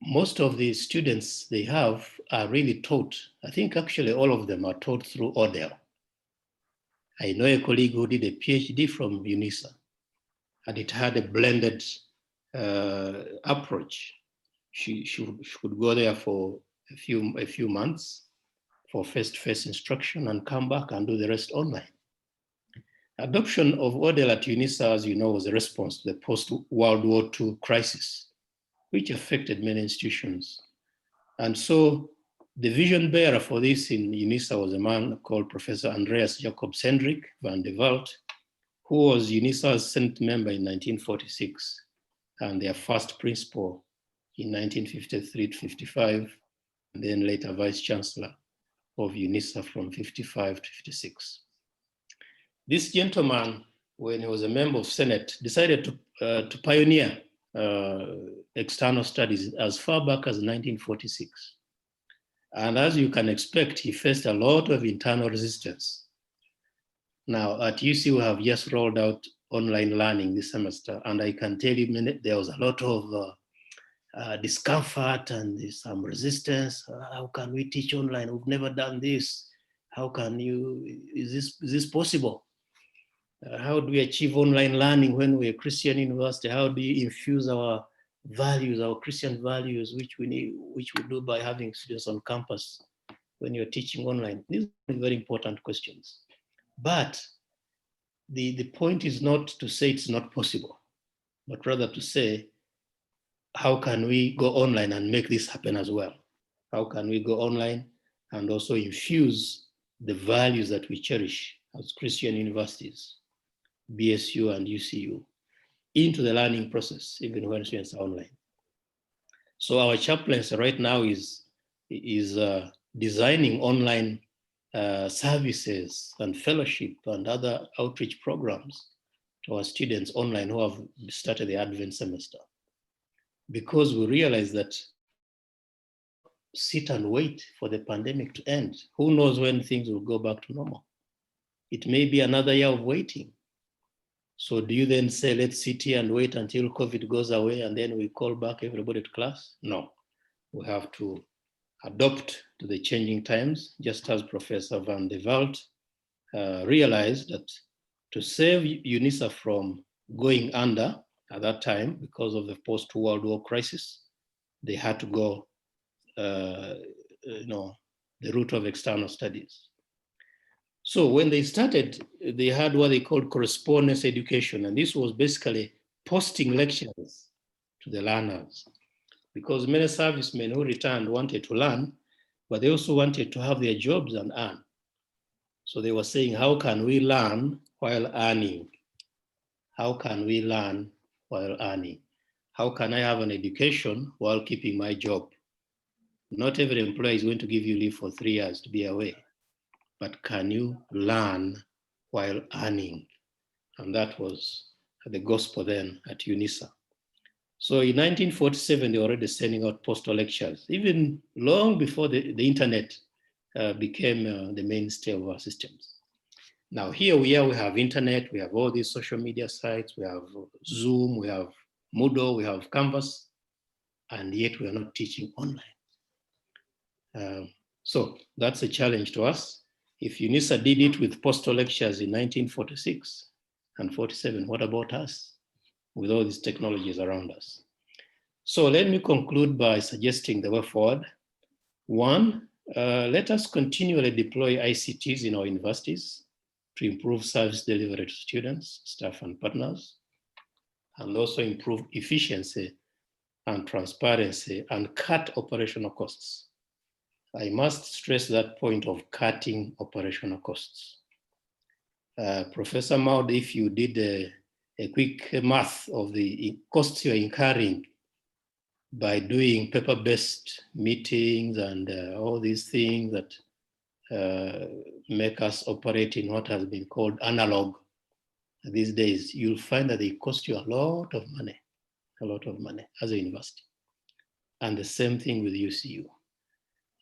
most of the students they have are really taught. I think actually all of them are taught through Odell. I know a colleague who did a PhD from UNISA, and it had a blended approach. She would go there for a few months for face-to-face instruction and come back and do the rest online. Adoption of Odell at UNISA, as you know, was a response to the post-World War II crisis, which affected many institutions. And so the vision bearer for this in UNISA was a man called Professor Andreas Jacobs Hendrik van der Walt, who was UNISA's Senate member in 1946 and their first principal in 1953 to 55, and then later vice chancellor of UNISA from 55 to 56. This gentleman, when he was a member of Senate, decided to pioneer external studies as far back as 1946. And as you can expect, he faced a lot of internal resistance. Now at UC, we have just rolled out online learning this semester, and I can tell you there was a lot of discomfort and some resistance. How can we teach online? We've never done this. How can you, is this possible? How do we achieve online learning when we're a Christian university? How do you infuse our values, our Christian values, which we do by having students on campus when you're teaching online? These are very important questions. But the point is not to say it's not possible, but rather to say, how can we go online and make this happen as well? How can we go online and also infuse the values that we cherish as Christian universities, BSU and UCU, into the learning process, even when students are online? So our chaplaincy right now is designing online services and fellowship and other outreach programs to our students online who have started the Advent semester. Because we realize that sit and wait for the pandemic to end. Who knows when things will go back to normal? It may be another year of waiting. So do you then say, let's sit here and wait until COVID goes away and then we call back everybody to class? No, we have to adopt to the changing times, just as Professor van der Walt realized that to save UNISA from going under at that time because of the post-World War crisis. They had to go, the route of external studies. So when they started, they had what they called correspondence education, and this was basically posting lectures to the learners, because many servicemen who returned wanted to learn, but they also wanted to have their jobs and earn. So they were saying, how can we learn while earning? How can we learn while earning? How can I have an education while keeping my job? Not every employer is going to give you leave for 3 years to be away, but can you learn while earning? And that was the gospel then at UNISA. So in 1947, they were already sending out postal lectures, even long before the internet became the mainstay of our systems. Now here we are, we have internet, we have all these social media sites, we have Zoom, we have Moodle, we have Canvas, and yet we are not teaching online. So that's a challenge to us. If UNISA did it with postal lectures in 1946 and 47, what about us with all these technologies around us? So let me conclude by suggesting the way forward. One, let us continually deploy ICTs in our universities to improve service delivery to students, staff, and partners, and also improve efficiency and transparency and cut operational costs. I must stress that point of cutting operational costs. Professor Maud, if you did a quick math of the costs you're incurring by doing paper-based meetings and all these things that make us operate in what has been called analog these days, you'll find that they cost you a lot of money as a university. And the same thing with UCU.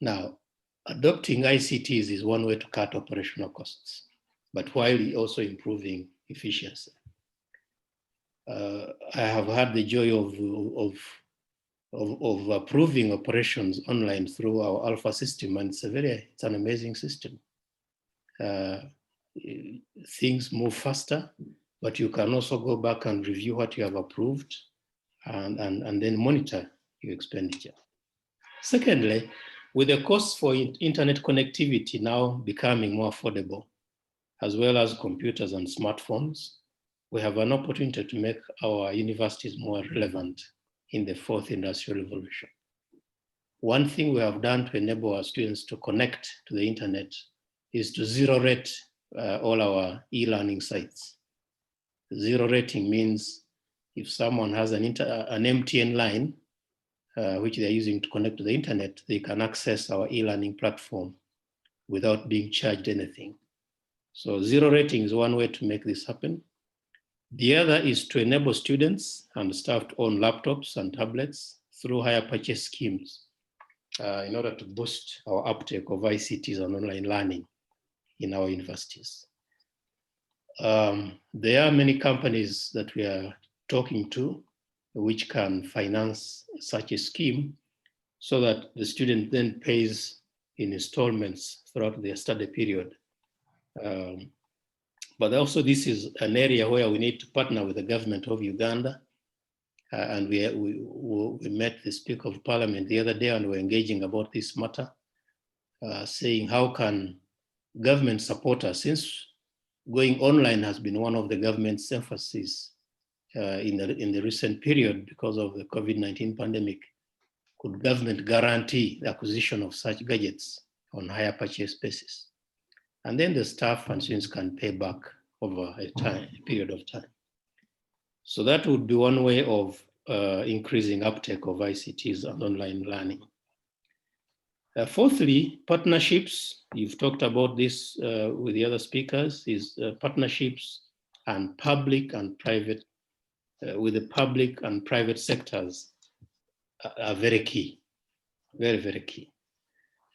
Now, adopting ICTs is one way to cut operational costs, but while also improving efficiency. I have had the joy of approving operations online through our Alpha system, and it's an amazing system. Things move faster, but you can also go back and review what you have approved and then monitor your expenditure. Secondly, with the costs for internet connectivity now becoming more affordable, as well as computers and smartphones, we have an opportunity to make our universities more relevant in the fourth industrial revolution. One thing we have done to enable our students to connect to the internet is to zero rate all our e-learning sites. Zero rating means if someone has an MTN line, which they're using to connect to the internet, they can access our e-learning platform without being charged anything. So zero rating is one way to make this happen. The other is to enable students and staff to own laptops and tablets through hire purchase schemes in order to boost our uptake of ICTs and online learning in our universities. There are many companies that we are talking to which can finance such a scheme so that the student then pays in installments throughout their study period. But also this is an area where we need to partner with the government of Uganda. And we met the Speaker of Parliament the other day and we're engaging about this matter, saying how can government support us, since going online has been one of the government's emphasis in the recent period because of the COVID-19 pandemic. Could government guarantee the acquisition of such gadgets on hire purchase basis? And then the staff and students can pay back over a period of time. So that would be one way of increasing uptake of ICTs and online learning. Fourthly, partnerships. You've talked about this with the other speakers, is partnerships and public and private, with the public and private sectors are very key, very, very key.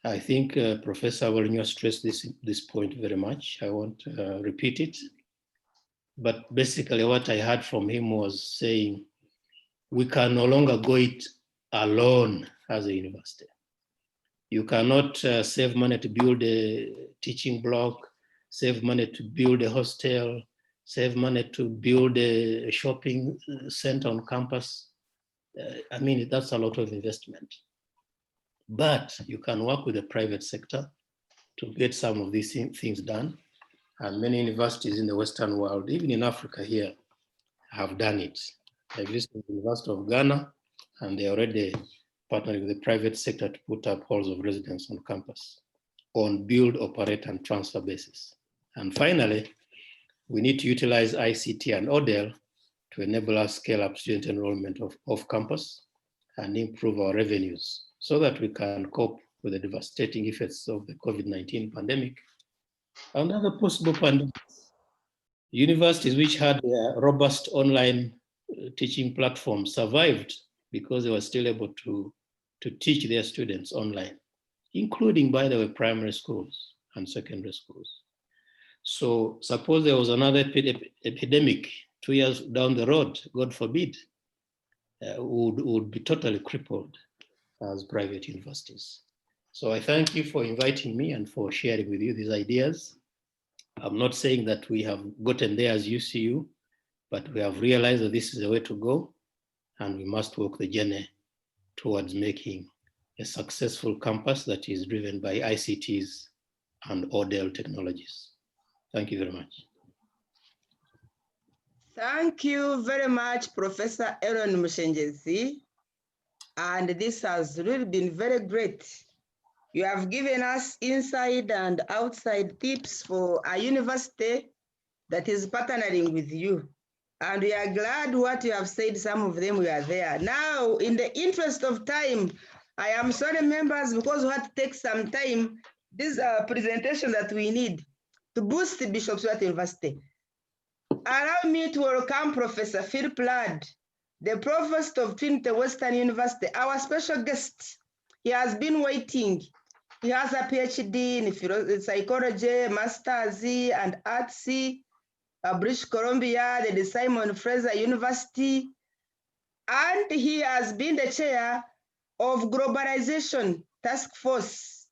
I think Professor Wolnywa stressed this point very much. I won't repeat it. But basically what I heard from him was saying, we can no longer go it alone as a university. You cannot save money to build a teaching block, save money to build a hostel, save money to build a shopping center on campus. I mean, that's a lot of investment. But you can work with the private sector to get some of these things done. And many universities in the Western world, even in Africa here, have done it. I've visited the University of Ghana, and they're already partnering with the private sector to put up halls of residence on campus on build, operate, and transfer basis. And finally, we need to utilize ICT and ODEL to enable us scale up student enrollment off campus and improve our revenues so that we can cope with the devastating effects of the COVID-19 pandemic and other possible pandemics. Universities which had a robust online teaching platform survived because they were still able to teach their students online, including, by the way, primary schools and secondary schools. So suppose there was another epidemic 2 years down the road, God forbid, would be totally crippled as private universities. So I thank you for inviting me and for sharing with you these ideas. I'm not saying that we have gotten there as UCU, but we have realized that this is the way to go, and we must walk the journey towards making a successful campus that is driven by ICTs and ODEL technologies. Thank you very much. Thank you very much, Professor Aaron Mushenjezi. And this has really been very great. You have given us inside and outside tips for a university that is partnering with you. And we are glad what you have said, some of them we are there. Now, in the interest of time, I am sorry, members, because we have to take some time. This is a presentation that we need to boost the Bishop Stuart University. Allow me to welcome Professor Phil Plaid, the Provost of Trinity Western University, our special guest. He has been waiting. He has a PhD in psychology, Master's and Arts, British Columbia, the Simon Fraser University, and he has been the chair of Globalization Task Force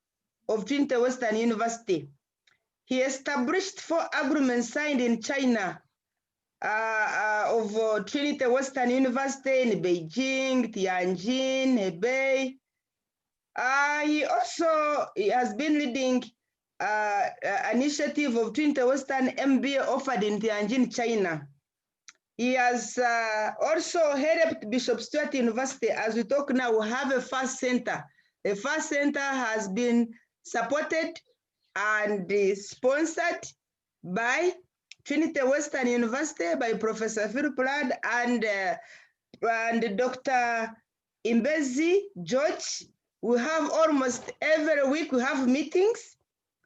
of Trinity Western University. He established 4 agreements signed in China of Trinity Western University in Beijing, Tianjin, Hebei. He also has been leading initiative of Trinity Western MBA offered in Tianjin, China. He has also helped Bishop Stuart University. As we talk now, we have a FAST center. The FAST center has been supported and sponsored by Trinity Western University, by Professor Phil Plaid and Dr. Imbezi George. We have almost every week, we have meetings.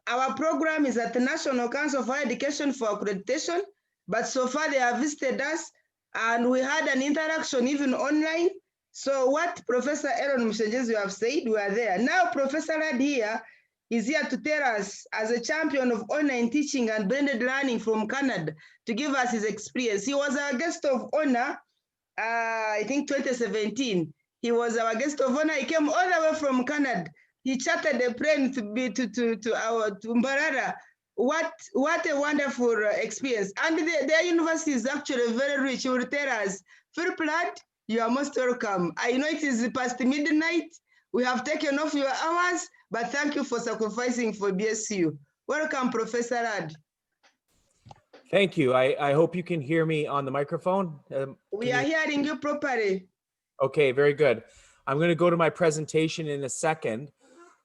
Our program is at the National Council for Higher Education for Accreditation, but so far they have visited us and we had an interaction even online. So what Professor Aaron Mushenjezi have said, we are there. Now Professor Rad here is here to tell us, as a champion of online teaching and blended learning from Canada, to give us his experience. He was our guest of honor, I think 2017. He was our guest of honor. He came all the way from Canada. He chartered a plane to Mbarara. What a wonderful experience. And their university is actually very rich. He will tell us, Phil Plaid, you are most welcome. I know it is past midnight. We have taken off your hours, but thank you for sacrificing for BSU. Welcome, Professor Rad. Thank you. I hope you can hear me on the microphone. We are hearing you properly. Okay, very good. I'm going to go to my presentation in a second.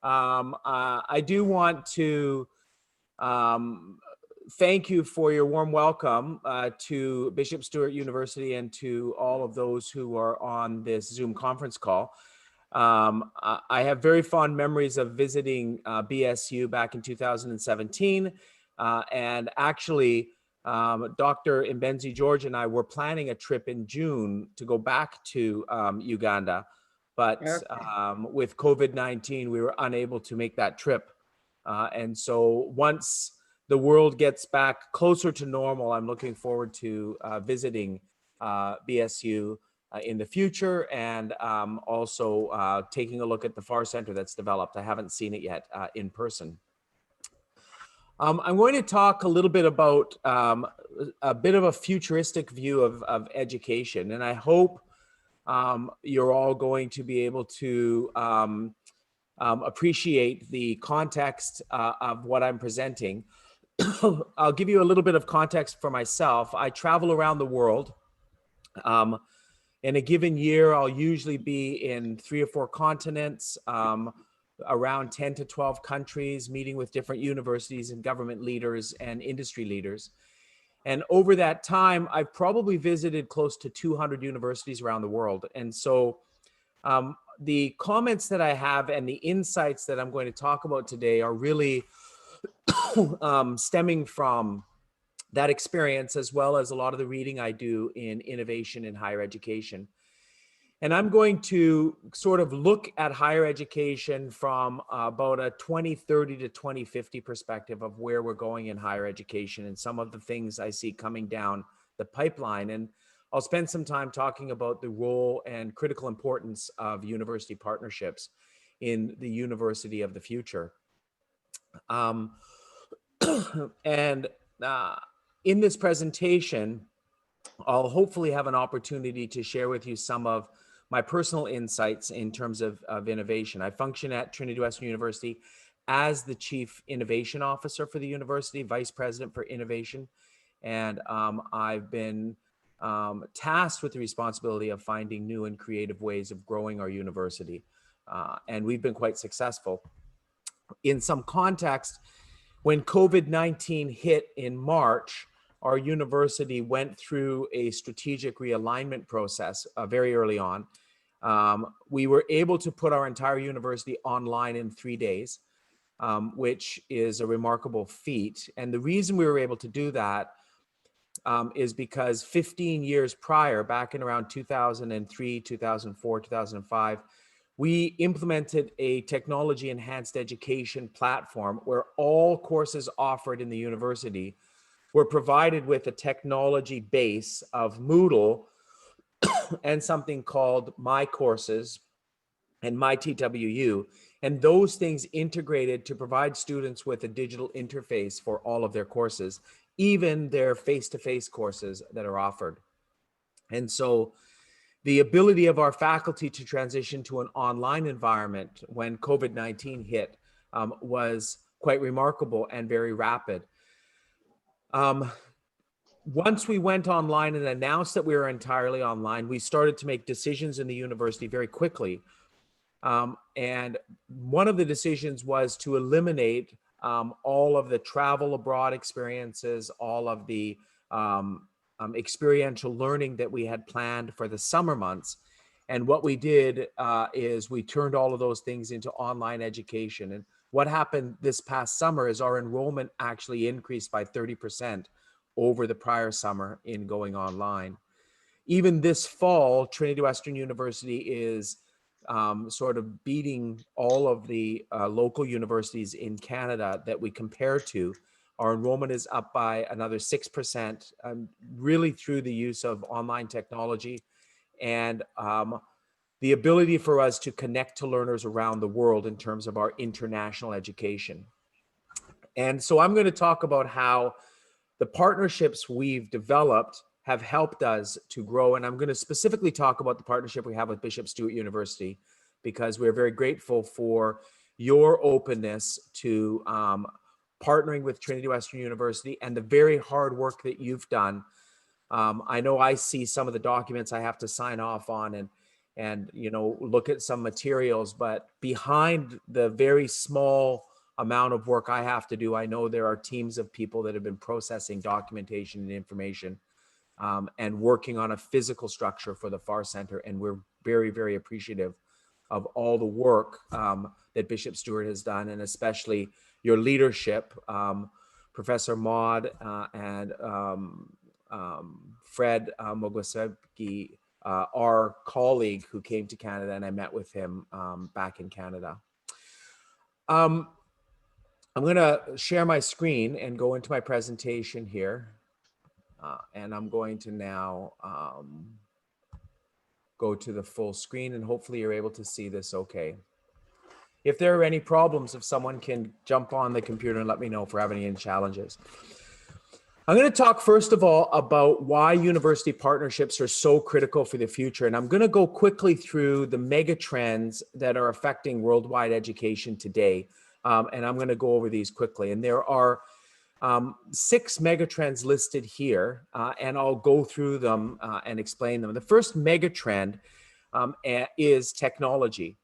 I do want to thank you for your warm welcome to Bishop Stuart University and to all of those who are on this Zoom conference call. I have very fond memories of visiting BSU back in 2017. And actually, Dr. Imbezi George and I were planning a trip in June to go back to Uganda. But with COVID-19, we were unable to make that trip. And so once the world gets back closer to normal, I'm looking forward to visiting BSU in the future and also taking a look at the FAR Center that's developed. I haven't seen it yet in person. I'm going to talk a little bit about a bit of a futuristic view of education. And I hope you're all going to be able to appreciate the context of what I'm presenting. I'll give you a little bit of context for myself. I travel around the world. In a given year, I'll usually be in 3 or 4 continents, around 10 to 12 countries, meeting with different universities and government leaders and industry leaders. And over that time, I've probably visited close to 200 universities around the world. And so the comments that I have and the insights that I'm going to talk about today are really stemming from that experience, as well as a lot of the reading I do in innovation in higher education. And I'm going to sort of look at higher education from about a 2030 to 2050 perspective of where we're going in higher education and some of the things I see coming down the pipeline. And I'll spend some time talking about the role and critical importance of university partnerships in the university of the future. And in this presentation, I'll hopefully have an opportunity to share with you some of my personal insights in terms of innovation. I function at Trinity Western University as the Chief Innovation Officer for the university, Vice President for Innovation. And I've been tasked with the responsibility of finding new and creative ways of growing our university. And we've been quite successful. In some context, when COVID-19 hit in March, our university went through a strategic realignment process very early on. We were able to put our entire university online in 3 days, which is a remarkable feat. And the reason we were able to do that is because 15 years prior, back in around 2003, 2004, 2005, we implemented a technology enhanced education platform where all courses offered in the university were provided with a technology base of Moodle and something called My Courses and My TWU. And those things integrated to provide students with a digital interface for all of their courses, even their face-to-face courses that are offered. And so the ability of our faculty to transition to an online environment when COVID-19 hit was quite remarkable and very rapid. Once we went online and announced that we were entirely online, we started to make decisions in the university very quickly. And one of the decisions was to eliminate all of the travel abroad experiences, all of the experiential learning that we had planned for the summer months. And what we did is we turned all of those things into online education. And what happened this past summer is our enrollment actually increased by 30% over the prior summer in going online. Even this fall, Trinity Western University is sort of beating all of the local universities in Canada that we compare to. Our enrollment is up by another 6%, really through the use of online technology and the ability for us to connect to learners around the world in terms of our international education. And so I'm going to talk about how the partnerships we've developed have helped us to grow. And I'm going to specifically talk about the partnership we have with Bishop Stuart University, because we're very grateful for your openness to partnering with Trinity Western University and the very hard work that you've done. I know I see some of the documents I have to sign off on and you know, look at some materials, but behind the very small amount of work I have to do, I know there are teams of people that have been processing documentation and information and working on a physical structure for the FAR Center. And we're very, very appreciative of all the work that Bishop Stuart has done, and especially your leadership, Professor Maud and Fred Mogosevsky, our colleague who came to Canada, and I met with him back in Canada. I'm going to share my screen and go into my presentation here. And I'm going to now go to the full screen, and hopefully you're able to see this okay. If there are any problems, if someone can jump on the computer and let me know if we're having any challenges. I'm going to talk first of all about why university partnerships are so critical for the future. And I'm going to go quickly through the mega trends that are affecting worldwide education today. And I'm going to go over these quickly. And there are 6 megatrends listed here, and I'll go through them and explain them. The first megatrend is technology.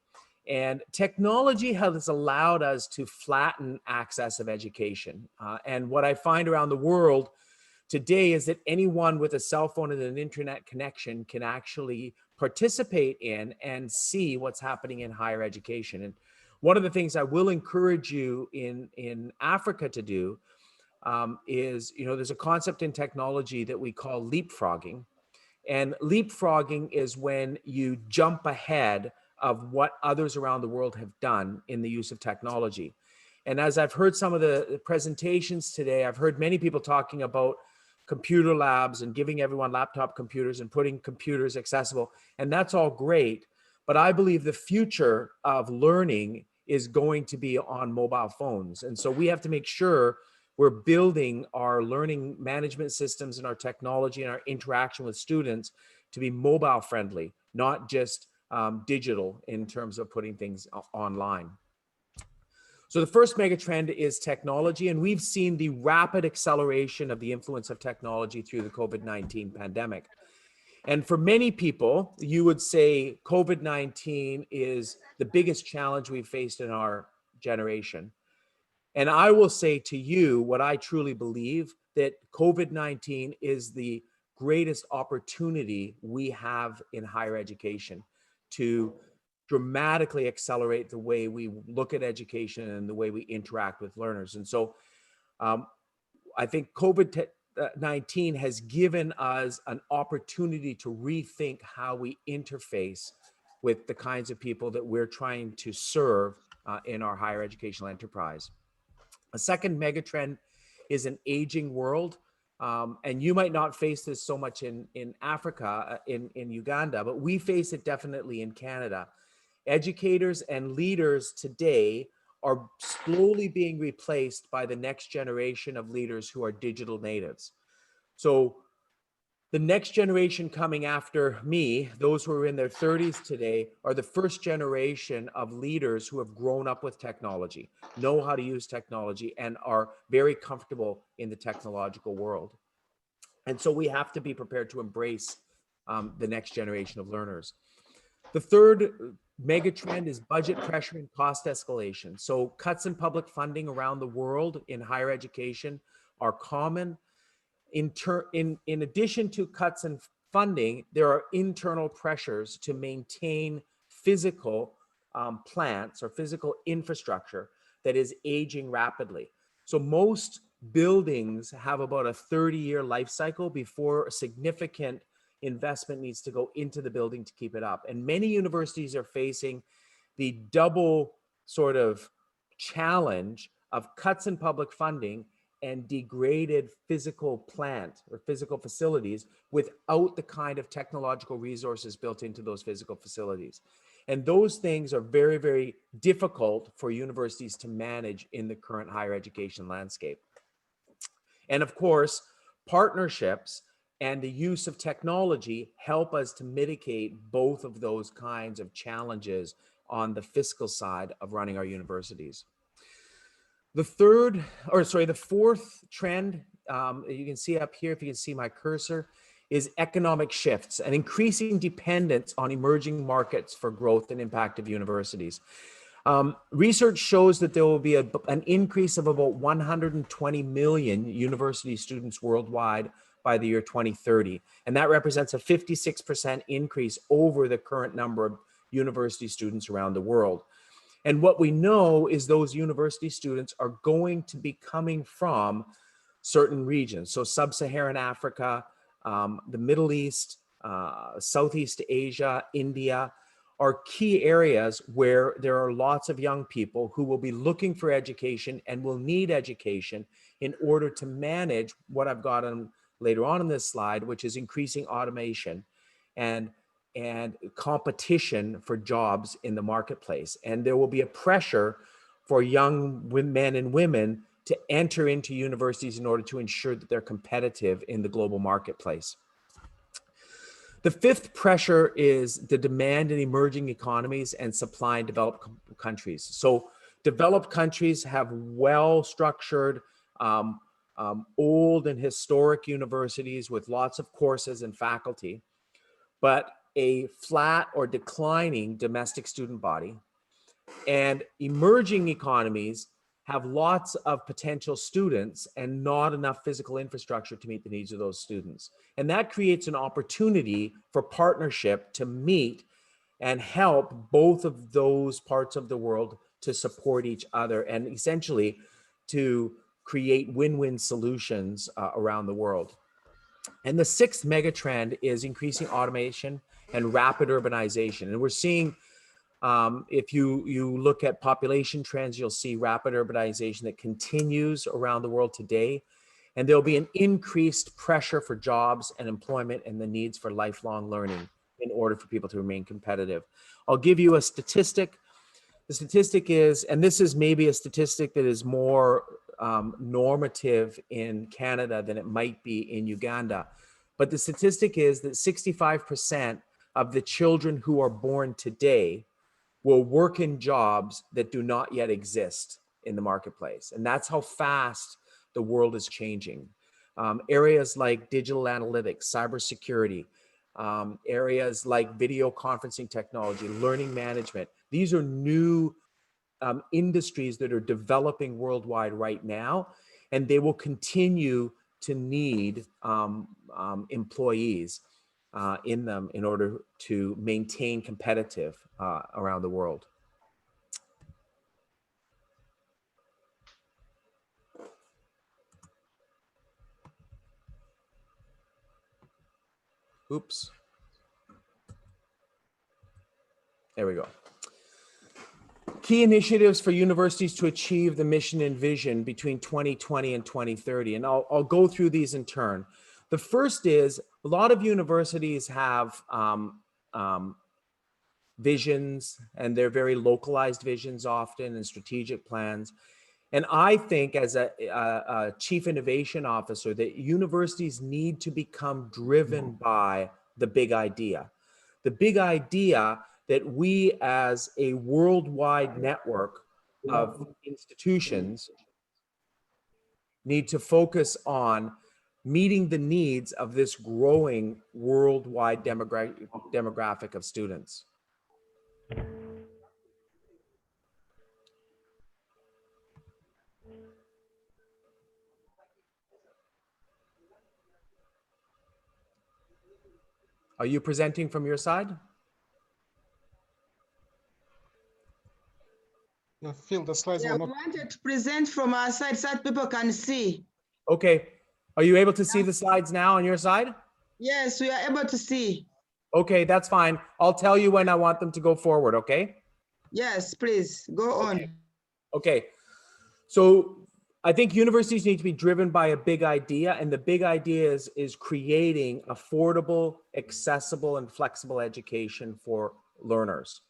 And technology has allowed us to flatten access of education. And what I find around the world today is that anyone with a cell phone and an internet connection can actually participate in and see what's happening in higher education. And one of the things I will encourage you in Africa to do is, there's a concept in technology that we call leapfrogging. And leapfrogging is when you jump ahead of what others around the world have done in the use of technology. And as I've heard some of the presentations today, I've heard many people talking about computer labs and giving everyone laptop computers and putting computers accessible. And that's all great. But I believe the future of learning is going to be on mobile phones. And so we have to make sure we're building our learning management systems and our technology and our interaction with students to be mobile friendly, not just digital in terms of putting things online. So the first mega trend is technology, and we've seen the rapid acceleration of the influence of technology through the COVID-19 pandemic. And for many people, you would say COVID-19 is the biggest challenge we've faced in our generation. And I will say to you what I truly believe, that COVID-19 is the greatest opportunity we have in higher education to dramatically accelerate the way we look at education and the way we interact with learners. And so I think COVID-19 has given us an opportunity to rethink how we interface with the kinds of people that we're trying to serve in our higher educational enterprise. A second megatrend is an aging world. And you might not face this so much in Africa, in Uganda, but we face it definitely in Canada. Educators and leaders today are slowly being replaced by the next generation of leaders who are digital natives. So the next generation coming after me, those who are in their 30s today, are the first generation of leaders who have grown up with technology, know how to use technology, and are very comfortable in the technological world. And so we have to be prepared to embrace the next generation of learners. The third mega trend is budget pressure and cost escalation. So cuts in public funding around the world in higher education are common. In addition to cuts in funding, there are internal pressures to maintain physical plants or physical infrastructure that is aging rapidly. So most buildings have about a 30-year life cycle before a significant investment needs to go into the building to keep it up. And many universities are facing the double sort of challenge of cuts in public funding and degraded physical plant or physical facilities without the kind of technological resources built into those physical facilities. And those things are very, very difficult for universities to manage in the current higher education landscape. And of course, partnerships and the use of technology help us to mitigate both of those kinds of challenges on the fiscal side of running our universities. The fourth trend, you can see up here, if you can see my cursor, is economic shifts and increasing dependence on emerging markets for growth and impact of universities. Research shows that there will be an increase of about 120 million university students worldwide by the year 2030. And that represents a 56% increase over the current number of university students around the world. And what we know is those university students are going to be coming from certain regions. So sub-Saharan Africa, the Middle East, Southeast Asia, India, are key areas where there are lots of young people who will be looking for education and will need education in order to manage what I've got on later on in this slide, which is increasing automation and competition for jobs in the marketplace. And there will be a pressure for young men and women to enter into universities in order to ensure that they're competitive in the global marketplace. The fifth pressure is the demand in emerging economies and supply in developed countries. So developed countries have well-structured, old and historic universities with lots of courses and faculty, but a flat or declining domestic student body. And emerging economies have lots of potential students and not enough physical infrastructure to meet the needs of those students. And that creates an opportunity for partnership to meet and help both of those parts of the world to support each other and essentially to create win-win solutions around the world. And the sixth megatrend is increasing automation and rapid urbanization. And we're seeing, if you look at population trends, you'll see rapid urbanization that continues around the world today. And there'll be an increased pressure for jobs and employment and the needs for lifelong learning in order for people to remain competitive. I'll give you a statistic. The statistic is, and this is maybe a statistic that is more normative in Canada than it might be in Uganda, but the statistic is that 65% of the children who are born today will work in jobs that do not yet exist in the marketplace. And that's how fast the world is changing. Areas like digital analytics, cybersecurity, areas like video conferencing technology, learning management, these are new industries that are developing worldwide right now, and they will continue to need employees in them in order to maintain competitive around the world. Oops. There we go. Key initiatives for universities to achieve the mission and vision between 2020 and 2030. And I'll go through these in turn. The first is a lot of universities have visions, and they're very localized visions often and strategic plans. And I think as a chief innovation officer that universities need to become driven by the big idea. The big idea that we as a worldwide network of institutions need to focus on meeting the needs of this growing worldwide demographic of students. Are you presenting from your side? I feel the slides Yeah, were we not. wanted to present from our side so that people can see. Okay. Are you able to see the slides now on your side? Yes, we are able to see. Okay, that's fine. I'll tell you when I want them to go forward, okay? Yes, please, go on. Okay. So I think universities need to be driven by a big idea, and the big idea is creating affordable, accessible, and flexible education for learners.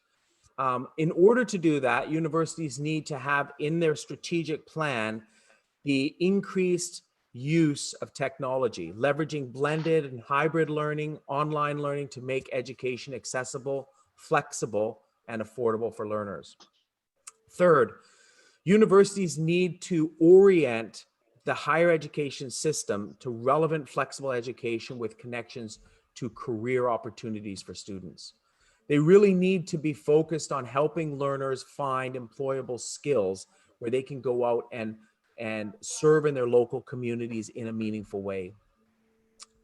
In order to do that, universities need to have in their strategic plan the increased use of technology, leveraging blended and hybrid learning, online learning to make education accessible, flexible, and affordable for learners. Third, universities need to orient the higher education system to relevant, flexible education with connections to career opportunities for students. They really need to be focused on helping learners find employable skills where they can go out and serve in their local communities in a meaningful way.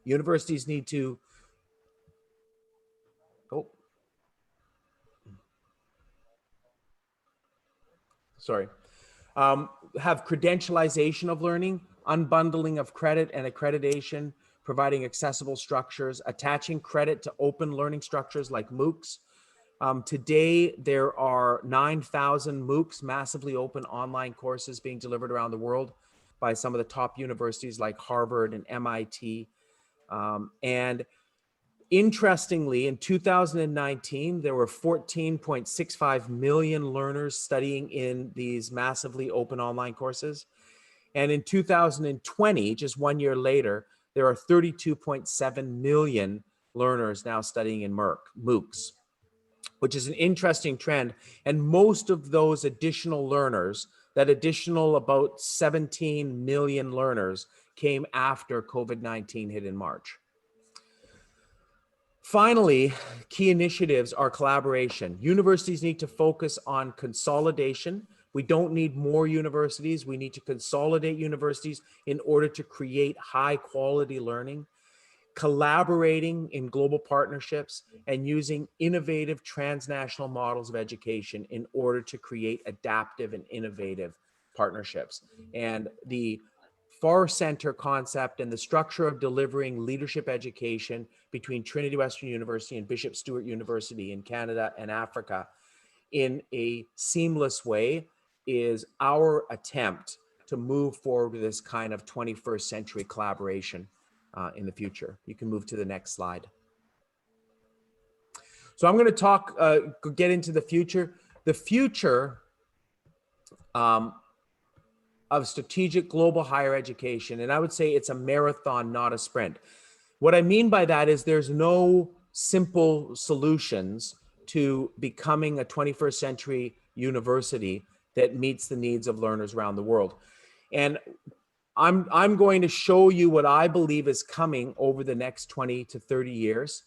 Universities need to, have credentialization of learning, unbundling of credit and accreditation, providing accessible structures, attaching credit to open learning structures like MOOCs. Today, there are 9,000 MOOCs, massively open online courses being delivered around the world by some of the top universities like Harvard and MIT. And interestingly, in 2019, there were 14.65 million learners studying in these massively open online courses. And in 2020, just 1 year later, there are 32.7 million learners now studying in MOOCs, which is an interesting trend. And most of those additional learners, that additional about 17 million learners, came after COVID-19 hit in March. Finally, key initiatives are collaboration. Universities need to focus on consolidation. We don't need more universities. We need to consolidate universities in order to create high quality learning, collaborating in global partnerships, and using innovative transnational models of education in order to create adaptive and innovative partnerships. And the Far Center concept and the structure of delivering leadership education between Trinity Western University and Bishop Stuart University in Canada and Africa in a seamless way is our attempt to move forward with this kind of 21st century collaboration in the future. You can move to the next slide. So I'm going to get into the future. The future of strategic global higher education. And I would say it's a marathon, not a sprint. What I mean by that is there's no simple solutions to becoming a 21st century university that meets the needs of learners around the world. And I'm going to show you what I believe is coming over the next 20 to 30 years.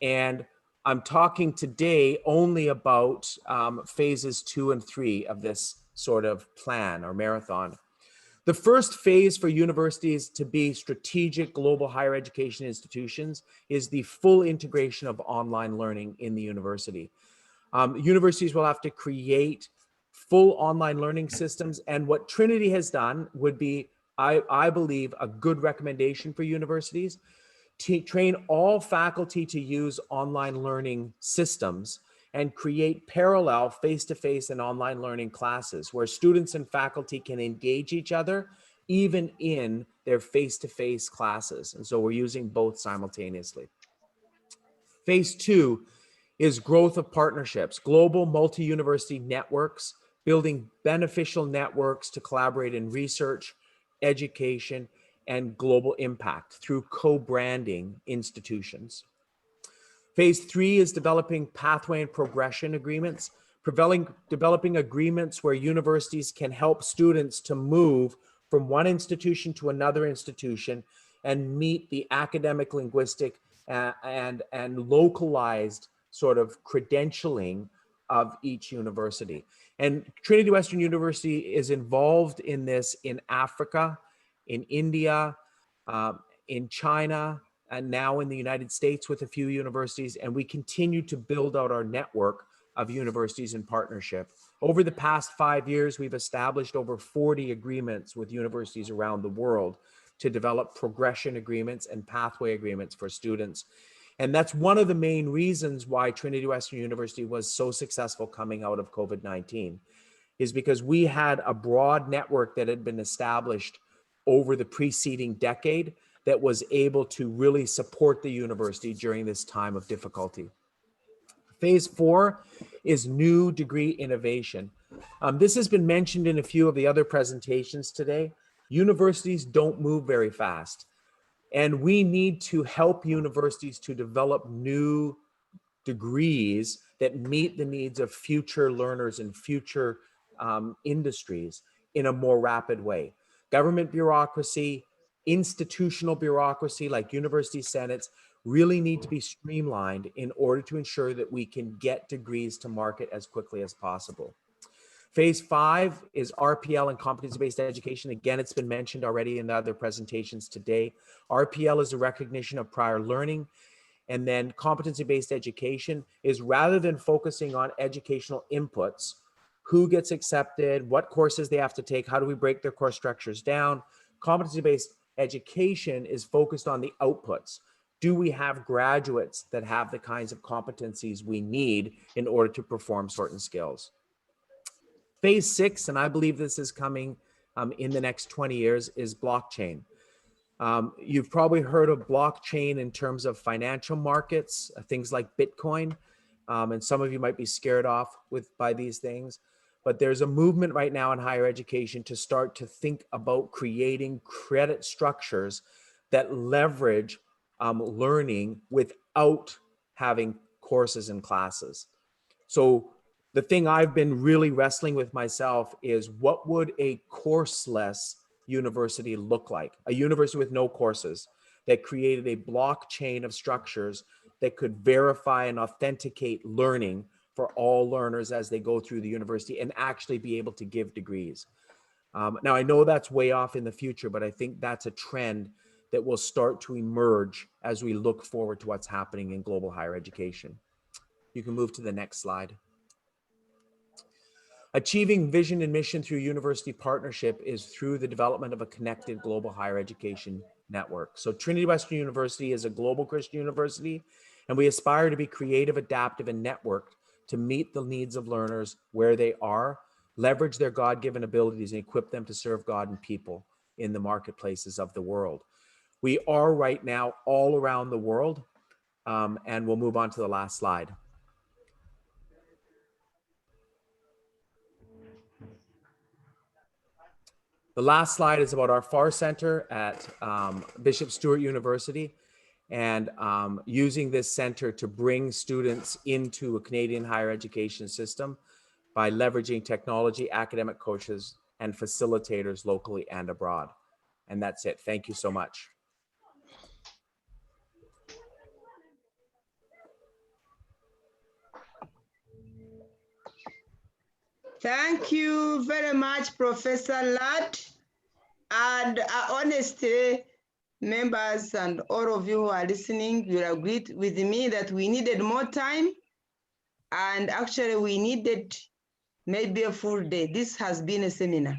And I'm talking today only about phases 2 and 3 of this sort of plan or marathon. The first phase for universities to be strategic global higher education institutions is the full integration of online learning in the university. Universities will have to create full online learning systems. And what Trinity has done would be, I believe, a good recommendation for universities to train all faculty to use online learning systems and create parallel face-to-face and online learning classes where students and faculty can engage each other even in their face-to-face classes. And so we're using both simultaneously. Phase 2 is growth of partnerships, global multi-university networks, building beneficial networks to collaborate in research, education, and global impact through co-branding institutions. Phase 3 is developing pathway and progression agreements, developing agreements where universities can help students to move from one institution to another institution and meet the academic, linguistic, and localized sort of credentialing of each university. And Trinity Western University is involved in this in Africa, in India, in China, and now in the United States with a few universities, and we continue to build out our network of universities in partnership. Over the past 5 years, we've established over 40 agreements with universities around the world to develop progression agreements and pathway agreements for students. And that's one of the main reasons why Trinity Western University was so successful coming out of COVID-19, is because we had a broad network that had been established over the preceding decade that was able to really support the university during this time of difficulty. Phase 4 is new degree innovation. This has been mentioned in a few of the other presentations today. Universities don't move very fast, and we need to help universities to develop new degrees that meet the needs of future learners and future industries in a more rapid way. Government bureaucracy, institutional bureaucracy like university senates really need to be streamlined in order to ensure that we can get degrees to market as quickly as possible. Phase 5 is RPL and competency-based education. Again, it's been mentioned already in the other presentations today. RPL is a recognition of prior learning, and then competency-based education is, rather than focusing on educational inputs, who gets accepted, what courses they have to take, how do we break their course structures down, competency-based education is focused on the outputs. Do we have graduates that have the kinds of competencies we need in order to perform certain skills? Phase 6, and I believe this is coming in the next 20 years, is blockchain. You've probably heard of blockchain in terms of financial markets, things like Bitcoin, and some of you might be scared off by these things. but there's a movement right now in higher education to start to think about creating credit structures that leverage learning without having courses and classes. So the thing I've been really wrestling with myself is, what would a courseless university look like? A university with no courses that created a blockchain of structures that could verify and authenticate learning for all learners as they go through the university and actually be able to give degrees. Now, I know that's way off in the future, but I think that's a trend that will start to emerge as we look forward to what's happening in global higher education. You can move to the next slide. Achieving vision and mission through university partnership is through the development of a connected global higher education network. So Trinity Western University is a global Christian university, and we aspire to be creative, adaptive, and networked to meet the needs of learners where they are, leverage their God-given abilities, and equip them to serve God and people in the marketplaces of the world. We are right now all around the world, and we'll move on to the last slide. The last slide is about our FAR Center at Bishop Stuart University, and using this center to bring students into a Canadian higher education system by leveraging technology, academic coaches, and facilitators locally and abroad. And that's it. Thank you so much. Thank you very much, Professor Ladd. And honestly, members and all of you who are listening, you agree with me that we needed more time. And actually, we needed maybe a full day. This has been a seminar.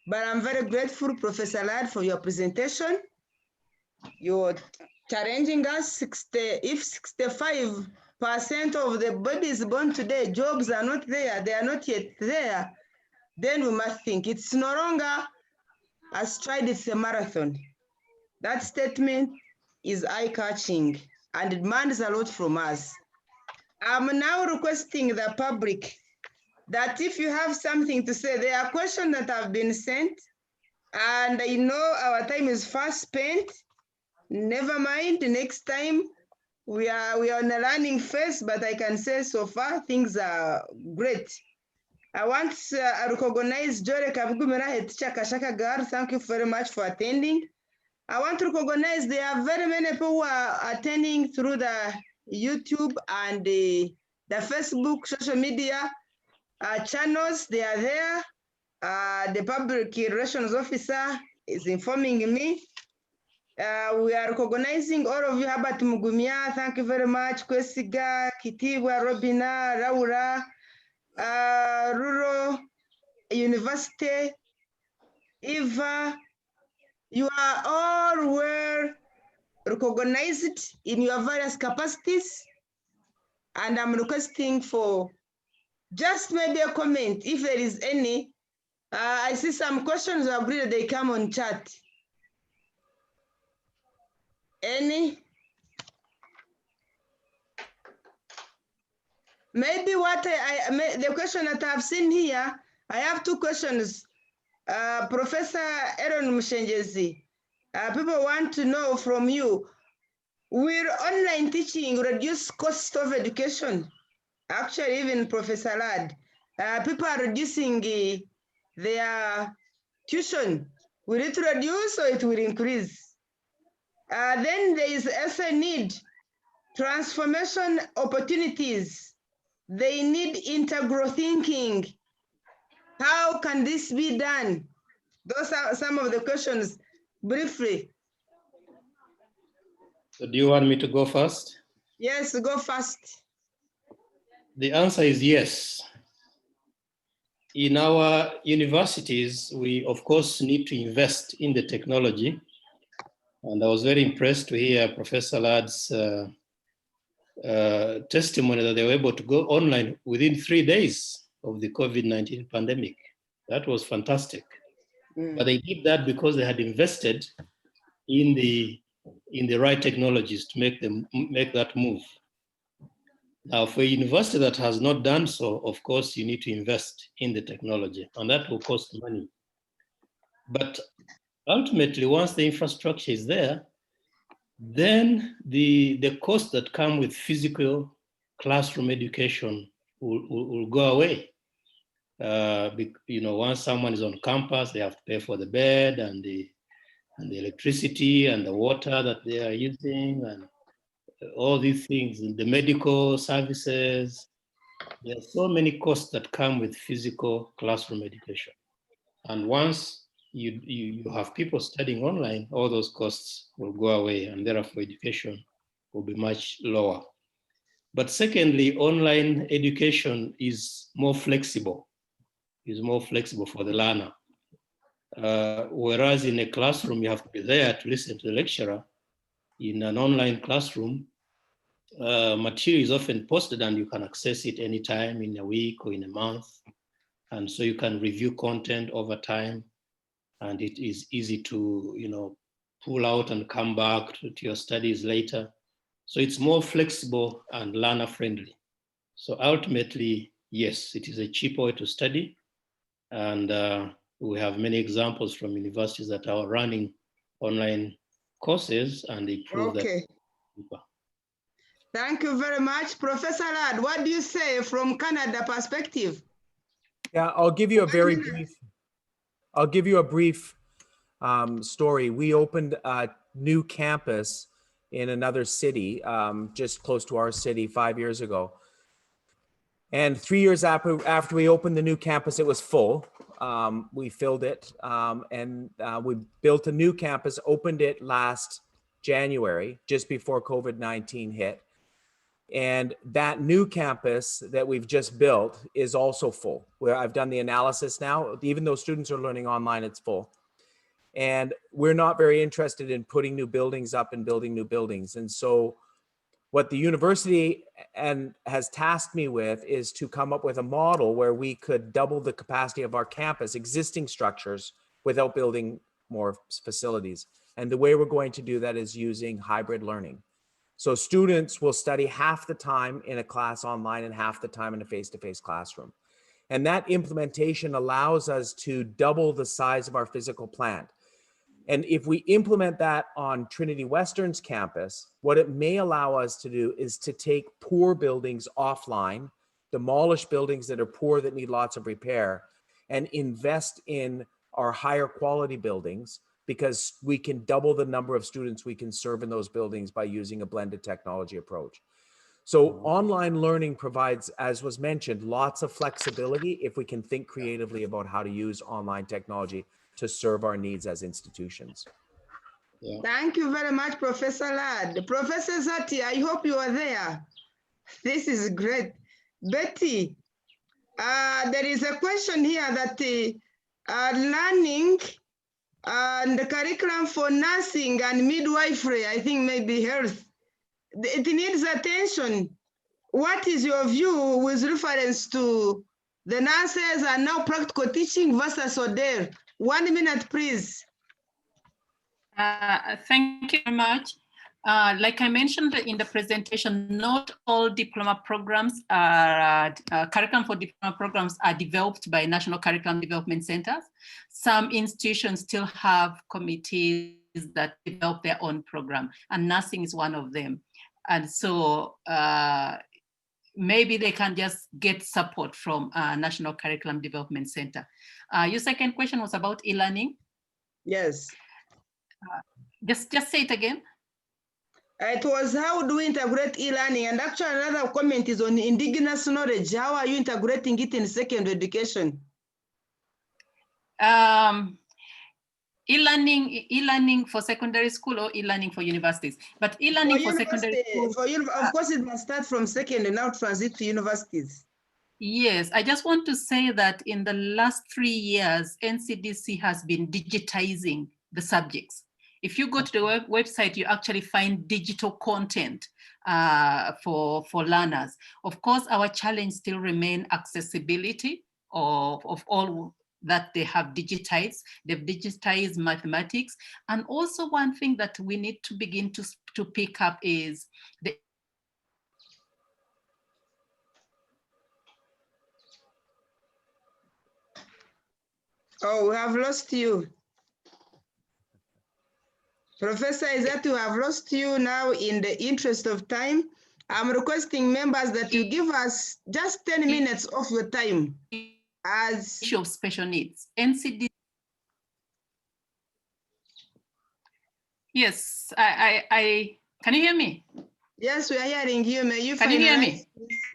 But I'm very grateful, Professor Ladd, for your presentation. You're challenging us. If 65% of the babies born today, jobs are not there, they are not yet there, then we must think it's no longer a stride, it's a marathon. That statement is eye-catching and demands a lot from us. I'm now requesting the public that if you have something to say, there are questions that have been sent, and I know our time is fast spent. Never mind, next time we are on a learning phase, but I can say so far things are great. I want to recognize Jore Kabugumira Teacher Kashaka Gar. Thank you very much for attending. I want to recognize there are very many people who are attending through the YouTube and the Facebook social media channels. They are there. The public relations officer is informing me. We are recognizing all of you. Habat Mugumia, thank you very much. Kwesiga, Kitibwa, Robina, Laura, Rural University, Eva, you are all well recognized in your various capacities. And I'm requesting for just maybe a comment, if there is any. I see some questions, I agree that they come on chat. Any? Maybe what the question that I've seen here, I have two questions. Professor Aaron Mushenjezi, people want to know from you, will online teaching reduce cost of education? Actually, even Professor Ladd, people are reducing their tuition. Will it reduce or it will increase? Then there is also need transformation opportunities. They need integral thinking. How can this be done? Those are some of the questions, briefly. So do you want me to go first? Yes, go first. The answer is yes. In our universities, we of course need to invest in the technology. And I was very impressed to hear Professor Ladd's testimony that they were able to go online within 3 days of the COVID-19 pandemic. That was fantastic. But they did that because they had invested in the right technologies to make that move. Now, for a university that has not done so, of course, you need to invest in the technology, and that will cost money. But ultimately, once the infrastructure is there, then the costs that come with physical classroom education will go away. Once someone is on campus, they have to pay for the bed and the electricity and the water that they are using and all these things, and the medical services. There are so many costs that come with physical classroom education. And once you have people studying online, all those costs will go away, and therefore education will be much lower. But secondly, online education is more flexible for the learner. Whereas in a classroom, you have to be there to listen to the lecturer. In an online classroom, material is often posted and you can access it anytime in a week or in a month. And so you can review content over time, and it is easy to, pull out and come back to your studies later. So it's more flexible and learner friendly. So ultimately, yes, it is a cheaper way to study. And we have many examples from universities that are running online courses, and they prove that. Cheaper. Thank you very much. Professor Ladd, what do you say from Canada perspective? Yeah, I'll give you a brief story. We opened a new campus in another city, just close to our city 5 years ago. And 3 years after we opened the new campus, it was full. We filled it, and we built a new campus, opened it last January, just before COVID-19 hit. And that new campus that we've just built is also full, where I've done the analysis now. Even though students are learning online, it's full. And we're not very interested in putting new buildings up and building new buildings. And so what the university has tasked me with is to come up with a model where we could double the capacity of our campus, existing structures, without building more facilities. And the way we're going to do that is using hybrid learning. So students will study half the time in a class online and half the time in a face-to-face classroom. And that implementation allows us to double the size of our physical plant. And if we implement that on Trinity Western's campus, what it may allow us to do is to take poor buildings offline, demolish buildings that are poor, that need lots of repair, and invest in our higher quality buildings, because we can double the number of students we can serve in those buildings by using a blended technology approach. So online learning provides, as was mentioned, lots of flexibility if we can think creatively about how to use online technology to serve our needs as institutions. Yeah. Thank you very much, Professor Ladd. Professor Zati, I hope you are there. This is great. Betty, there is a question here that learning and the curriculum for nursing and midwifery, I think maybe health, it needs attention. What is your view with reference to the nurses and now practical teaching versus ODER? 1 minute, please. Thank you very much. Like I mentioned in the presentation, not all diploma programs are, curriculum for diploma programs are developed by National Curriculum Development Centers. Some institutions still have committees that develop their own program, and nursing is one of them. And so maybe they can just get support from National Curriculum Development Center. Your second question was about e-learning. Yes. Just say it again. It was how do we integrate e-learning? And actually another comment is on indigenous knowledge. How are you integrating it in secondary education? E-learning for secondary school or e-learning for universities? But e-learning for secondary school. Of course, it must start from secondary and now transit to universities. Yes, I just want to say that in the last 3 years, NCDC has been digitizing the subjects. If you go to the website, you actually find digital content for learners. Of course, our challenge still remains accessibility of all that they have digitized. They've digitized mathematics. And also one thing that we need to begin to pick up is the Oh, we have lost you. Professor, is that we have lost you now? In the interest of time, I'm requesting members that you give us just 10 minutes of your time as issue of special needs. NCD. Yes, I can you hear me? Yes, we are hearing you. May you Can you hear me?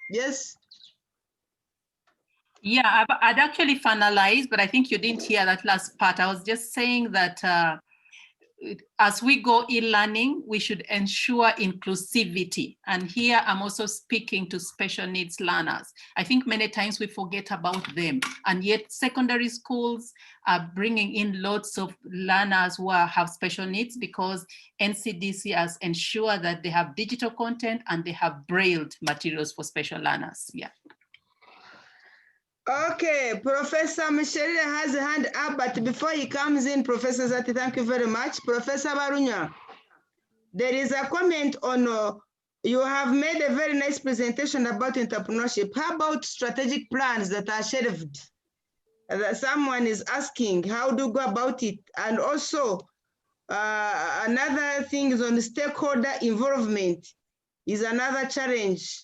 Yes. Yeah, I'd actually finalized, but I think you didn't hear that last part. I was just saying that as we go e-learning, we should ensure inclusivity. And here I'm also speaking to special needs learners. I think many times we forget about them. And yet secondary schools are bringing in lots of learners who have special needs because NCDC has ensured that they have digital content and they have brailled materials for special learners. Yeah. Okay, Professor Michelle has a hand up, but before he comes in, Professor Zati, thank you very much. Professor Barunya, there is a comment on, you have made a very nice presentation about entrepreneurship. How about strategic plans that are shelved? That someone is asking, how do you go about it? And also, another thing is on stakeholder involvement is another challenge.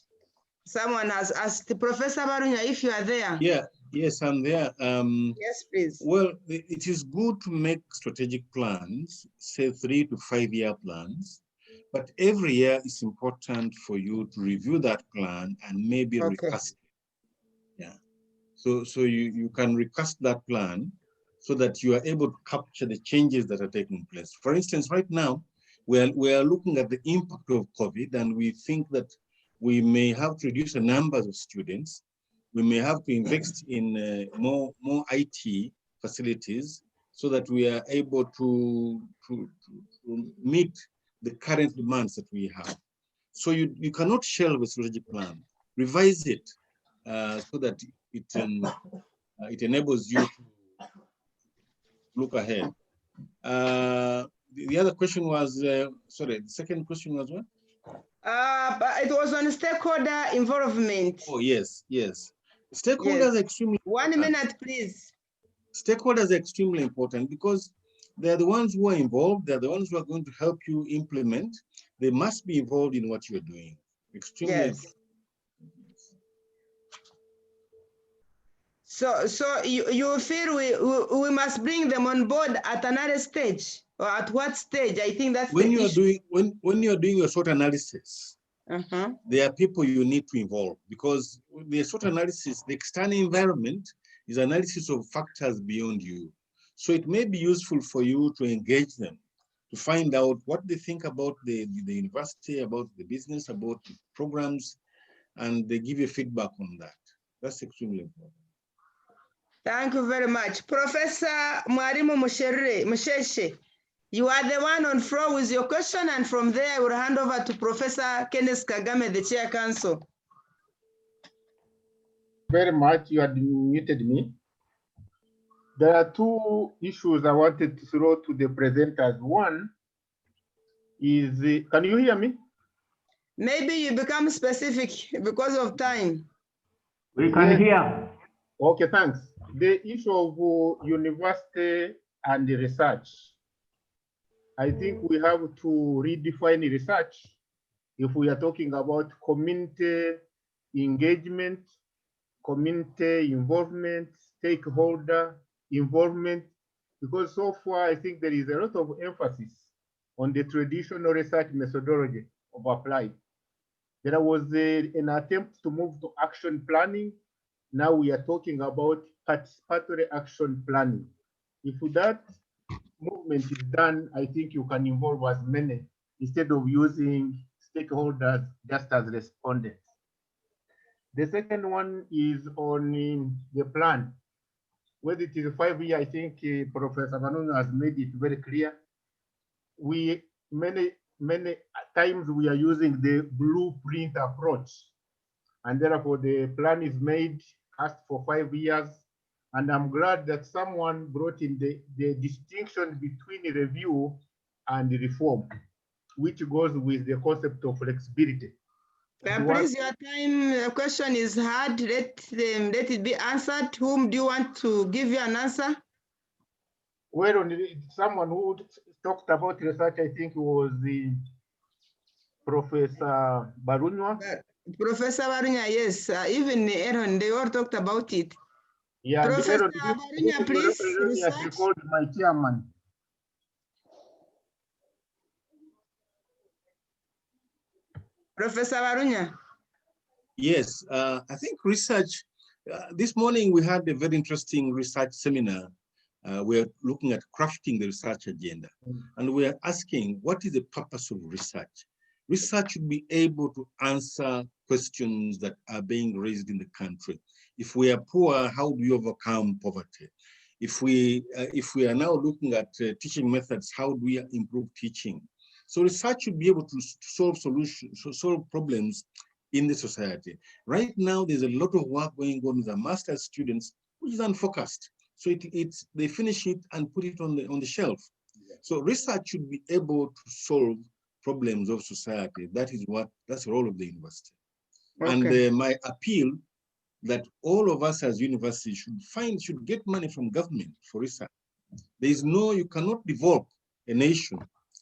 Someone has asked, Professor Barunya, if you are there. Yeah, yes, I'm there. Yes, please. Well, it is good to make strategic plans, say 3 to 5 year plans, but every year it's important for you to review that plan and maybe recast it. Yeah. So you can recast that plan so that you are able to capture the changes that are taking place. For instance, right now, we are looking at the impact of COVID, and we think that we may have to reduce the numbers of students. We may have to invest in more IT facilities so that we are able to meet the current demands that we have. So you cannot shelve a strategic plan. Revise it so that it enables you to look ahead. The other question was, sorry, the second question was what? But it was on stakeholder involvement. Oh, yes. Stakeholders are extremely 1 important. minute, please. Stakeholders are extremely important because they're the ones who are involved. They're the ones who are going to help you implement. They must be involved in what you're doing. Extremely important. So you feel we must bring them on board at another stage, or at what stage? I think that's when the you are issue. doing when you are doing your SWOT analysis. There are people you need to involve because the SWOT analysis, the external environment is analysis of factors beyond you. So it may be useful for you to engage them, to find out what they think about the university, about the business, about the programs, and they give you feedback on that. That's extremely important. Thank you very much. Professor Mwarimu Musheshe, you are the one on floor with your question, and from there I will hand over to Professor Kenneth Kagame, the Chair Council. Very much, you had muted me. There are two issues I wanted to throw to the presenters. One is, can you hear me? Maybe you become specific because of time. We can hear. Okay, thanks. The issue of university and the research. I think we have to redefine research if we are talking about community engagement, community involvement, stakeholder involvement, because so far I think there is a lot of emphasis on the traditional research methodology of applied. There was an attempt to move to action planning. Now we are talking about participatory action planning. If that movement is done, I think you can involve as many instead of using stakeholders just as respondents. The second one is on the plan. Whether it is 5 years, I think Professor Manunu has made it very clear. Many times we are using the blueprint approach, and therefore the plan is made, asked for 5 years. And I'm glad that someone brought in the distinction between review and reform, which goes with the concept of flexibility. Please, your time question is hard. Let it be answered. Whom do you want to give you an answer? Well, someone who talked about research, I think was the Professor Barunywa. Professor Barunya, yes, even Aaron, they all talked about it. Yeah, Professor Aaron, Barunya, please, has research. called my chairman. Professor Barunya. Yes, I think research, this morning we had a very interesting research seminar. We're looking at crafting the research agenda. And we're asking, what is the purpose of research? Research should be able to answer questions that are being raised in the country. If we are poor, how do we overcome poverty? If we are now looking at teaching methods, how do we improve teaching? So research should be able to solve problems in the society. Right now, there's a lot of work going on with the master's students, which is unfocused. So they finish it and put it on the shelf. So research should be able to solve problems of society. That's the role of the university. Okay. And my appeal that all of us as universities should get money from government for research. You cannot develop a nation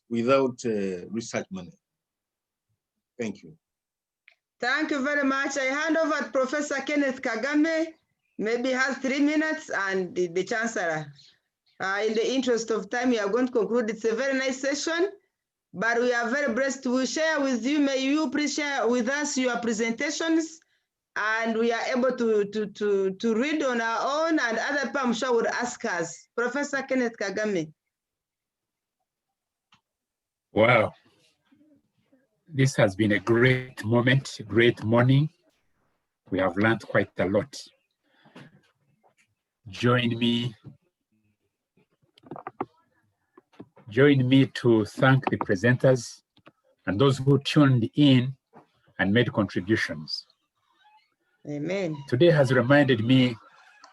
without research money. Thank you. Thank you very much. I hand over to Professor Kenneth Kagame, maybe has 3 minutes, and the Chancellor. In the interest of time, we are going to conclude. It's a very nice session, but we are very blessed to share with you. May you please share with us your presentations, and we are able to read on our own, and other people I'm sure would ask us. Professor Kenneth Kagame. Wow. This has been a great moment, great morning. We have learned quite a lot. Join me to thank the presenters and those who tuned in and made contributions. Amen. Today has reminded me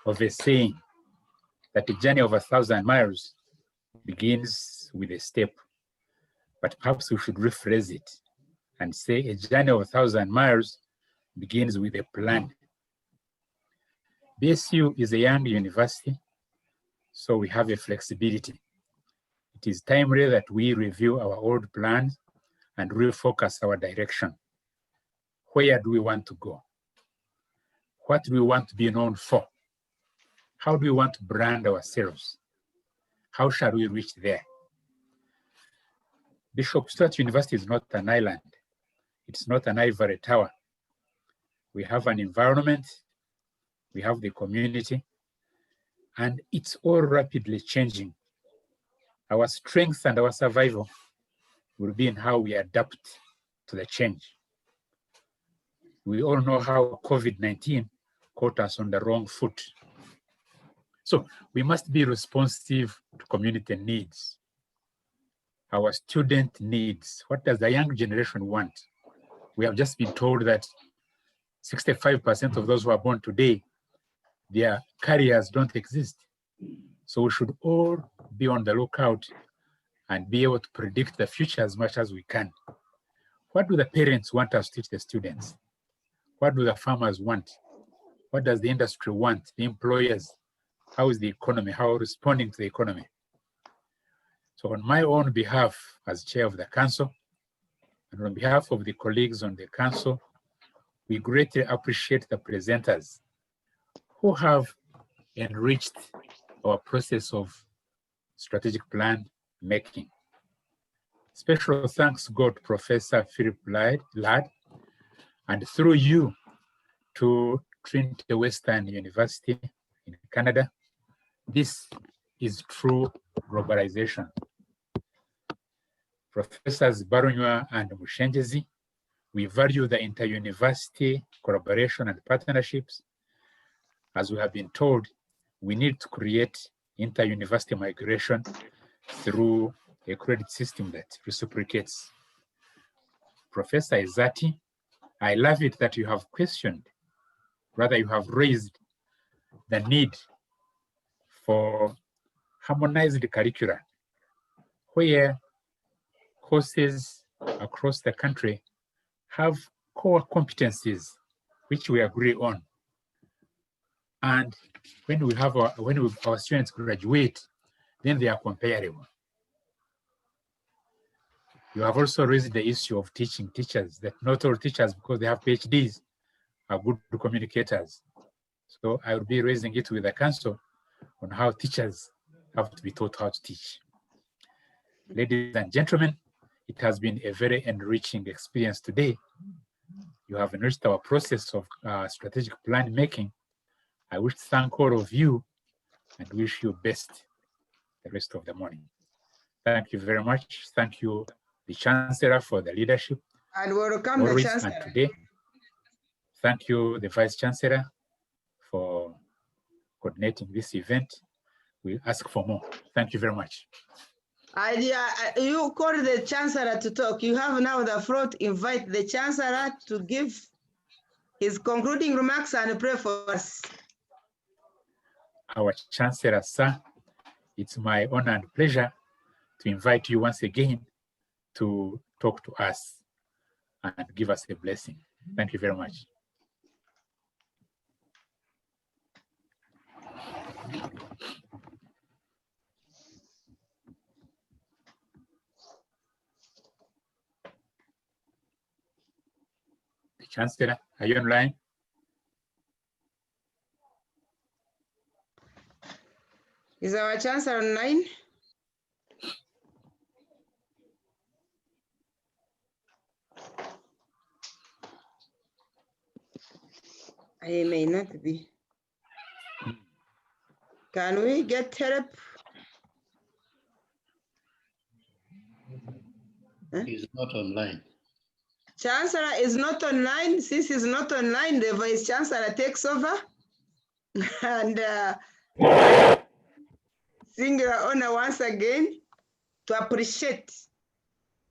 of a saying that a journey of 1,000 miles begins with a step, but perhaps we should rephrase it and say a journey of 1,000 miles begins with a plan. BSU is a young university, so we have a flexibility. It is timely that we review our old plans and refocus our direction. Where do we want to go? What do we want to be known for? How do we want to brand ourselves? How shall we reach there? Bishop Stuart University is not an island. It's not an ivory tower. We have an environment, we have the community, and it's all rapidly changing. Our strength and our survival will be in how we adapt to the change. We all know how COVID-19 caught us on the wrong foot. So we must be responsive to community needs, our student needs. What does the young generation want? We have just been told that 65% of those who are born today, their careers don't exist. So we should all be on the lookout and be able to predict the future as much as we can. What do the parents want us to teach the students? What do the farmers want? What does the industry want? The employers? How is the economy? How are we responding to the economy? So on my own behalf as chair of the council, and on behalf of the colleagues on the council, we greatly appreciate the presenters who have enriched our process of strategic plan making. Special thanks go to Professor Philip Ladd, and through you to Trinity Western University in Canada. This is true globalization. Professors Barunywa and Mushenjezi, we value the inter-university collaboration and partnerships. As we have been told, we need to create inter-university migration through a credit system that reciprocates. Professor Izati, I love it that you have questioned, rather you have raised the need for harmonized curricula, where courses across the country have core competencies which we agree on. And when our students graduate, then they are comparable. You have also raised the issue of teaching teachers, that not all teachers, because they have PhDs, are good communicators. So I will be raising it with the council on how teachers have to be taught how to teach. Ladies and gentlemen, it has been a very enriching experience today. You have enriched our process of strategic plan making. I wish to thank all of you and wish you best the rest of the morning. Thank you very much. Thank you, the Chancellor, for the leadership. And welcome the Always Chancellor. and today. Thank you, the Vice Chancellor, for coordinating this event. We ask for more. Thank you very much. You call the Chancellor to talk. You have now the floor to invite the Chancellor to give his concluding remarks and pray for us. Our Chancellor, sir, it's my honor and pleasure to invite you once again to talk to us and give us a blessing. Thank you very much. The Chancellor, are you online? Is our Chancellor online? I may not be. Can we get help? He's not online. Chancellor is not online. Since he's not online, the Vice Chancellor takes over. And singular honor once again to appreciate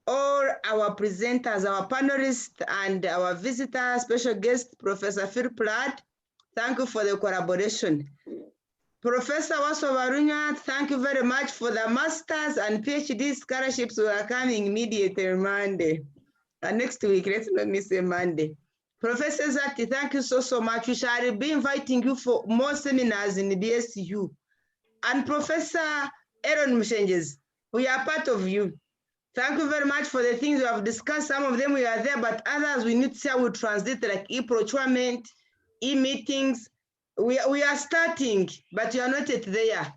all our presenters, our panelists, and our visitor, special guest, Professor Phil Platt. Thank you for the collaboration. Professor Wasovarunya, thank you very much for the Masters and PhD scholarships who are coming immediately Monday. And next week, let's not miss a Monday. Professor Zati, thank you so much. We shall be inviting you for more seminars in the BSU. And Professor Aaron Mushenges, we are part of you. Thank you very much for the things we have discussed. Some of them we are there, but others we need to see how we translate, like e-procurement, e-meetings. We are starting, but you are not yet there.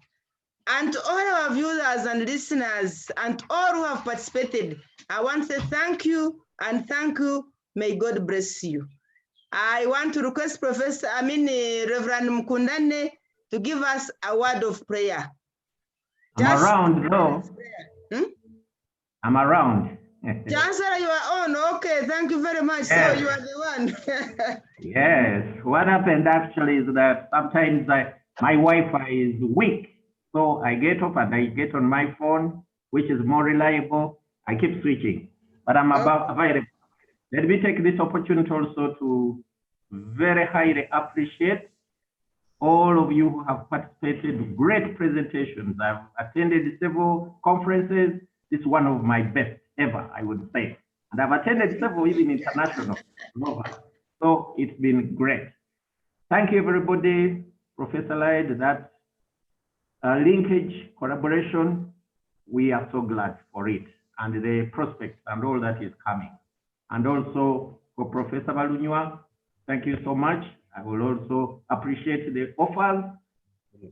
And to all our viewers and listeners and all who have participated, I want to say thank you and thank you. May God bless you. I want to request Reverend Mkundane to give us a word of prayer. I'm around, though. I'm around. Chancellor, you are on. Okay, thank you very much. Yes. So you are the one. Yes. What happened actually is that sometimes my Wi-Fi is weak. So I get up and I get on my phone, which is more reliable. I keep switching, but I'm available. Let me take this opportunity also to very highly appreciate all of you who have participated. Great presentations. I've attended several conferences. This is one of my best ever, I would say. And I've attended several, even international. So it's been great. Thank you, everybody. Professor Lyde, that linkage, collaboration, we are so glad for it. And the prospects and all that is coming. And also for Professor Balunywa, thank you so much. I will also appreciate the offers.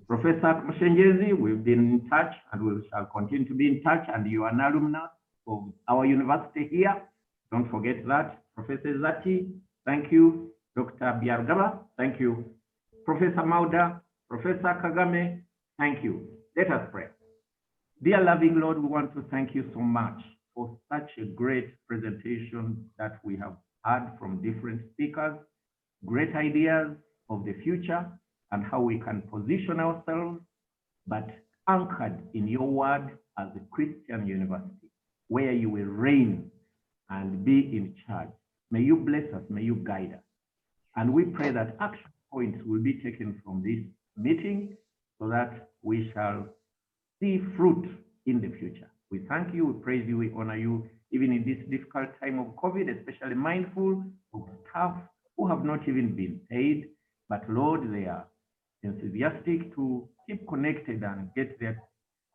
Professor Mushenjezi, we've been in touch and we shall continue to be in touch, and you are an alumnus of our university here. Don't forget that. Professor Zati, thank you. Dr. Biargaba, thank you. Professor Mauda, Professor Kagame, thank you. Let us pray. Dear loving Lord, we want to thank you so much for such a great presentation that we have had from different speakers, great ideas of the future and how we can position ourselves, but anchored in your word as a Christian university, where you will reign and be in charge. May you bless us, may you guide us. And we pray that action points will be taken from this meeting so that we shall see fruit in the future. We thank you, we praise you, we honor you, even in this difficult time of COVID, especially mindful of staff who have not even been paid, but Lord, they are enthusiastic to keep connected and get their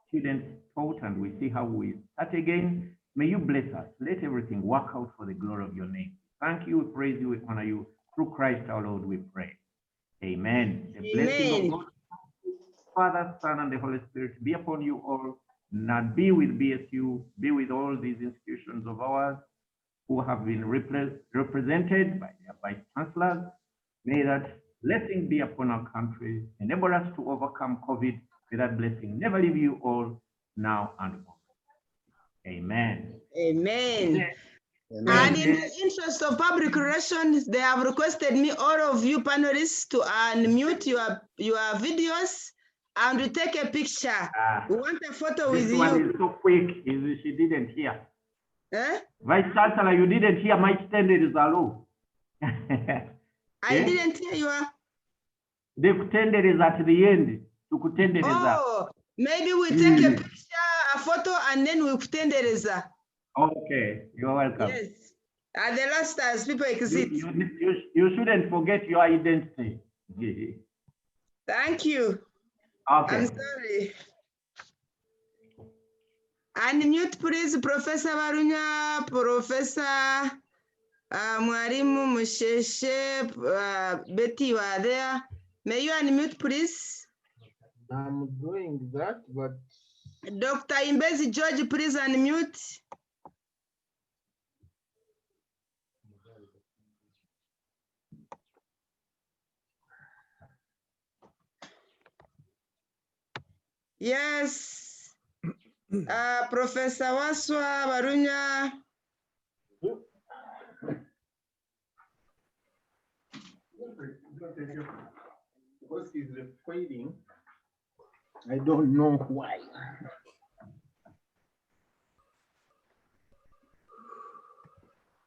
students taught, and we see how we start again. May you bless us. Let everything work out for the glory of your name. Thank you, we praise you, we honor you. Through Christ our Lord, we pray. Amen. The blessing of God, Father, Son, and the Holy Spirit be upon you all, and be with BSU, be with all these institutions of ours who have been represented by their vice chancellors. May that blessing be upon our country, enable us to overcome COVID. May that blessing never leave you all, now and on. Amen. Amen. Amen. And in the interest of public relations, they have requested me, all of you panelists, to unmute your videos and we take a picture. We want a photo with This one you. is so quick, she didn't hear. Eh? Vice Chancellor, you didn't hear my standard is low. I didn't hear you. The tender is at the end. Oh, maybe we take a picture, a photo, and then we pretend there is a. Okay, you're welcome. Yes. At the last, as people exit. You shouldn't forget your identity. Thank you. Okay. I'm sorry. Unmute, please, Professor Varunya, Professor Mwalimu Musheshe, Betty, you are there. May you unmute, please? I'm doing that, but Dr. Imbezi George, please unmute. Yes. Professor Waswa Varunya. because he's failing, I don't know why.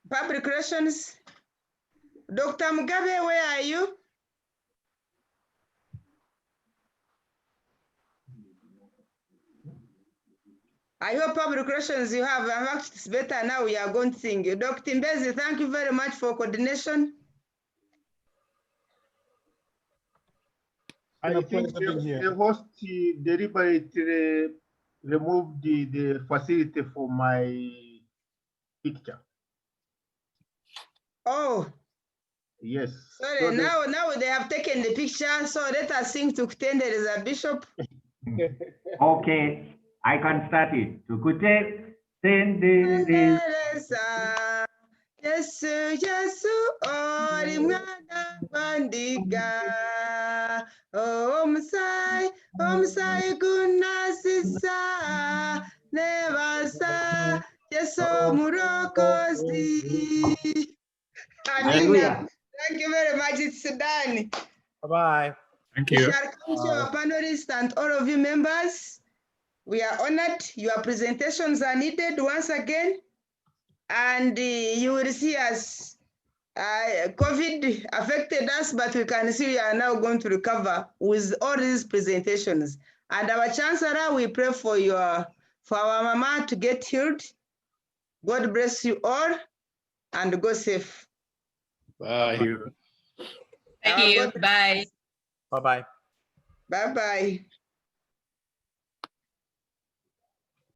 Public relations. Dr. Mugabe, where are you? I hope public relations you have. In fact, it's better now. We are going to sing. Dr. Mbezi, thank you very much for coordination. I think the host deliberately removed the facility for my picture. Oh. Yes. Sorry, So now they have taken the picture, so let us sing to Kutende as a bishop. Okay, I can start it. To Kutende. Yesu, Yesu, ori mwana bandiga. Omsai kunasisa. Nevasa, Yesu murokozi. Hallelujah. Thank you very much. It's done. Bye-bye. Thank We you. shall come to our panelists and all of you members. We are honored. Your presentations are needed once again. And you will see us. COVID affected us, but we can see we are now going to recover with all these presentations. And our Chancellor, we pray for our mama to get healed. God bless you all and go safe. Bye. Thank you. Bye. Bye-bye. Bye-bye.